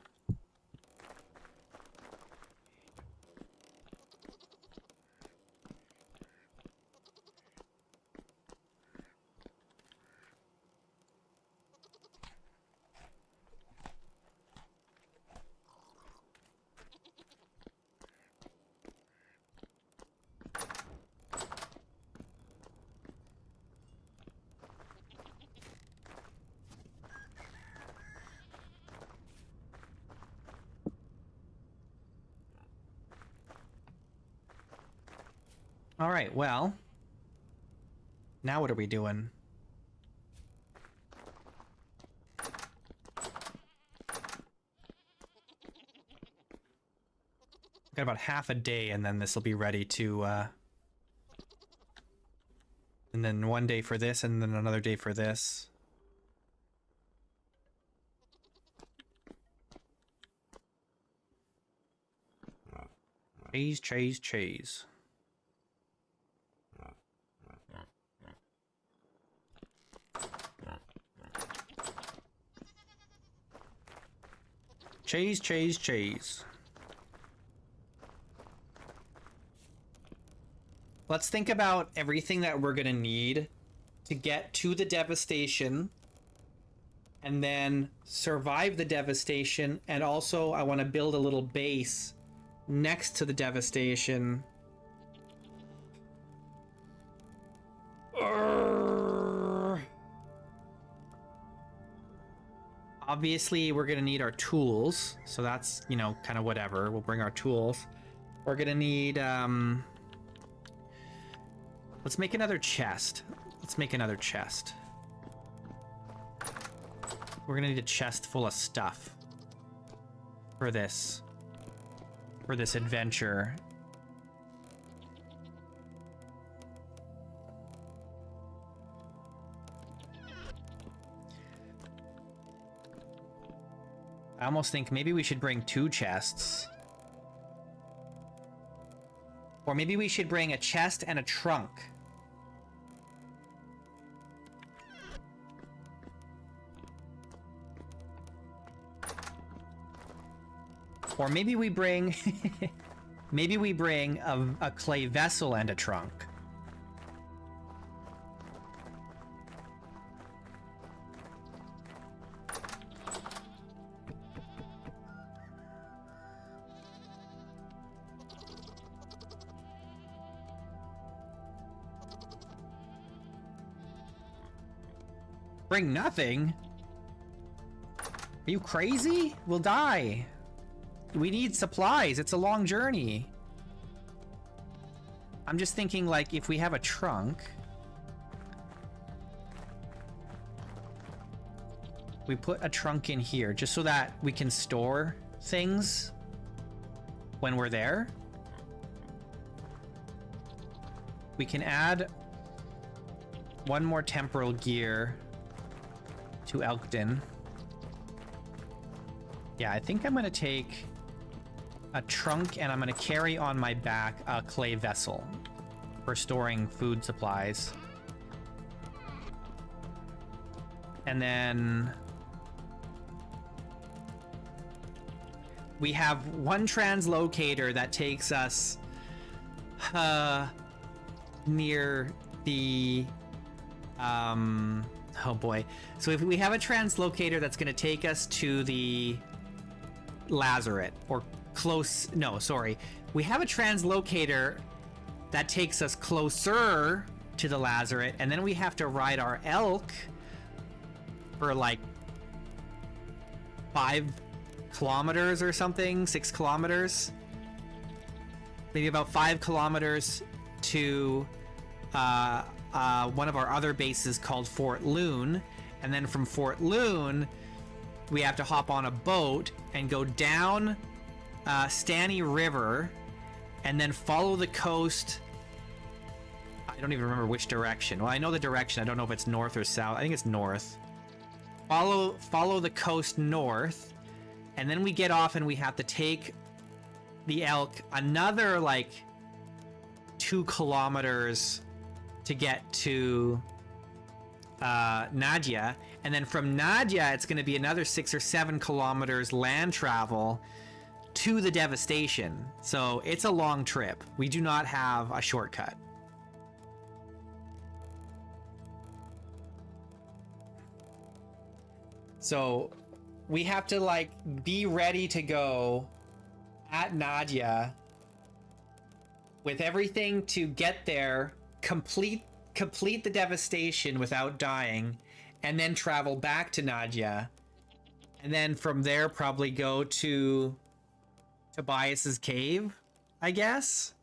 All right, well, now what are we doing? Got about half a day, and then this will be ready to, and then one day for this, and then another day for this. Cheese, cheese, cheese. Cheese, cheese, cheese. Let's think about everything that we're gonna need to get to the devastation and then survive the devastation. And also I want to build a little base next to the devastation. Obviously, we're gonna need our tools, so that's, you know, kind of whatever. We'll bring our tools. We're gonna need, let's make another chest. Let's make another chest. We're gonna need a chest full of stuff for this adventure. I almost think maybe we should bring 2 chests. Or maybe we should bring a chest and a trunk. Or maybe we bring maybe we bring a clay vessel and a trunk. Bring nothing? Are you crazy? We'll die. We need supplies. It's a long journey. I'm just thinking, like, if we have a trunk, we put a trunk in here just so that we can store things when we're there. We can add 1 more temporal gear to Elkton. Yeah, I think I'm gonna take a trunk and I'm gonna carry on my back a clay vessel for storing food supplies. And then we have 1 translocator that takes us near the oh boy. So if we have a translocator that's going to take us to the Lazaret, or close, no, sorry. We have a translocator that takes us closer to the Lazaret, and then we have to ride our elk for like 5 kilometers or something, 6 kilometers. Maybe about 5 kilometers to one of our other bases called Fort Loon, and then from Fort Loon we have to hop on a boat and go down Stanny River and then follow the coast. I don't even remember which direction. Well, I know the direction. I don't know if it's north or south. I think it's north. Follow the coast north, and then we get off and we have to take the elk another like 2 kilometers to get to Nadia, and then from Nadia it's going to be another 6 or 7 kilometers land travel to the devastation. So it's a long trip. We do not have a shortcut. So we have to like be ready to go at Nadia with everything to get there, complete the devastation without dying, and then travel back to Nadia, and then from there probably go to Tobias's cave, I guess,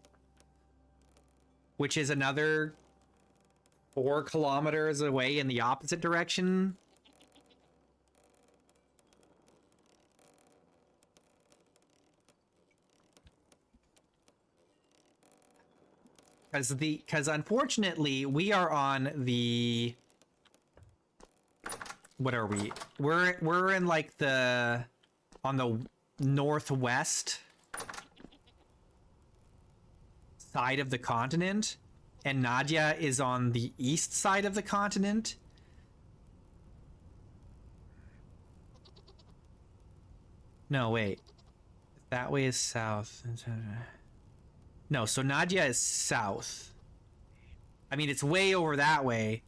which is another 4 kilometers away in the opposite direction. Because unfortunately we are on the, what are we? We're in like on the northwest side of the continent, and Nadia is on the east side of the continent. No, wait. That way is south. No, so Nadia is south. I mean, it's way over that way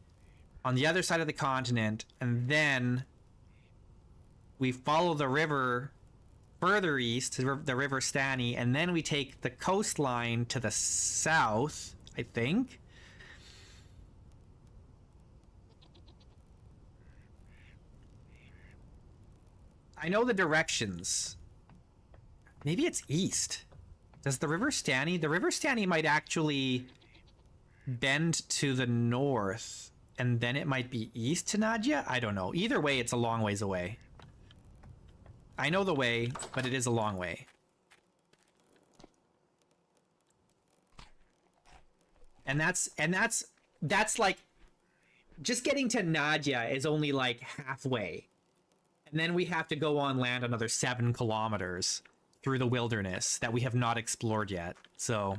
on the other side of the continent, and then we follow the river further east to the River Stanny, and then we take the coastline to the south, I think. I know the directions. Maybe it's east. Does the River Stanny? The River Stanny might actually bend to the north, and then it might be east to Nadia? I don't know. Either way, it's a long ways away. I know the way, but it is a long way. And that's like, just getting to Nadia is only like halfway. And then we have to go on land another 7 kilometers through the wilderness that we have not explored yet. So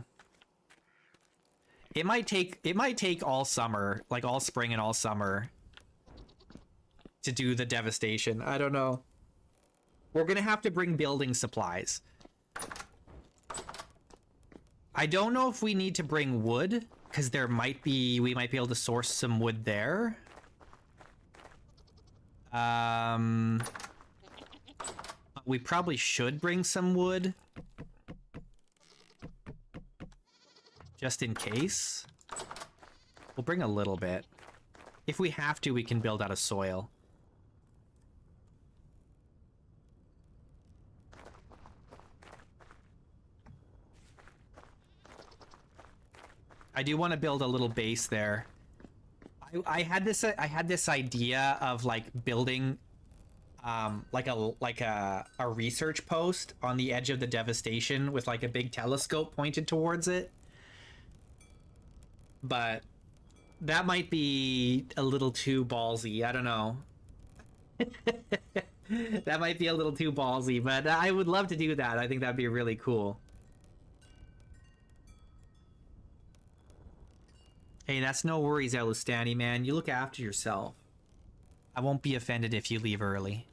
it might take all summer, like all spring and all summer, to do the devastation. I don't know. We're gonna have to bring building supplies. I don't know if we need to bring wood, because we might be able to source some wood there. We probably should bring some wood, just in case. We'll bring a little bit. If we have to, we can build out of soil. I do want to build a little base there. I had this idea of like building like a research post on the edge of the devastation with like a big telescope pointed towards it. But that might be a little too ballsy. I don't know. That might be a little too ballsy, but I would love to do that. I think that'd be really cool. Hey, that's no worries, Elustani, man. You look after yourself. I won't be offended if you leave early.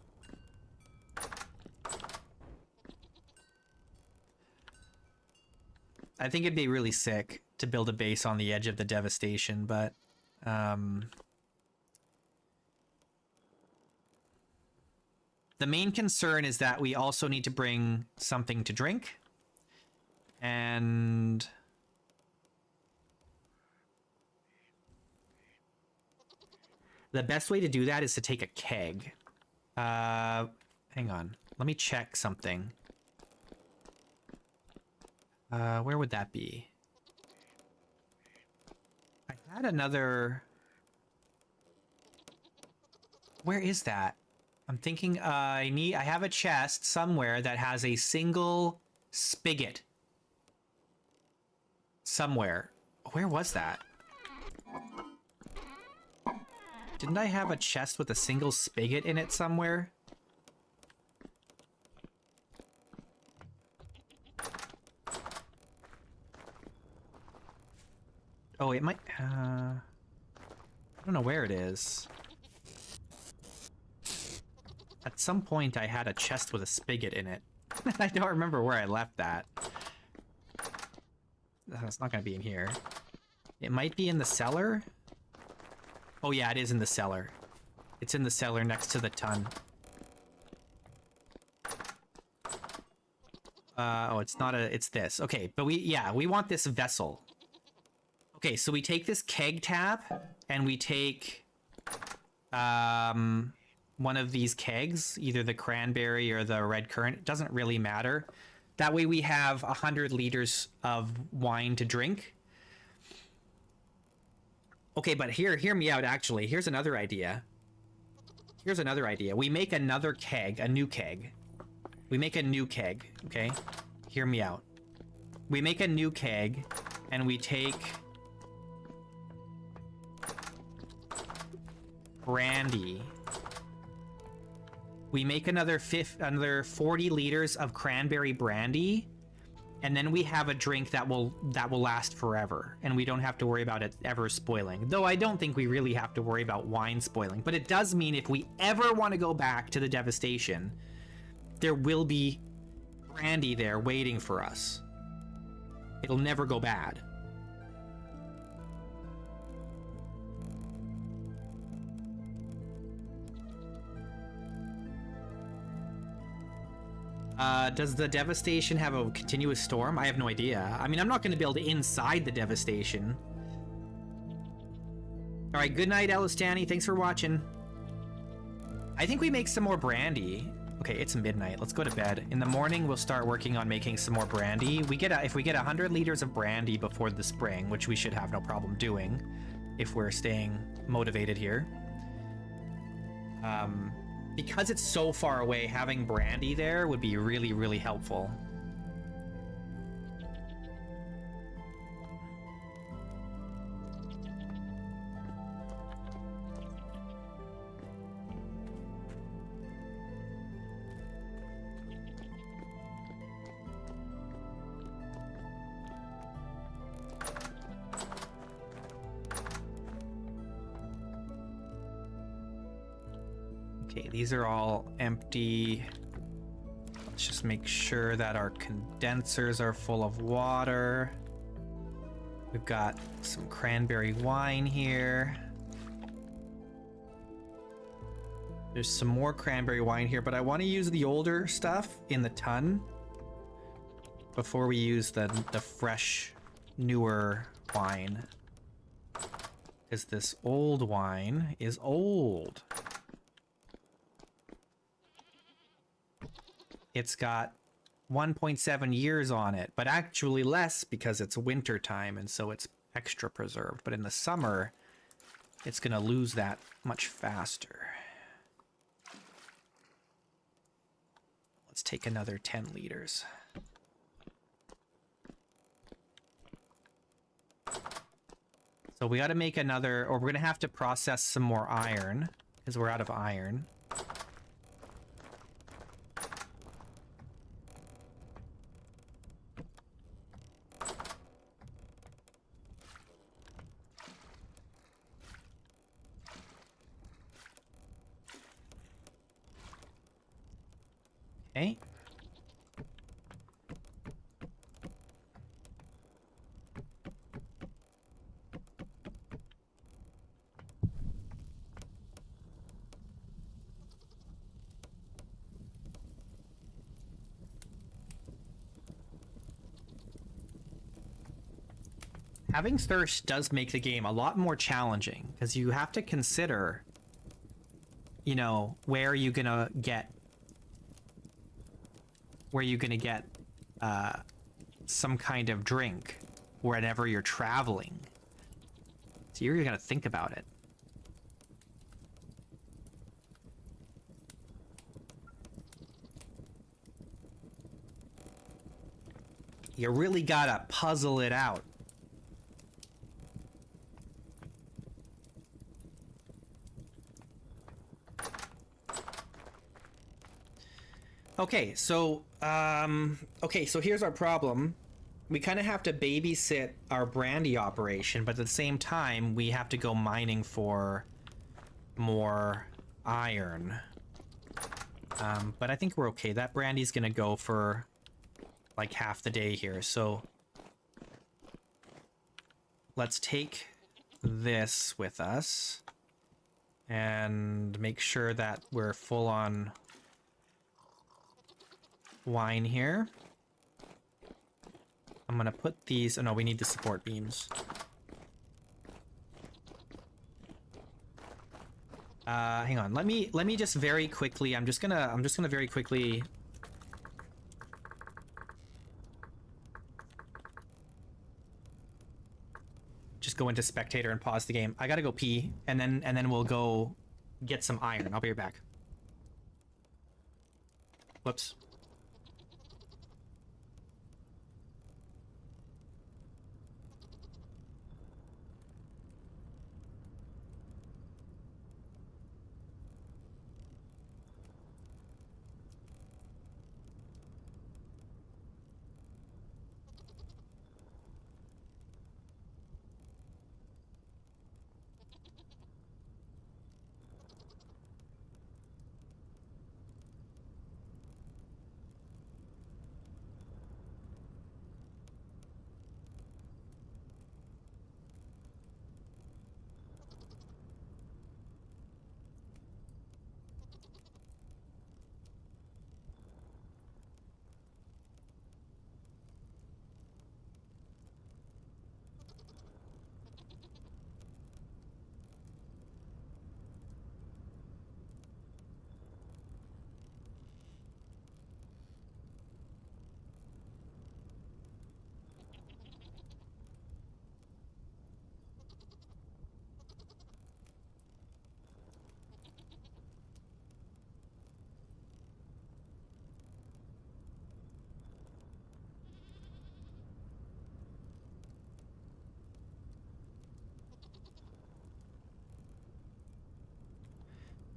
I think it'd be really sick to build a base on the edge of the devastation, but the main concern is that we also need to bring something to drink. And the best way to do that is to take a keg. Hang on. Let me check something. Where would that be? I had another... Where is that? I'm thinking I have a chest somewhere that has a single spigot. Somewhere. Where was that? Didn't I have a chest with a single spigot in it somewhere? Oh, it might... I don't know where it is. At some point, I had a chest with a spigot in it. I don't remember where I left that. It's not going to be in here. It might be in the cellar. Oh yeah, it is in the cellar. It's in the cellar next to the ton. Oh, it's not a... It's this. Okay, but we want this vessel. Okay, so we take this keg tap, and we take... one of these kegs, either the cranberry or the red currant. It doesn't really matter. That way we have 100 liters of wine to drink. Okay, but hear me out, actually. Here's another idea. We make another keg, a new keg. We make a new keg, okay? Hear me out. We make a new keg, and we take brandy. We make another 40 liters of cranberry brandy, and then we have a drink that will last forever, and we don't have to worry about it ever spoiling. Though I don't think we really have to worry about wine spoiling, but it does mean if we ever want to go back to the devastation, there will be brandy there waiting for us. It'll never go bad. Does the devastation have a continuous storm? I have no idea. I mean, I'm not going to build inside the devastation. All right, good night, Elistani. Thanks for watching. I think we make some more brandy. Okay, it's midnight. Let's go to bed. In the morning, we'll start working on making some more brandy. If we get 100 liters of brandy before the spring, which we should have no problem doing if we're staying motivated here. Because it's so far away, having brandy there would be really, really helpful. Okay, these are all empty. Let's just make sure that our condensers are full of water. We've got some cranberry wine here. There's some more cranberry wine here, but I want to use the older stuff in the tun before we use the fresh, newer wine. Because this old wine is old. It's got 1.7 years on it, but actually less because it's winter time and so it's extra preserved. But in the summer, it's going to lose that much faster. Let's take another 10 liters. So we got to make another, or we're going to have to process some more iron because we're out of iron. Okay. Having thirst does make the game a lot more challenging because you have to consider, you know, where are you gonna get some kind of drink whenever you're traveling. So you're gonna think about it. You really gotta puzzle it out. Okay, so here's our problem. We kind of have to babysit our brandy operation, but at the same time, we have to go mining for more iron. But I think we're okay. That brandy's gonna go for like half the day here, so let's take this with us and make sure that we're full on wine here. I'm gonna put these, oh no, we need the support beams. Hang on, let me just very quickly, I'm just gonna very quickly just go into spectator and pause the game. I gotta go pee, and then we'll go get some iron. I'll be right back. Whoops.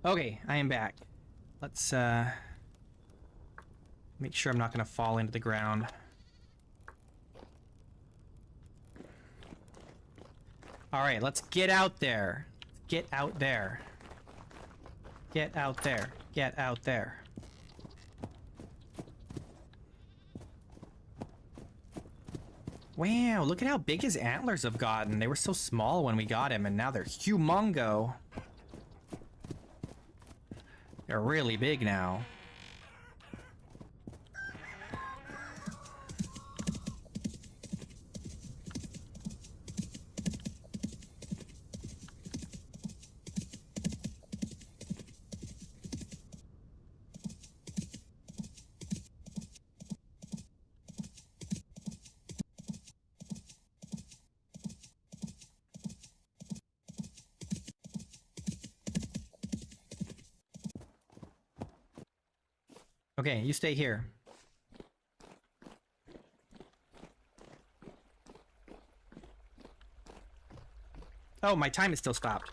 Okay, I am back. Let's make sure I'm not gonna fall into the ground. Alright, let's get out there. Get out there. Get out there. Get out there. Wow, look at how big his antlers have gotten. They were so small when we got him, and now they're humongo. They're really big now. Okay, you stay here. Oh, my time is still stopped.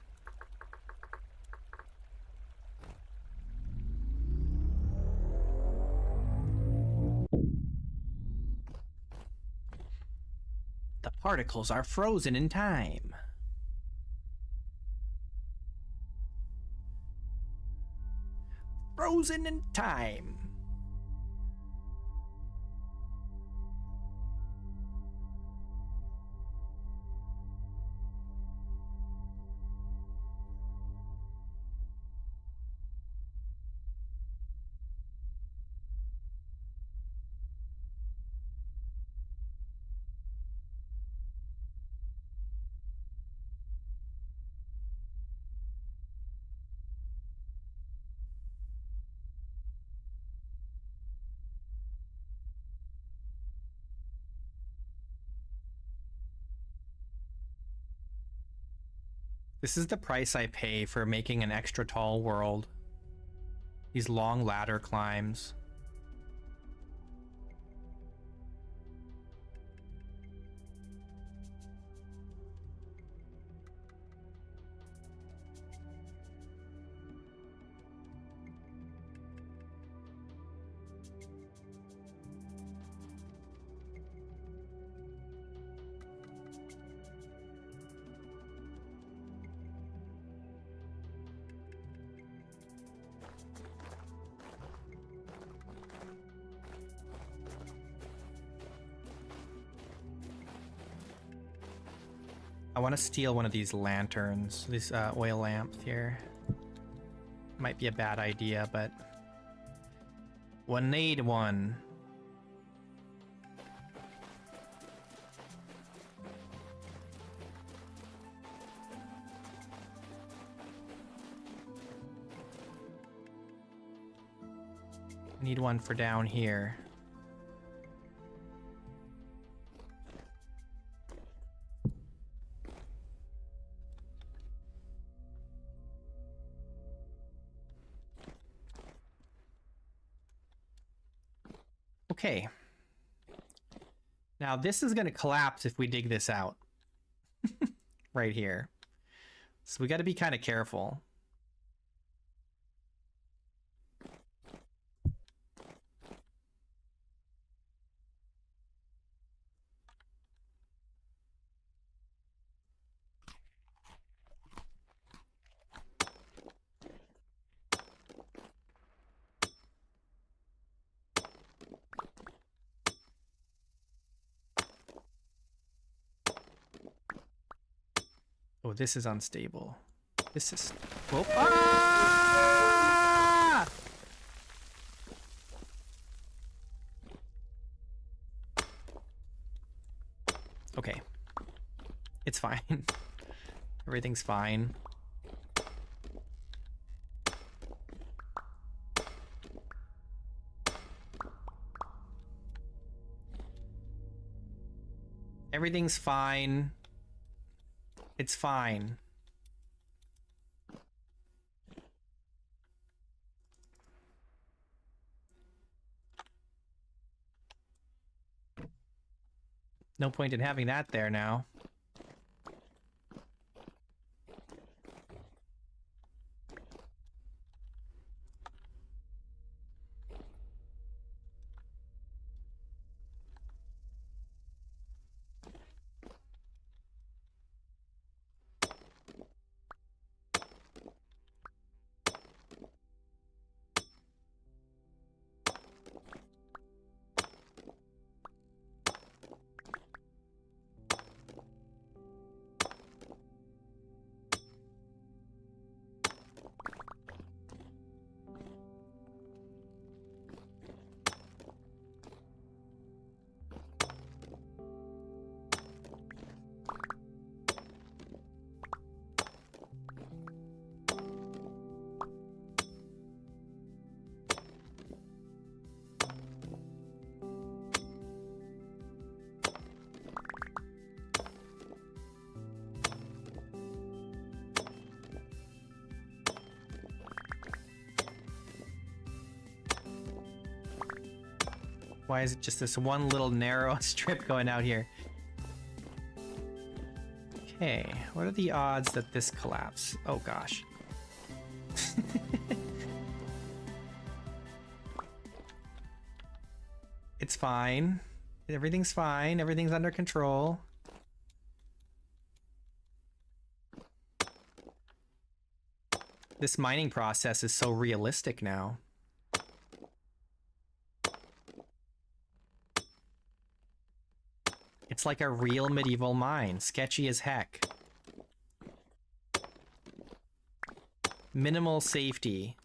The particles are frozen in time. Frozen in time. This is the price I pay for making an extra tall world. These long ladder climbs. I want to steal one of these lanterns, these oil lamps here. Might be a bad idea, but we'll need one. Need one for down here. Okay. Now this is going to collapse if we dig this out. Right here. So we got to be kind of careful. Oh, this is unstable. This is... Oh. Ah! Okay. It's fine. Everything's fine. Everything's fine. It's fine. No point in having that there now. Why is it just this one little narrow strip going out here? Okay, what are the odds that this collapse? Oh gosh. It's fine. Everything's fine. Everything's under control. This mining process is so realistic now. It's like a real medieval mine. Sketchy as heck. Minimal safety.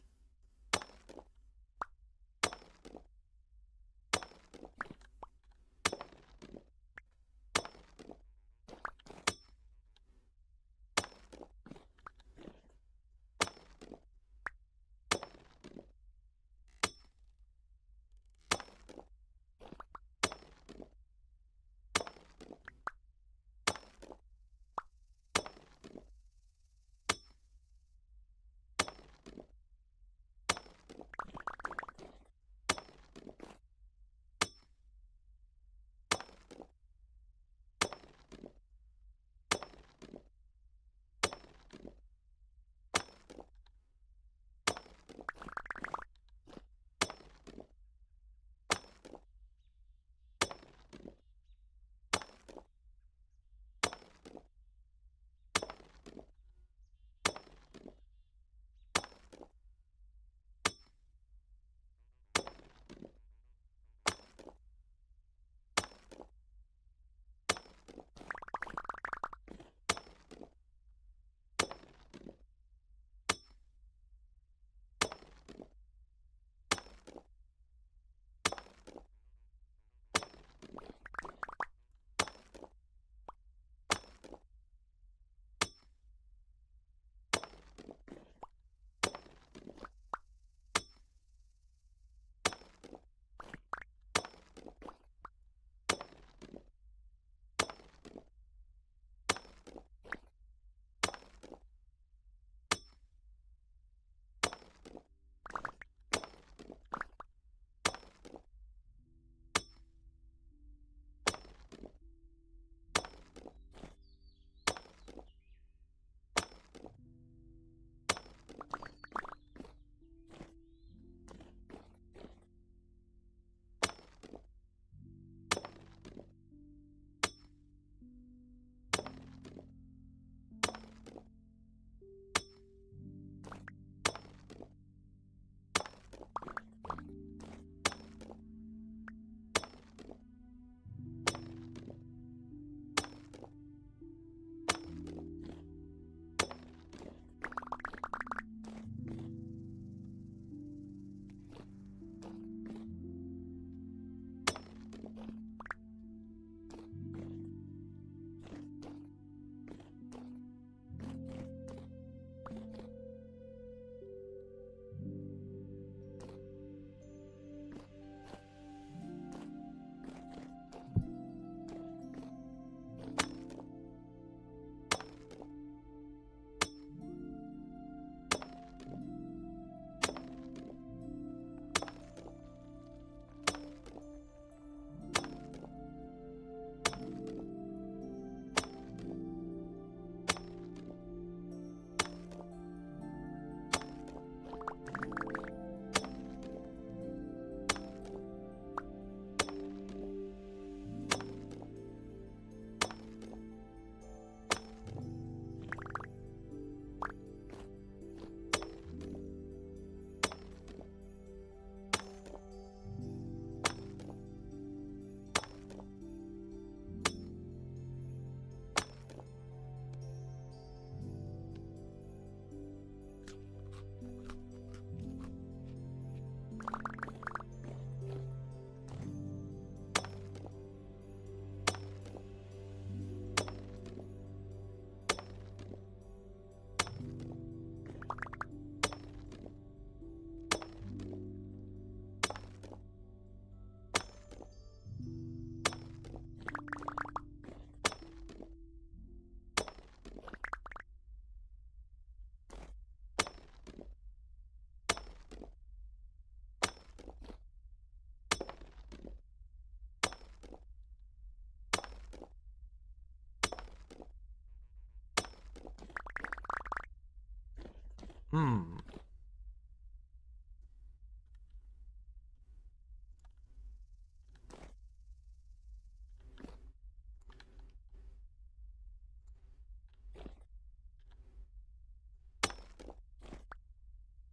Hmm.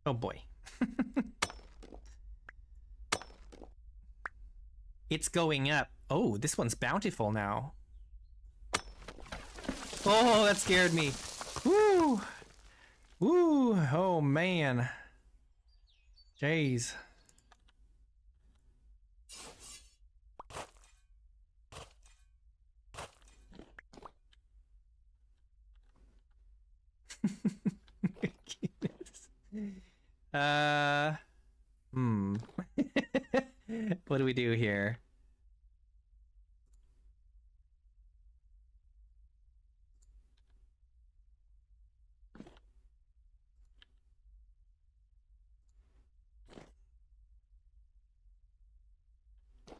Oh boy. It's going up. Oh, this one's bountiful now. Oh, that scared me. Woo! Woo! Oh man. Jeez. uh hmm. What do we do here?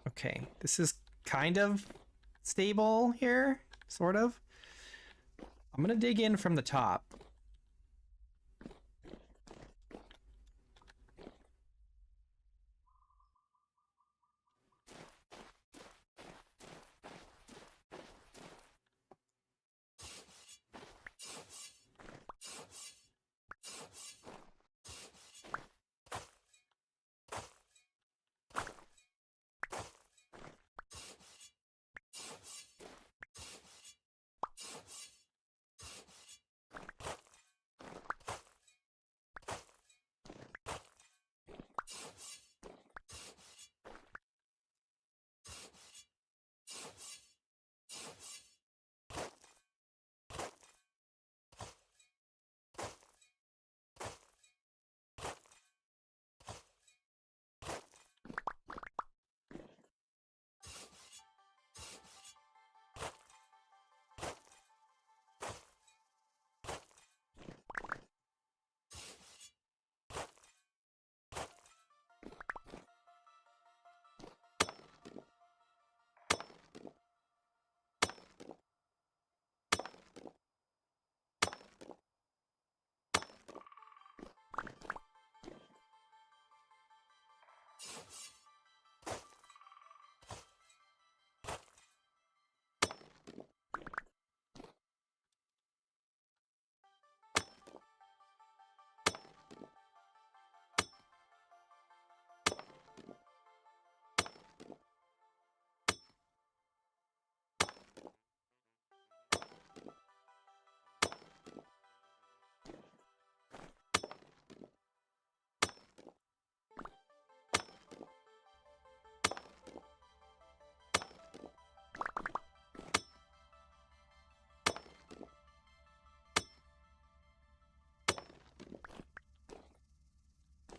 Okay, this is kind of stable here, sort of. I'm gonna dig in from the top.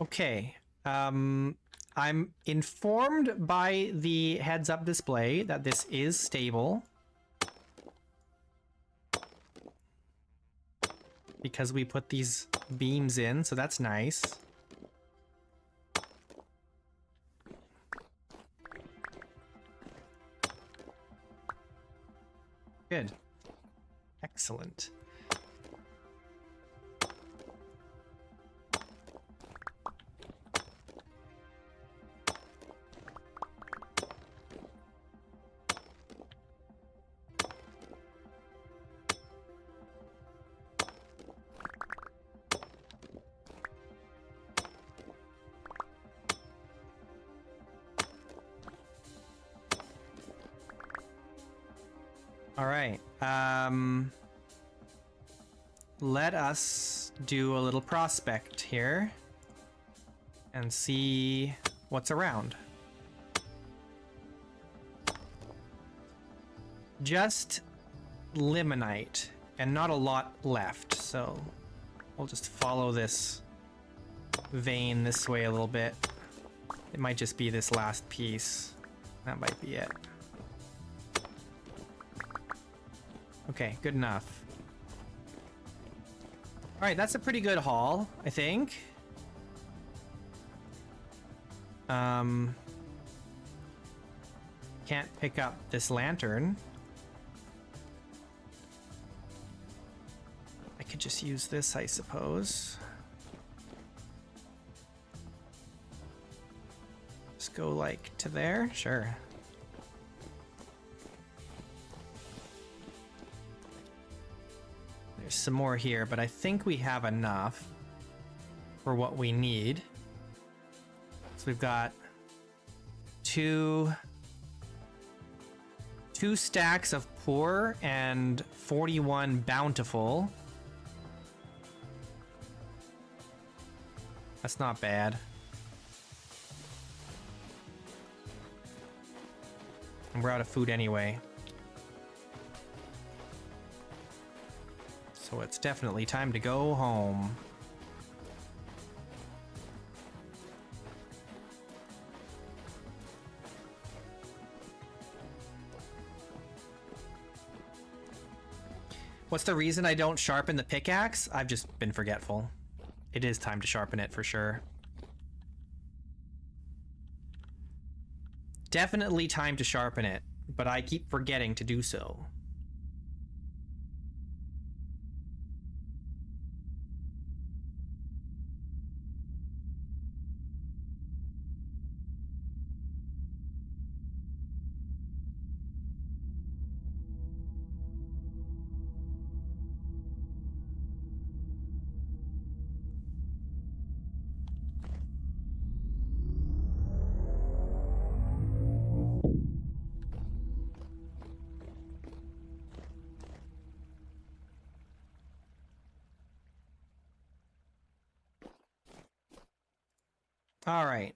Okay. I'm informed by the heads-up display that this is stable. Because we put these beams in, so that's nice. Good. Excellent. All right. Let us do a little prospect here and see what's around. Just limonite and not a lot left, so we'll just follow this vein this way a little bit. It might just be this last piece. That might be it. Okay, good enough. Alright, that's a pretty good haul, I think. Can't pick up this lantern. I could just use this, I suppose. Just go like to there? Sure. There's some more here, but I think we have enough for what we need. So we've got two stacks of poor and 41 bountiful. That's not bad. And we're out of food anyway. So it's definitely time to go home. What's the reason I don't sharpen the pickaxe? I've just been forgetful. It is time to sharpen it for sure. Definitely time to sharpen it, but I keep forgetting to do so. All right.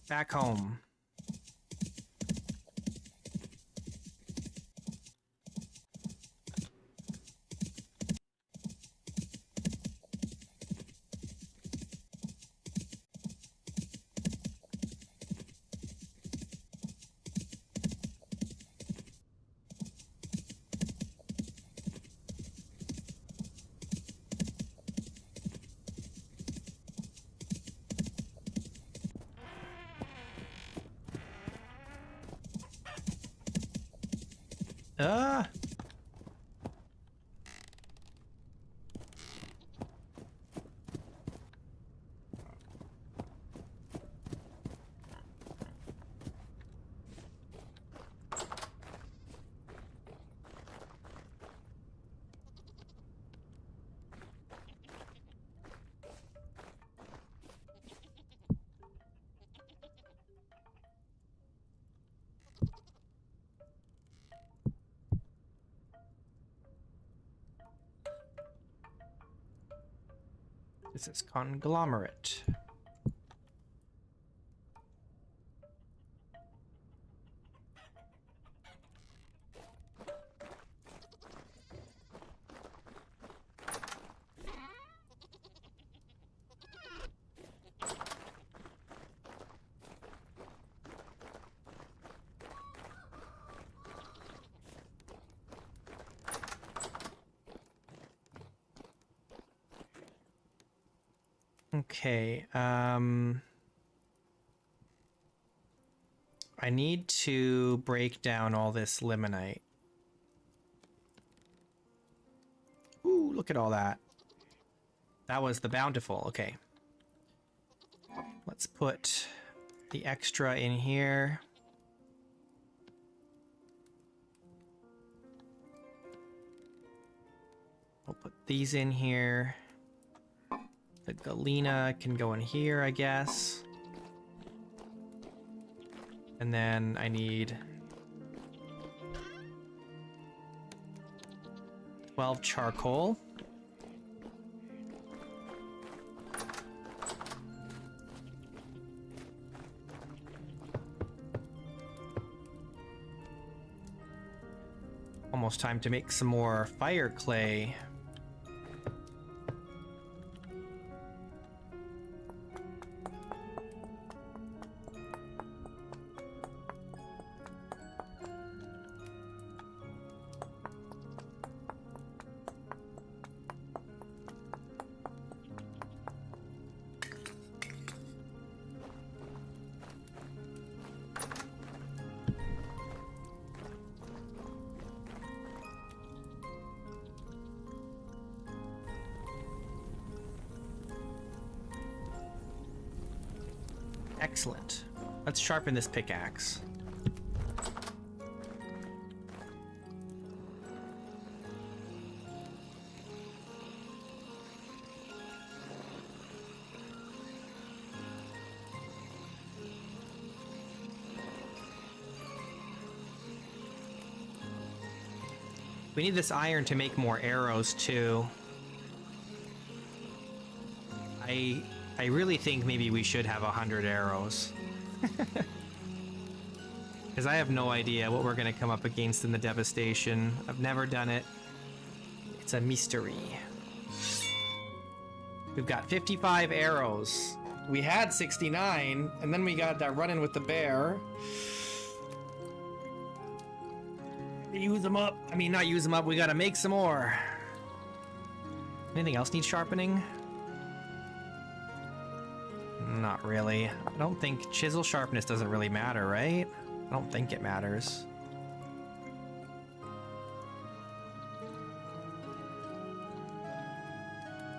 Back home. Ah. This is conglomerate. Okay, I need to break down all this limonite. Ooh, look at all that. That was the bountiful, okay. Let's put the extra in here. We'll put these in here. The galena can go in here, I guess. And then I need 12 charcoal. Almost time to make some more fire clay. Excellent. Let's sharpen this pickaxe. We need this iron to make more arrows too. I really think maybe we should have 100 arrows. Because I have no idea what we're going to come up against in the devastation. I've never done it. It's a mystery. We've got 55 arrows. We had 69, and then we got that run-in with the bear. Use them up. I mean, not use them up. We gotta make some more. Anything else need sharpening? Not really. I don't think chisel sharpness doesn't really matter, right? I don't think it matters.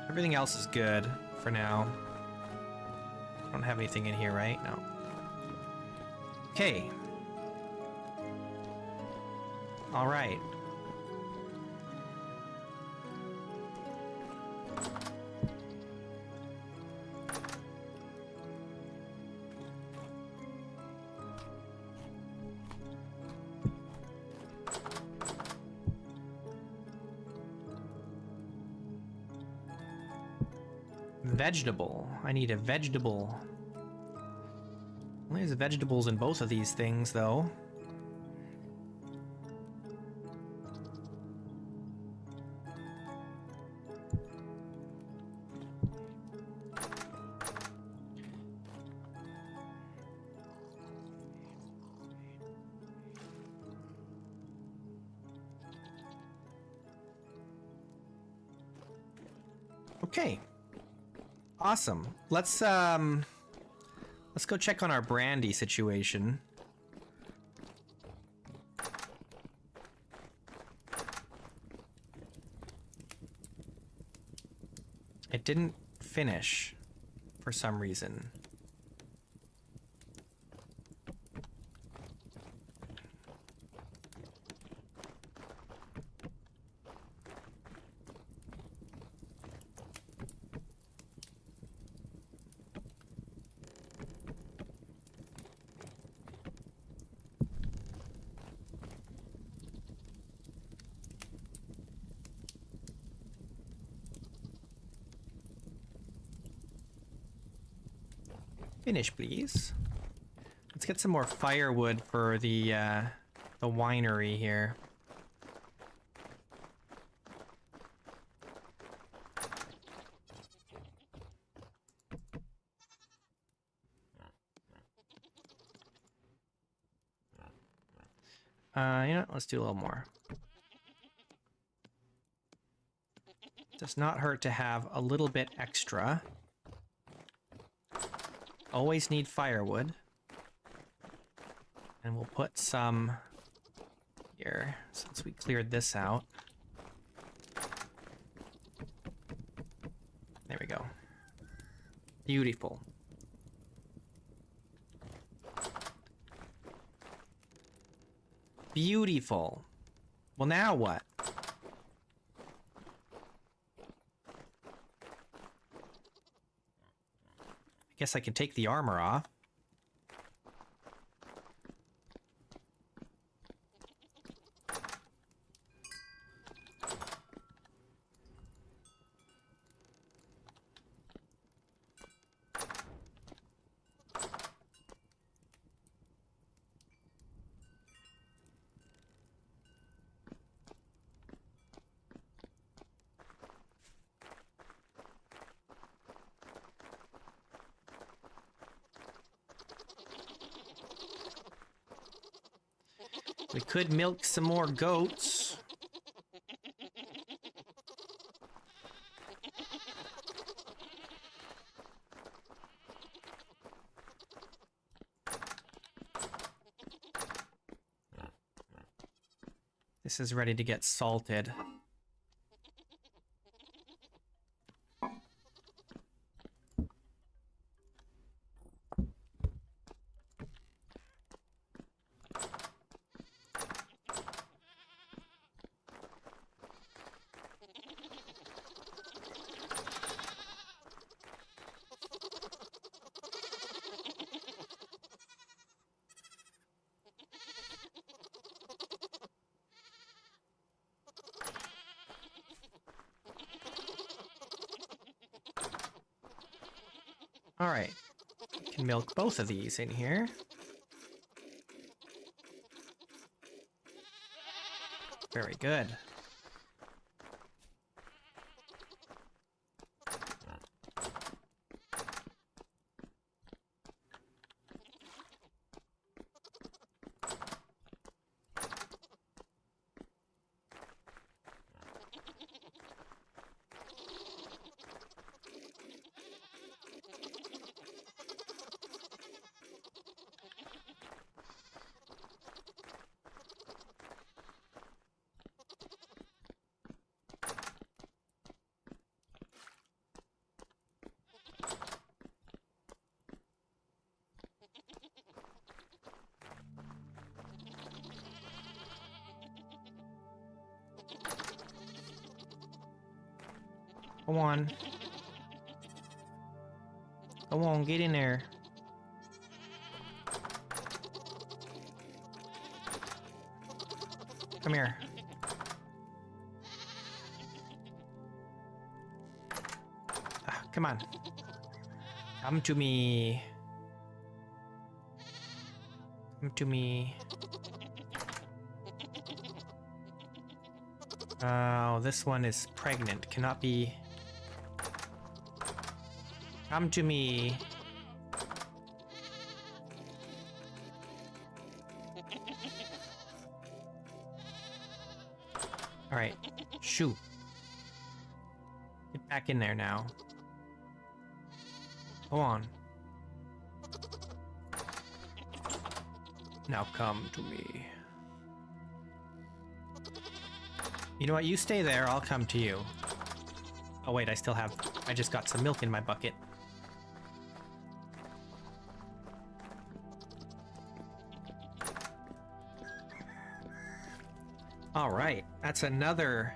Everything else is good for now. I don't have anything in here, right? No. Okay. All right. Vegetable. I need a vegetable. Well, there's vegetables in both of these things, though. Okay. Awesome. Let's go check on our brandy situation. It didn't finish for some reason. Finish, please. Let's get some more firewood for the winery here. You know, let's do a little more. Does not hurt to have a little bit extra. Always need firewood. And we'll put some here, since we cleared this out. There we go. Beautiful. Beautiful. Well, now what? I guess I can take the armor off. We could milk some more goats. This is ready to get salted. All right. Can milk both of these in here. Very good. Come on. Come on, get in there. Come here. Ah, come on. Come to me. Come to me. Oh, this one is pregnant. Cannot be. Come to me. All right, shoot. Get back in there now. Go on. Now come to me. You know what? You stay there. I'll come to you. Oh wait, I just got some milk in my bucket. All right, that's another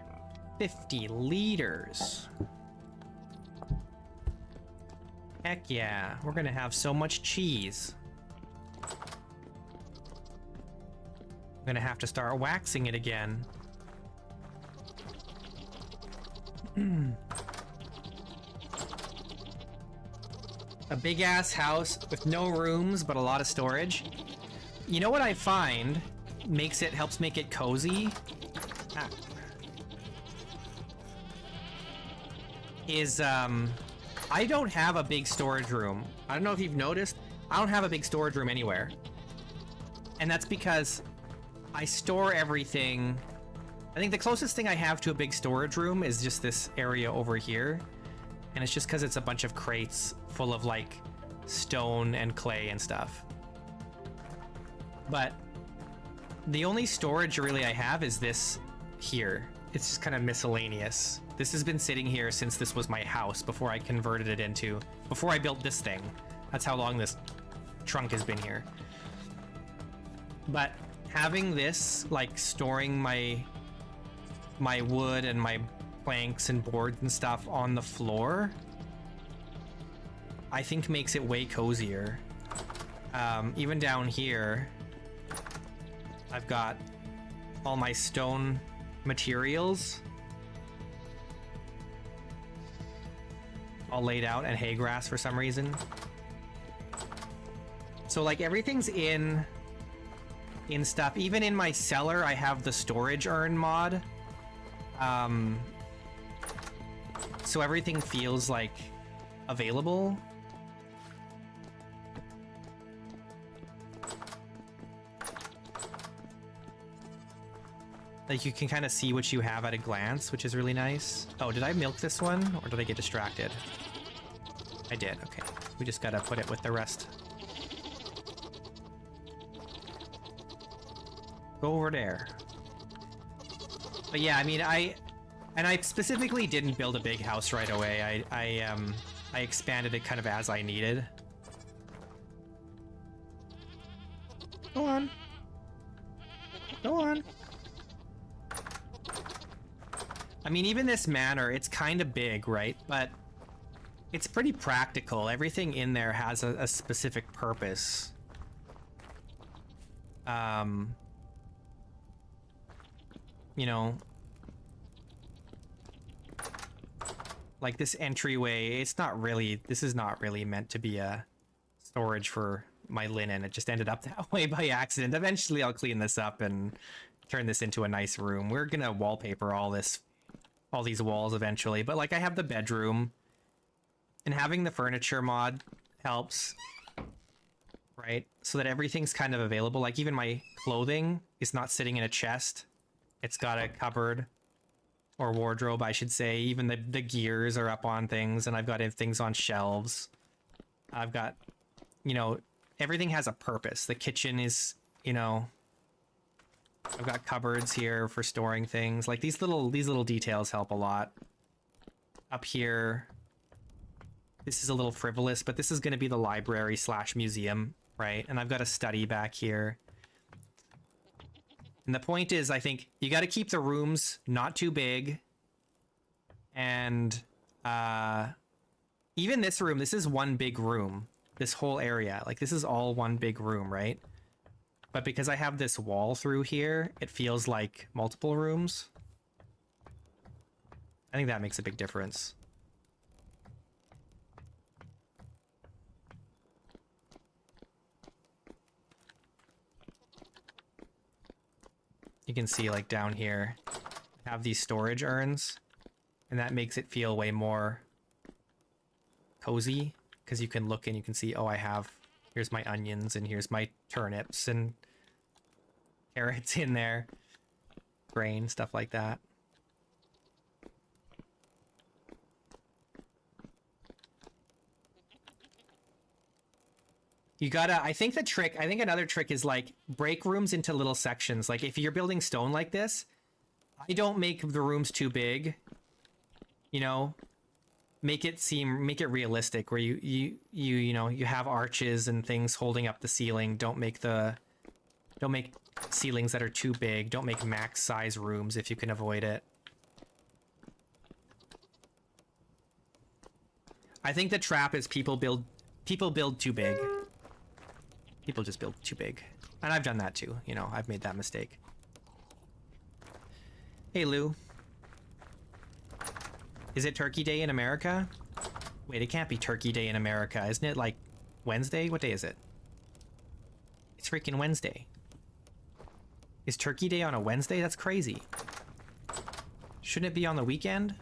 50 liters. Heck yeah, we're gonna have so much cheese. I'm gonna have to start waxing it again. A big ass house with no rooms but a lot of storage. You know what I find helps make it cozy? I don't have a big storage room. I don't know if you've noticed, I don't have a big storage room anywhere. And that's because I store everything. I think the closest thing I have to a big storage room is just this area over here. And it's just because it's a bunch of crates full of like stone and clay and stuff. But the only storage really I have is this here. It's just kind of miscellaneous. This has been sitting here since this was my house before I converted it into, before I built this thing. That's how long this trunk has been here. But having this, like storing my wood and my planks and boards and stuff on the floor, I think makes it way cozier. Even down here, I've got all my stone materials all laid out and hay grass for some reason. So like everything's in stuff. Even in my cellar, I have the storage urn mod. So everything feels like available. Like you can kind of see what you have at a glance, which is really nice. Oh, did I milk this one or did I get distracted? I did, okay. We just gotta put it with the rest. Go over there. But yeah, I mean, I specifically didn't build a big house right away. I expanded it kind of as I needed. Go on. Go on. I mean, even this manor, it's kind of big, right? But it's pretty practical. Everything in there has a specific purpose. You know, Like this entryway, this is not really meant to be a storage for my linen. It just ended up that way by accident. Eventually I'll clean this up and turn this into a nice room. We're gonna wallpaper all these walls eventually, but like I have the bedroom, and having the furniture mod helps, right? So that everything's kind of available. Like even my clothing is not sitting in a chest. It's got a cupboard, or wardrobe, I should say. Even the gears are up on things, and I've got things on shelves. I've got, you know, everything has a purpose. The kitchen is, you know, I've got cupboards here for storing things. Like these little details help a lot. Up here, this is a little frivolous, but this is going to be the library / museum, right? And I've got a study back here. And the point is, I think you got to keep the rooms not too big. And even this room, this is one big room. This whole area, like this is all one big room, right? But because I have this wall through here, it feels like multiple rooms. I think that makes a big difference. You can see like down here, I have these storage urns, and that makes it feel way more cozy because you can look and you can see, oh, here's my onions and here's my turnips and carrots in there, grain, stuff like that. You gotta, I think another trick is like break rooms into little sections. Like if you're building stone like this, I don't make the rooms too big, you know, make it realistic where you know, you have arches and things holding up the ceiling. Don't make ceilings that are too big. Don't make max size rooms if you can avoid it. I think the trap is people build too big. People just build too big. And I've done that too, you know, I've made that mistake. Hey, Lou. Is it Turkey Day in America? Wait, it can't be Turkey Day in America. Isn't it like Wednesday? What day is it? It's freaking Wednesday. Is Turkey Day on a Wednesday? That's crazy. Shouldn't it be on the weekend?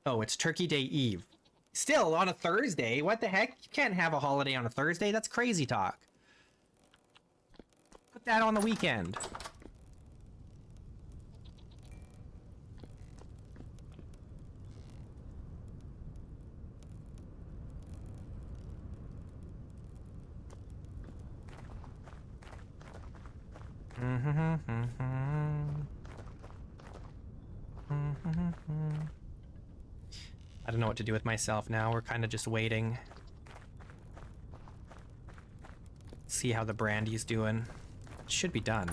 Oh, it's Turkey Day Eve. Still on a Thursday? What the heck? You can't have a holiday on a Thursday. That's crazy talk. Put that on the weekend. I don't know what to do with myself now. We're kind of just waiting. See how the brandy's doing. It should be done.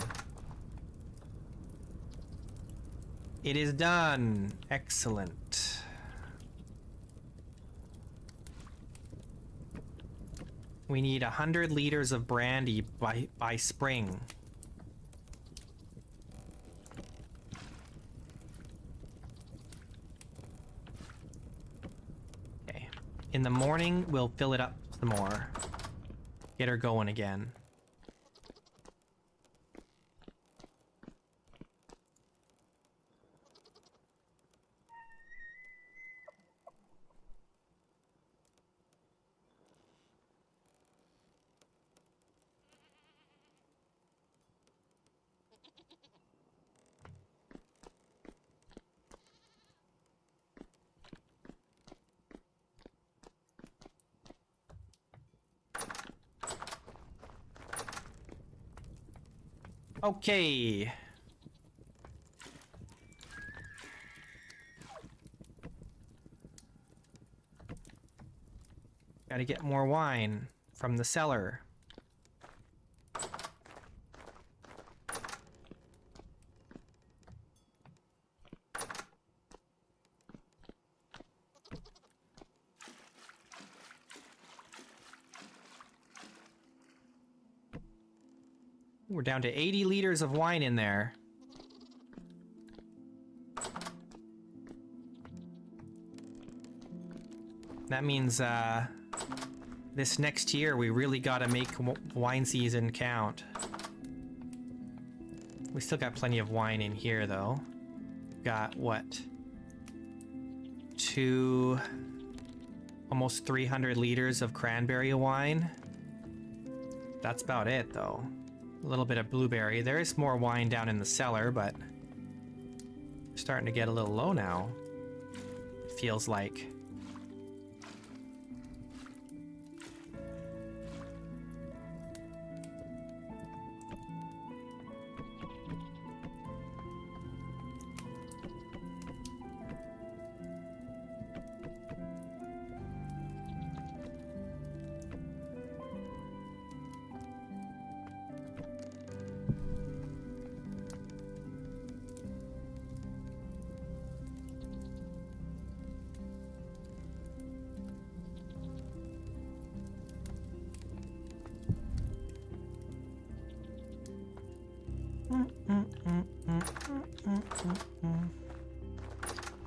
It is done. Excellent. We need 100 liters of brandy by spring. Okay. In the morning, we'll fill it up some more. Get her going again. Okay. Gotta get more wine from the cellar. We're down to 80 liters of wine in there. That means this next year we really gotta make wine season count. We still got plenty of wine in here though. Got what? Almost 300 liters of cranberry wine. That's about it though. A little bit of blueberry. There is more wine down in the cellar, but we're starting to get a little low now. It feels like.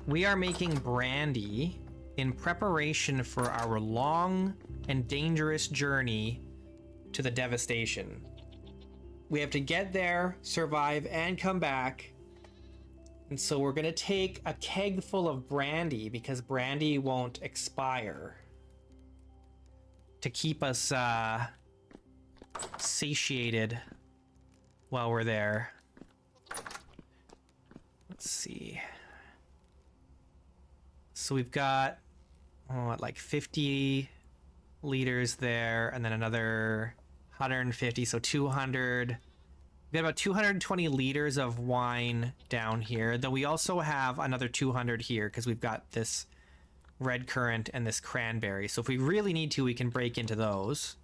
We are making brandy in preparation for our long and dangerous journey to the devastation. We have to get there, survive, and come back. And so we're gonna take a keg full of brandy because brandy won't expire to keep us satiated while we're there. Let's see. So we've got what, like 50 liters there, and then another 150, so 200. We got about 220 liters of wine down here. Then we also have another 200 here because we've got this red currant and this cranberry. So if we really need to, we can break into those.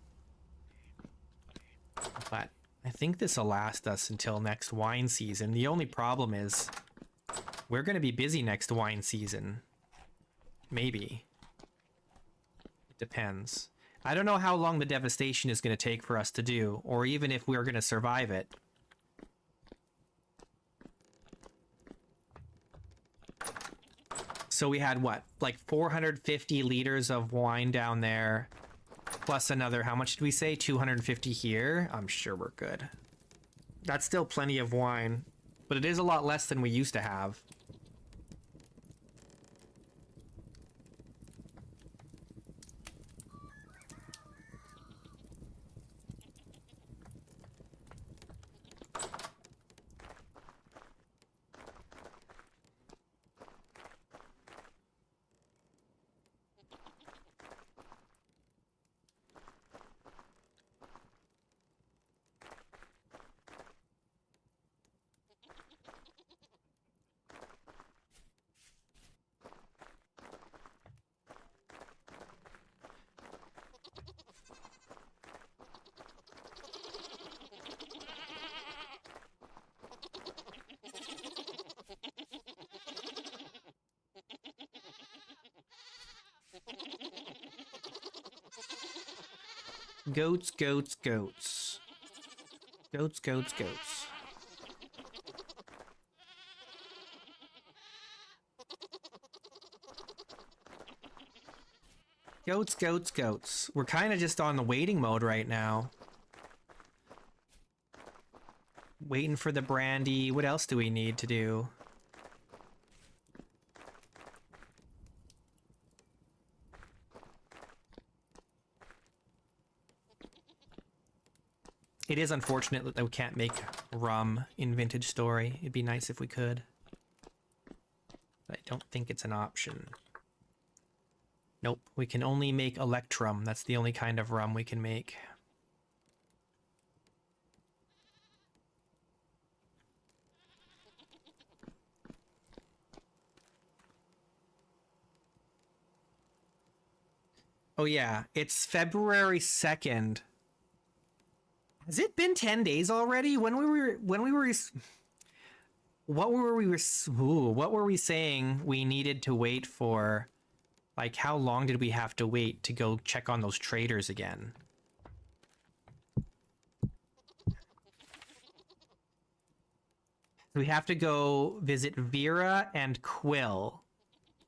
But I think this will last us until next wine season. The only problem is we're going to be busy next wine season. Maybe. It depends. I don't know how long the devastation is going to take for us to do, or even if we're going to survive it. So we had what, like 450 liters of wine down there, plus another, how much did we say? 250 here? I'm sure we're good. That's still plenty of wine, but it is a lot less than we used to have. Goats, goats, goats. Goats, goats, goats. Goats, goats, goats. We're kind of just on the waiting mode right now. Waiting for the brandy. What else do we need to do? It is unfortunate that we can't make rum in Vintage Story. It'd be nice if we could. But I don't think it's an option. Nope, we can only make Electrum. That's the only kind of rum we can make. Oh yeah, it's February 2nd. Has it been 10 days already? What were we saying we needed to wait for? Like, how long did we have to wait to go check on those traders again? We have to go visit Vera and Quill.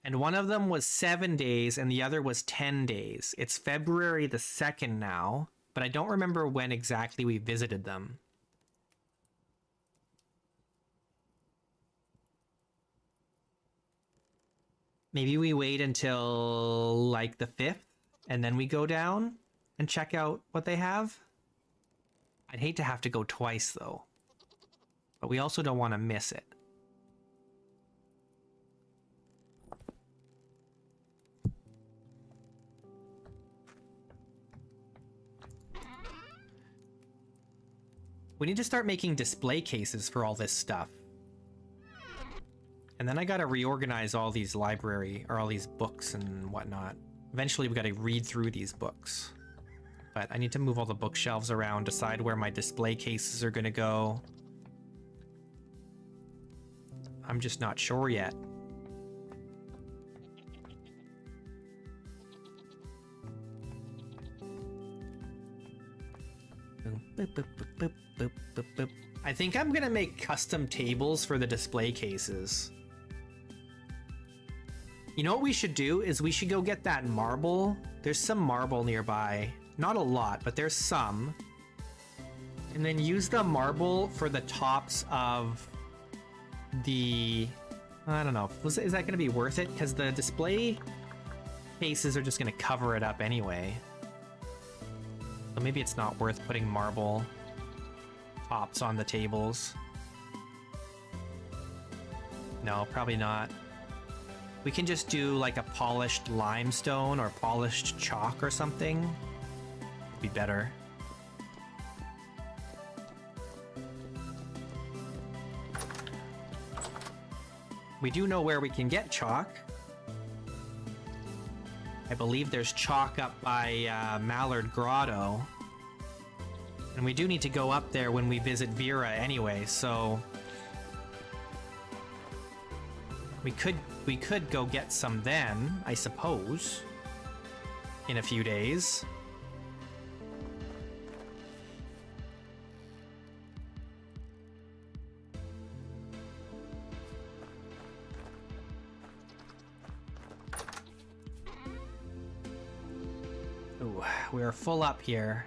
And one of them was 7 days and the other was 10 days. It's February the 2nd now, but I don't remember when exactly we visited them. Maybe we wait until like the 5th and then we go down and check out what they have. I'd hate to have to go twice though, but we also don't want to miss it. We need to start making display cases for all this stuff. And then I gotta reorganize all these library, or all these books and whatnot. Eventually we gotta read through these books. But I need to move all the bookshelves around, decide where my display cases are gonna go. I'm just not sure yet. I think I'm gonna make custom tables for the display cases. You know what we should do is we should go get that marble. There's some marble nearby. Not a lot, but there's some. And then use the marble for the tops of the... I don't know. Is that going to be worth it? Because the display cases are just going to cover it up anyway. So maybe it's not worth putting marble tops on the tables. No, probably not. We can just do like a polished limestone or polished chalk or something. It'd be better. We do know where we can get chalk. I believe there's chalk up by Mallard Grotto. And we do need to go up there when we visit Vera anyway, so... We could go get some then, I suppose. In a few days. Ooh, we're full up here.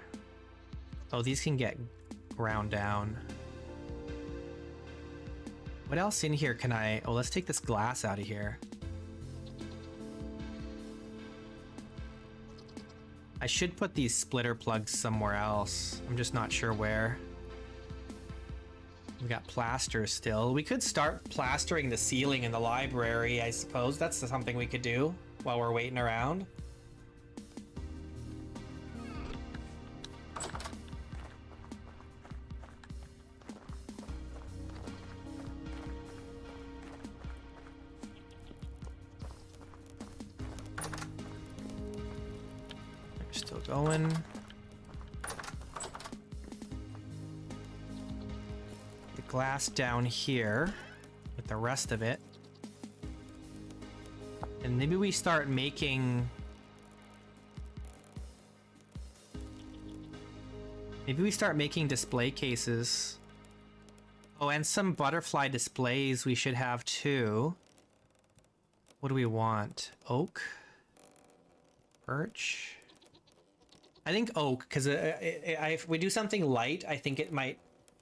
Oh, these can get ground down. What else in here can I... Oh, let's take this glass out of here. I should put these splitter plugs somewhere else. I'm just not sure where. We got plaster still. We could start plastering the ceiling in the library, I suppose. That's something we could do while we're waiting around. Still going. The glass down here with the rest of it. And maybe we start making... Maybe we start making display cases. Oh, and some butterfly displays we should have too. What do we want? Oak? Birch? I think oak, because if we do something light, I think it might...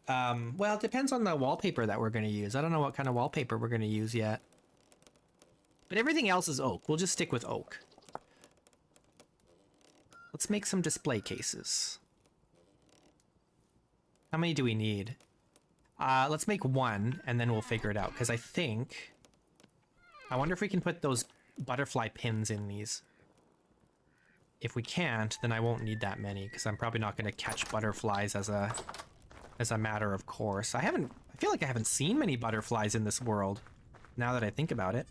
well, it depends on the wallpaper that we're going to use. I don't know what kind of wallpaper we're going to use yet. But everything else is oak. We'll just stick with oak. Let's make some display cases. How many do we need? Let's make one, and then we'll figure it out. Because I think... I wonder if we can put those butterfly pins in these. If we can't, then I won't need that many, because I'm probably not going to catch butterflies as a matter of course. I feel like I haven't seen many butterflies in this world, now that I think about it.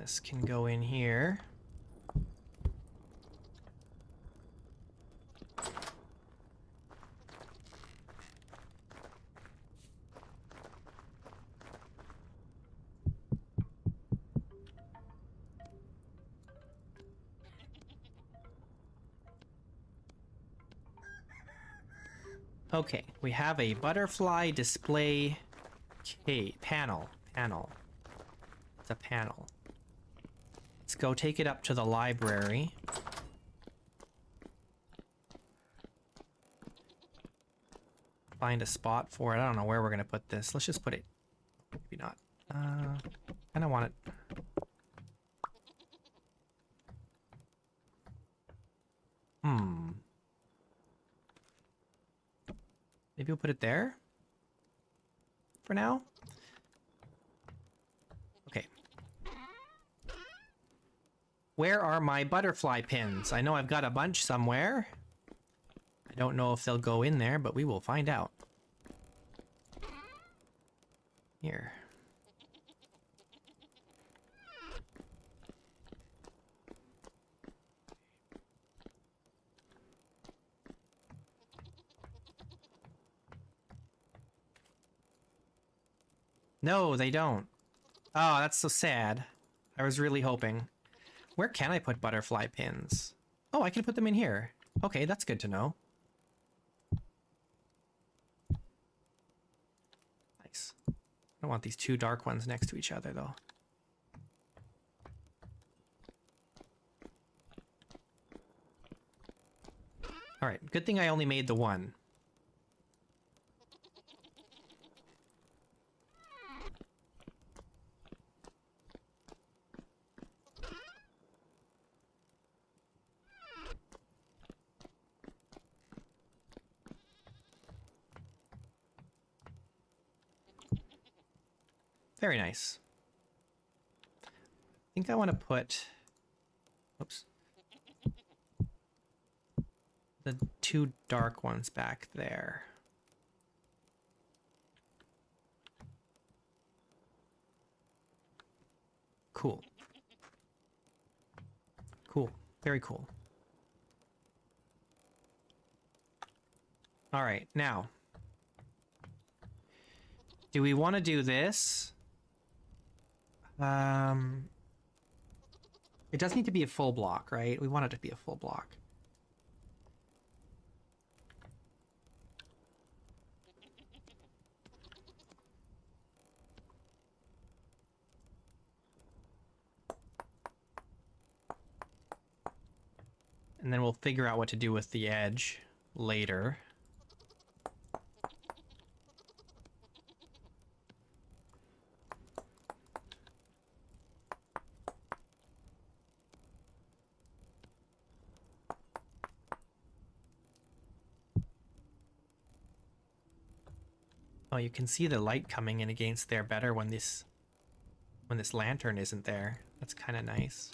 This can go in here. Okay, we have a butterfly display panel. It's a panel. Let's go take it up to the library. Find a spot for it. I don't know where we're gonna put this. Let's just put it. Maybe not. I don't want it. Maybe we'll put it there for now. Okay. Where are my butterfly pins? I know I've got a bunch somewhere. I don't know if they'll go in there, but we will find out. Here. No, they don't. Oh, that's so sad. I was really hoping. Where can I put butterfly pins? Oh, I can put them in here. Okay, that's good to know. Nice. I don't want these two dark ones next to each other, though. Alright, good thing I only made the one. Very nice. I think I want to put... Oops. The two dark ones back there. Cool. Cool. Very cool. All right, now. Do we want to do this? It does need to be a full block, right? We want it to be a full block. And then we'll figure out what to do with the edge later. Oh, you can see the light coming in against there better when this lantern isn't there. That's kind of nice.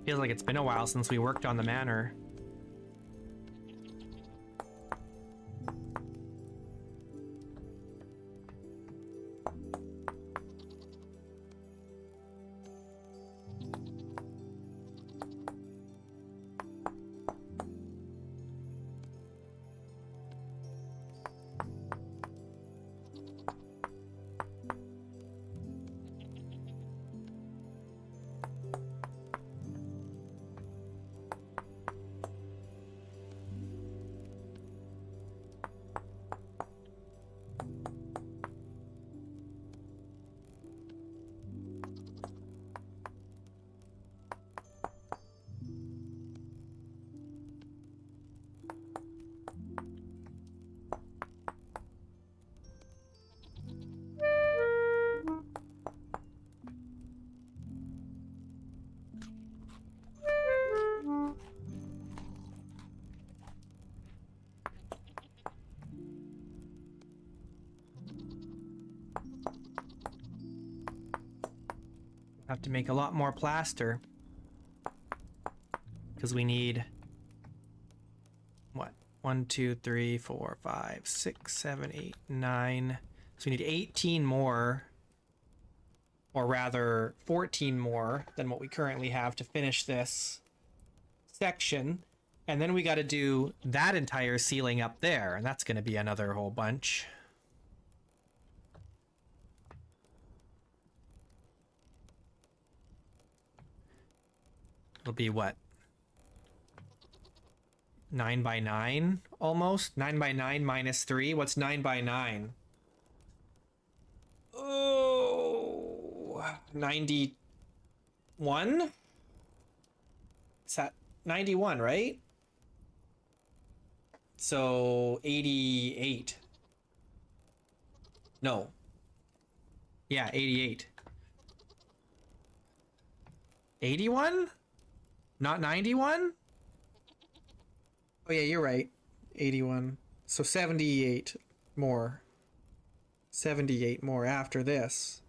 Feels like it's been a while since we worked on the manor. have to make a lot more plaster. Because we need... what? 1, 2, 3, 4, 5, 6, 7, 8, 9. So we need 18 more. Or rather, 14 more than what we currently have to finish this section. And then we got to do that entire ceiling up there. And that's going to be another whole bunch. It'll be what? 9 by 9 almost? 9 by 9 minus 3? What's 9 by 9? Oh, 91? Is that 91, right? So 88. No. Yeah, 88. 81? Not 91? Oh yeah, you're right. 81. So 78 more. 78 more after this.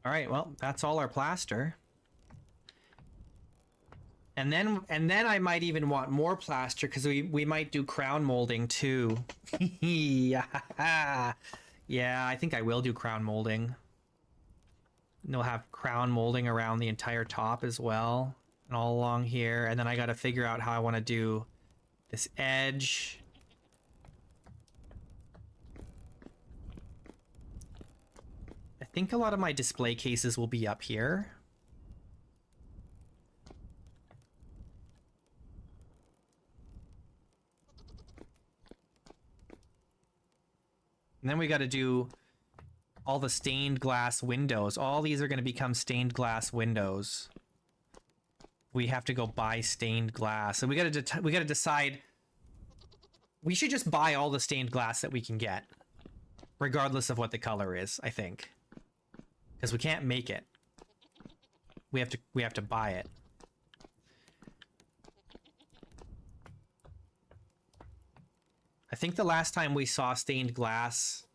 All right, well, that's all our plaster. And then I might even want more plaster because we might do crown molding too. Yeah, I think I will do crown molding. And we'll have crown molding around the entire top as well and all along here. And then I got to figure out how I want to do this edge. I think a lot of my display cases will be up here. And then we got to do all the stained glass windows. All these are going to become stained glass windows. We have to go buy stained glass. And we got to decide. We should just buy all the stained glass that we can get, regardless of what the color is, I think. Because we can't make it. We have to buy it. I think the last time we saw stained glass,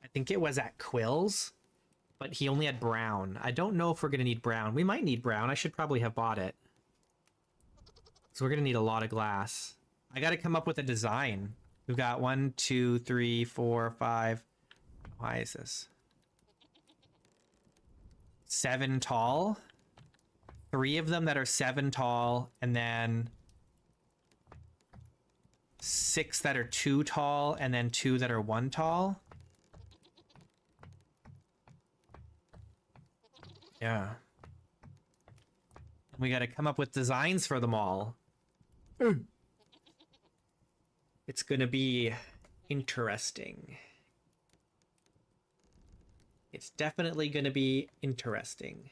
I think it was at Quill's, but he only had brown. I don't know if we're going to need brown. We might need brown. I should probably have bought it. So we're going to need a lot of glass. I got to come up with a design. We've got 1, 2, 3, 4, 5. Why is this? 7 tall. 3 of them that are 7 tall, and then 6 that are 2 tall, and then 2 that are 1 tall. Yeah. We got to come up with designs for them all. It's gonna be interesting. It's definitely gonna be interesting.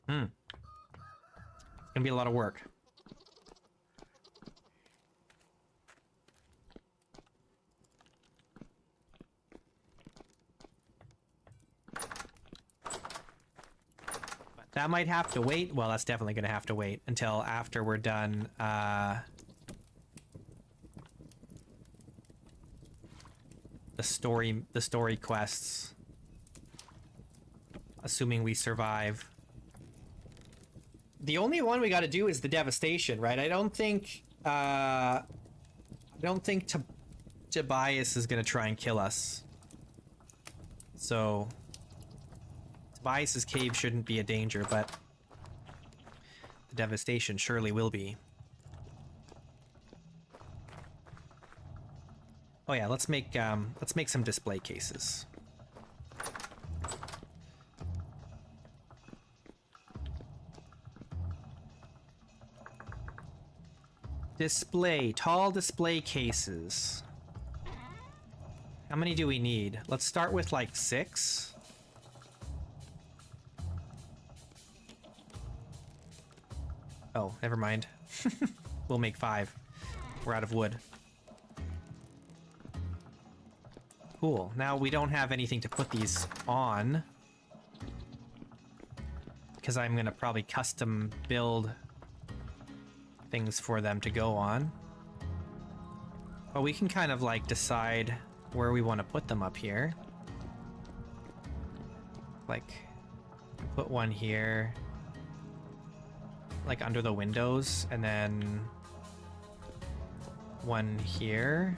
It's gonna be a lot of work. That might have to wait. Well, that's definitely going to have to wait until after we're done the story quests. Assuming we survive. The only one we got to do is the devastation, right? I don't think Tobias is going to try and kill us. So Tobias's cave shouldn't be a danger, but the devastation surely will be. Oh yeah, let's make some display cases. Tall display cases. How many do we need? Let's start with like 6. Oh, never mind. We'll make 5. We're out of wood. Cool. Now we don't have anything to put these on, because I'm gonna probably custom build things for them to go on. But we can kind of like decide where we want to put them up here. Like, put one here, like under the windows, and then one here.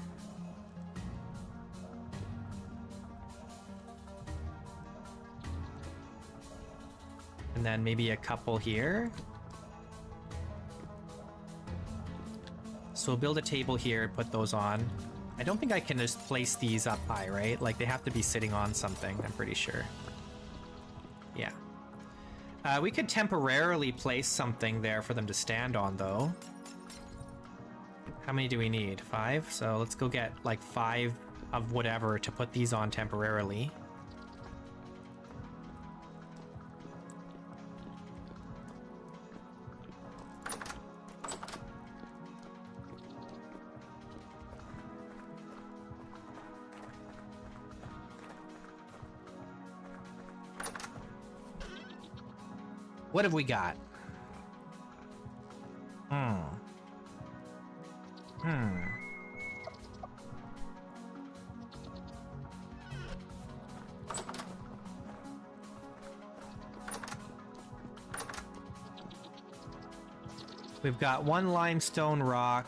And then maybe a couple here. So we'll build a table here and put those on. I don't think I can just place these up high, right? Like, they have to be sitting on something, I'm pretty sure. Yeah. We could temporarily place something there for them to stand on, though. How many do we need? 5? So let's go get, like, 5 of whatever to put these on temporarily. What have we got? We've got 1 limestone rock.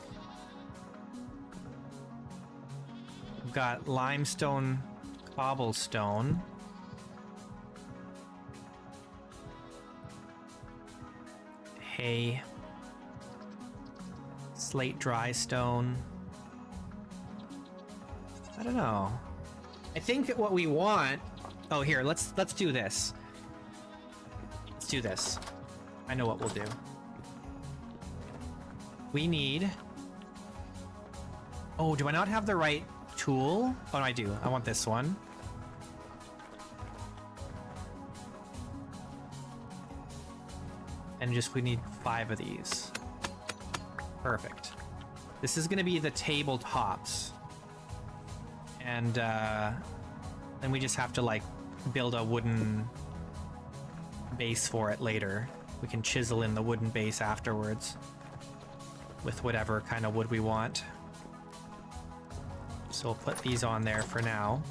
We've got limestone cobblestone. Hay. Slate dry stone. I don't know. I think what we want... Oh, here, let's do this. Let's do this. I know what we'll do. We need... Oh, do I not have the right tool? Oh, no, I do. I want this one. And just, we need 5 of these. Perfect. This is gonna be the tabletops. And, then we just have to, like, build a wooden base for it later. We can chisel in the wooden base afterwards with whatever kind of wood we want. So we'll put these on there for now.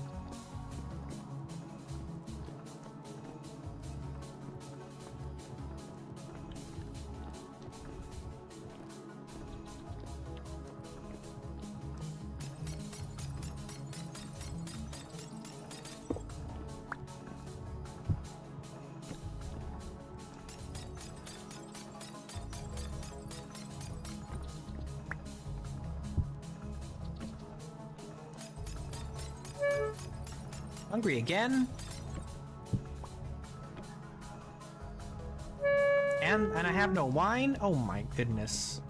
Hungry again? And I have no wine? Oh my goodness.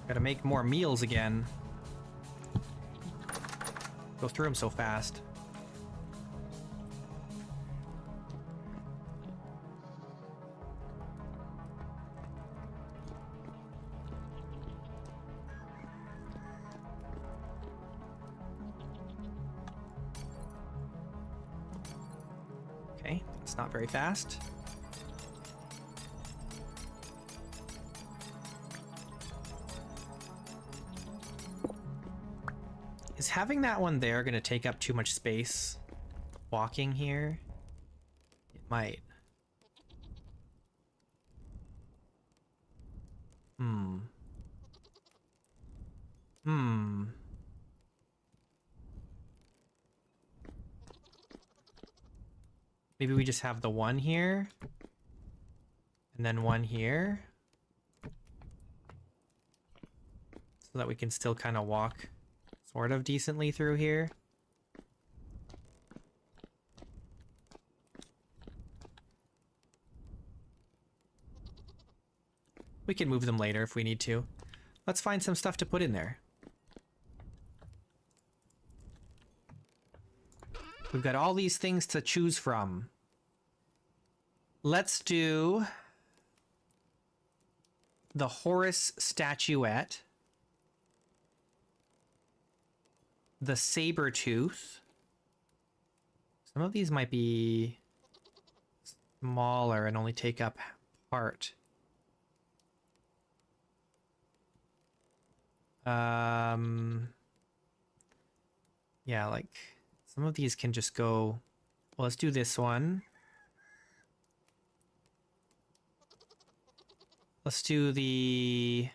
Gotta make more meals again. Go through them so fast. Okay, it's not very fast. Is having that one there going to take up too much space? Walking here? It might. Maybe we just have the one here. And then one here. So that we can still kind of walk sort of decently through here. We can move them later if we need to. Let's find some stuff to put in there. We've got all these things to choose from. Let's do the Horus statuette, the saber tooth. Some of these might be smaller and only take up part. Yeah, like some of these can just go. Well, let's do this one. Let's do the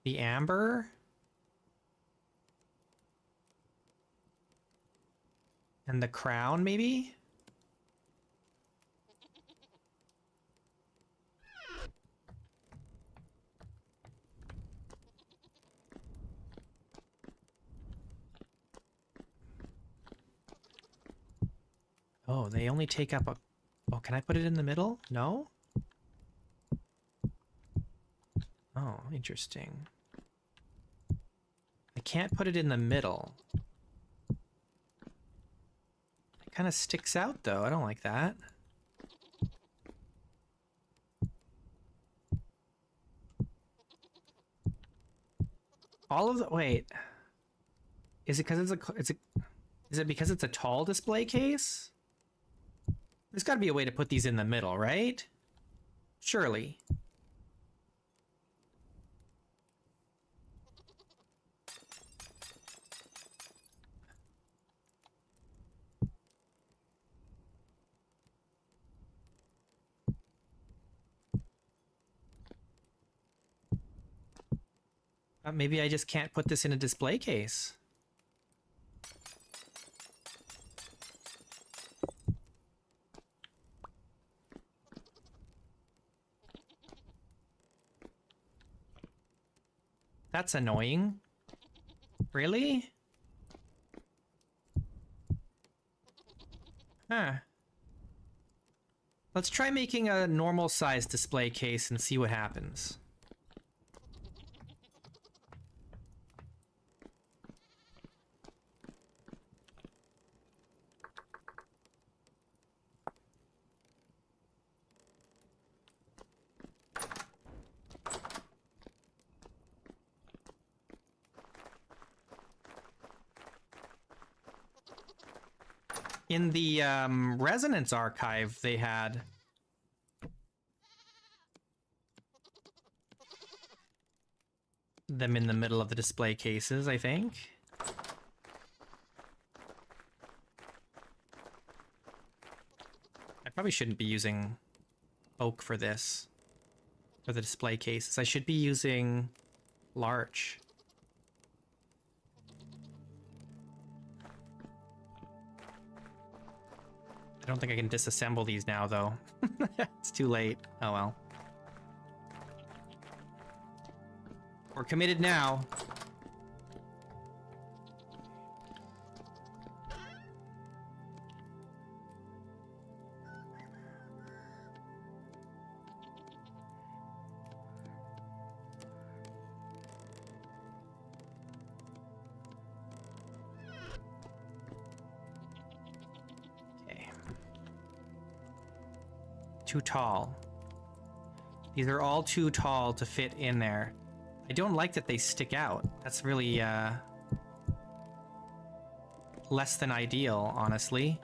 amber. And the crown, maybe? Oh, they only take up a... Oh, can I put it in the middle? No? Oh, interesting. I can't put it in the middle. It kind of sticks out, though. I don't like that. All of the... Wait. Is it because is it because it's a tall display case? There's got to be a way to put these in the middle, right? Surely. Maybe I just can't put this in a display case. That's annoying. Really? Huh. Let's try making a normal size display case and see what happens. In the Resonance archive, they had them in the middle of the display cases, I think. I probably shouldn't be using oak for this, for the display cases. I should be using larch. I don't think I can disassemble these now, though. It's too late. Oh well. We're committed now. Too tall. These are all too tall to fit in there. I don't like that they stick out. That's really less than ideal, honestly.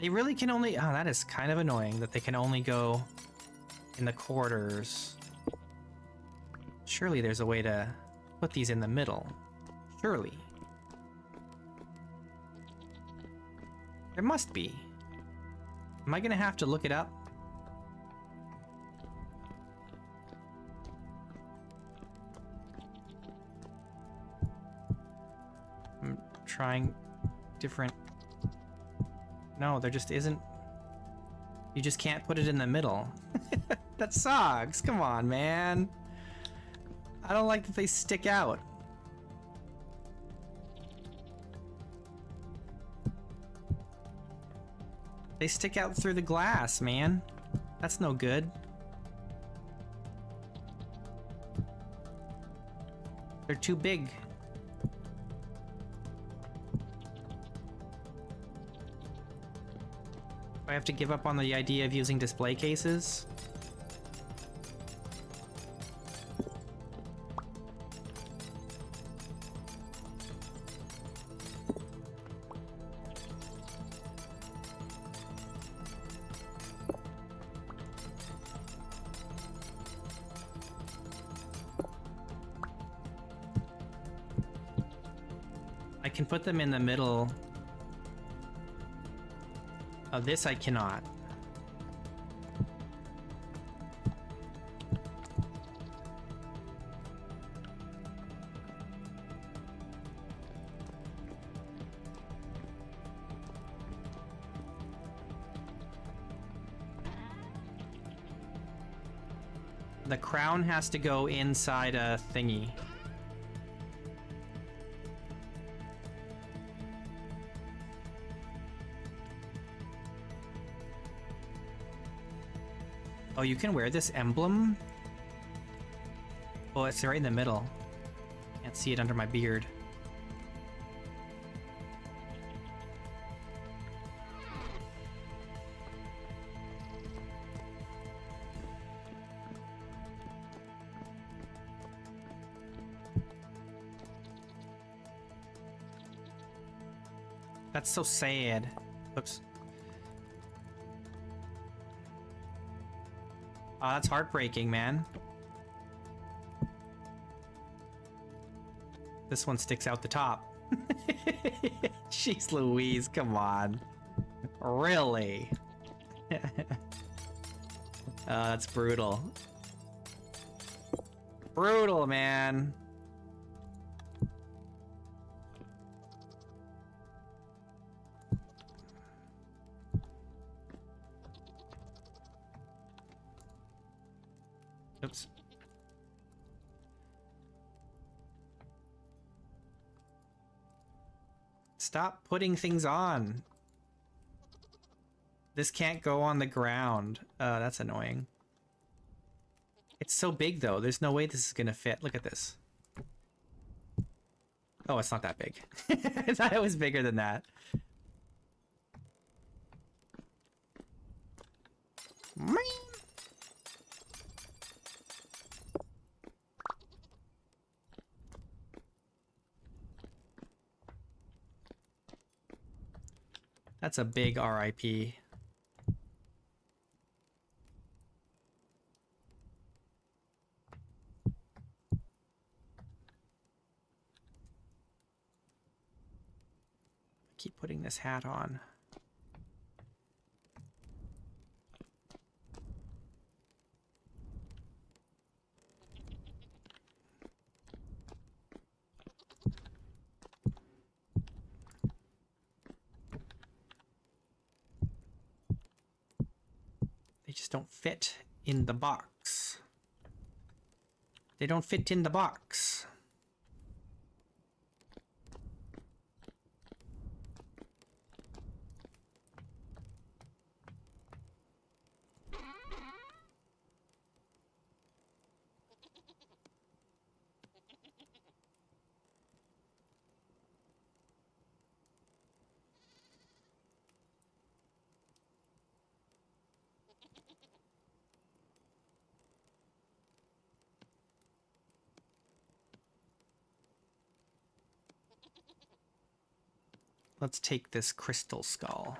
They really can only... Oh, that is kind of annoying that they can only go in the quarters. Surely there's a way to put these in the middle. Surely. There must be. Am I gonna have to look it up? I'm trying different No, there just isn't. You just can't put it in the middle. That sucks. Come on, man. I don't like that they stick out. They stick out through the glass, man. That's no good. They're too big. I have to give up on the idea of using display cases. I can put them in the middle. Oh, this I cannot. The crown has to go inside a thingy. Oh, you can wear this emblem? Oh, it's right in the middle. Can't see it under my beard. That's so sad. Oops. Oh, that's heartbreaking, man. This one sticks out the top. Jeez Louise, come on. Really? That's brutal. Brutal, man. Oops. Stop putting things on. This can't go on the ground. That's annoying. It's so big though. There's no way this is gonna fit. Look at this. Oh, it's not that big. I thought it was bigger than that. That's a big RIP. Keep putting this hat on. They just don't fit in the box. They don't fit in the box. Let's take this crystal skull.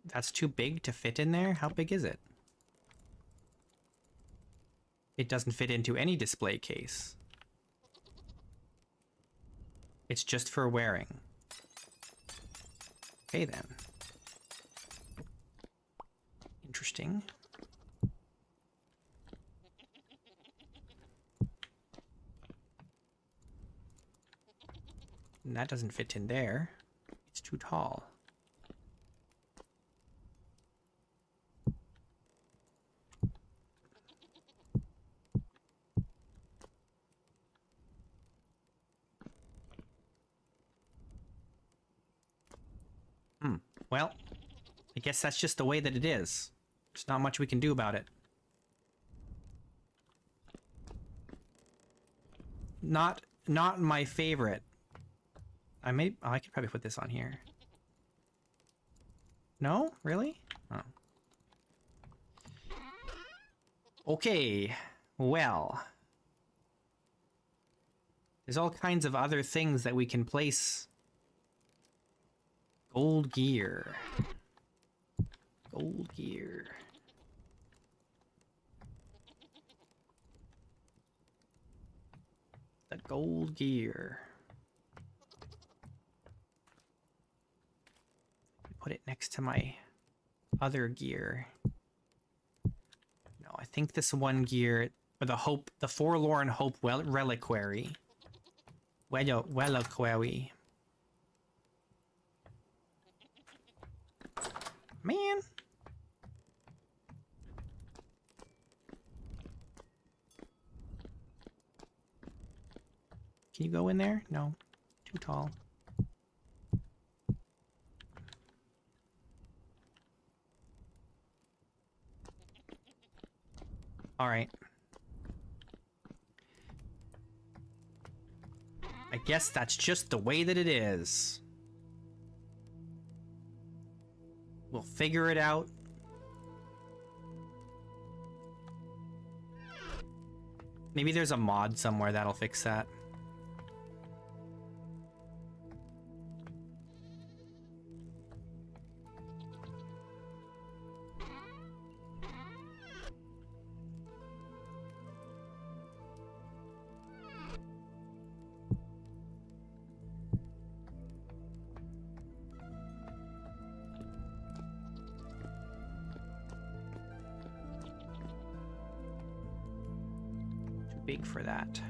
That's too big to fit in there? How big is it? It doesn't fit into any display case. It's just for wearing. Okay then. Interesting. And that doesn't fit in there. It's too tall. Well, I guess that's just the way that it is. There's not much we can do about it. Not my favorite. I could probably put this on here. No? Really? Oh. Okay. Well. There's all kinds of other things that we can place. Gold gear. Gold gear. The gold gear. Put it next to my other gear. No, I think this one gear, or the Forlorn Hope Reliquary. Reliquary. Man. Can you go in there? No. Too tall. All right. I guess that's just the way that it is. We'll figure it out. Maybe there's a mod somewhere that'll fix that. Big for that.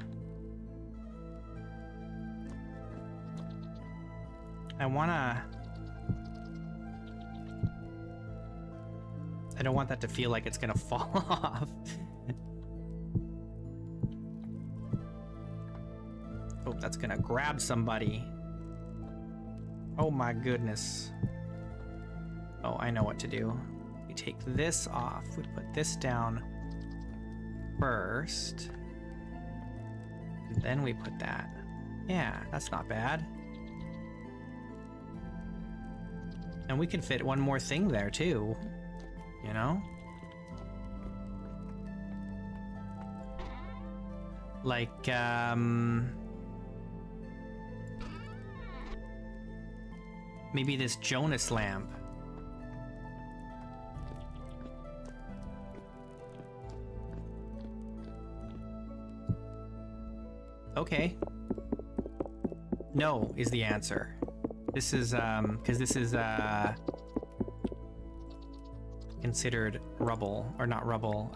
I don't want that to feel like it's gonna fall off. Oh, that's gonna grab somebody. Oh my goodness. Oh, I know what to do. We take this off. We put this down first. And then we put that. Yeah, that's not bad. And we can fit one more thing there too, you know? Like, maybe this Jonas lamp. Okay. No is the answer. This is, because this is, considered rubble, or not rubble,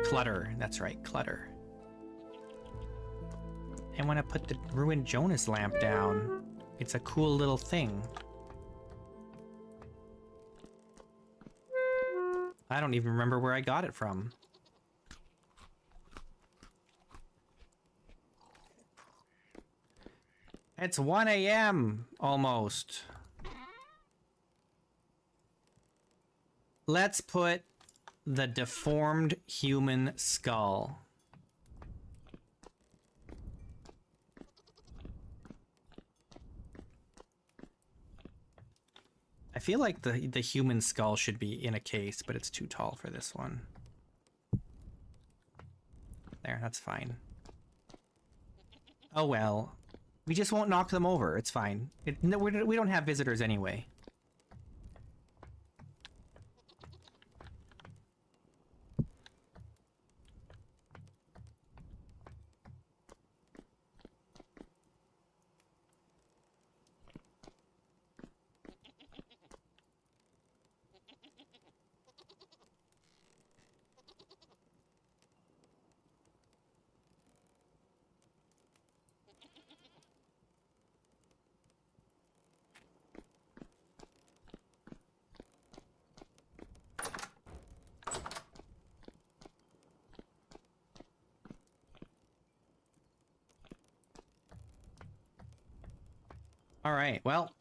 clutter. That's right, clutter. And when I put the ruined Jonas lamp down, it's a cool little thing. I don't even remember where I got it from. It's 1 a.m. almost. Let's put the deformed human skull. I feel like the human skull should be in a case, but it's too tall for this one. There, that's fine. Oh well. We just won't knock them over. It's fine. No, we don't have visitors anyway. All right, well,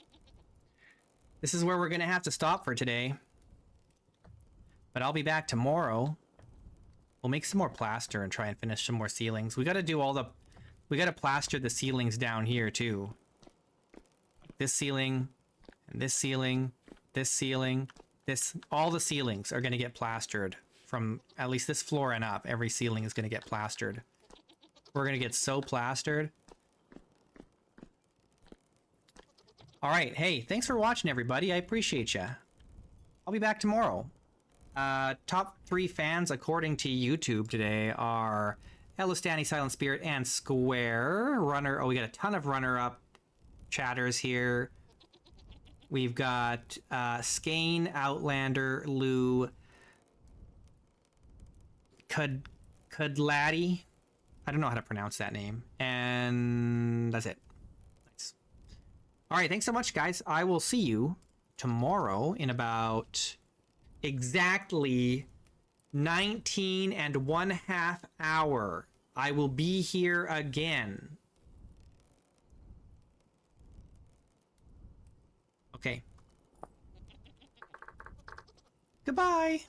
this is where we're gonna have to stop for today. But I'll be back tomorrow. We'll make some more plaster and try and finish some more ceilings. We gotta do all the... We gotta plaster the ceilings down here, too. This ceiling, and this ceiling, this ceiling, this... All the ceilings are gonna get plastered. From at least this floor and up, every ceiling is gonna get plastered. We're gonna get so plastered. Alright, hey, thanks for watching, everybody. I appreciate ya. I'll be back tomorrow. Top 3 fans according to YouTube today are Elistani, Silent Spirit, and Square. Runner, oh, we got a ton of runner-up chatters here. We've got Skane, Outlander, Lou, Cudladdy. I don't know how to pronounce that name. And that's it. Nice. All right, thanks so much, guys. I will see you tomorrow in about exactly 19½ hours. I will be here again. Okay. Goodbye.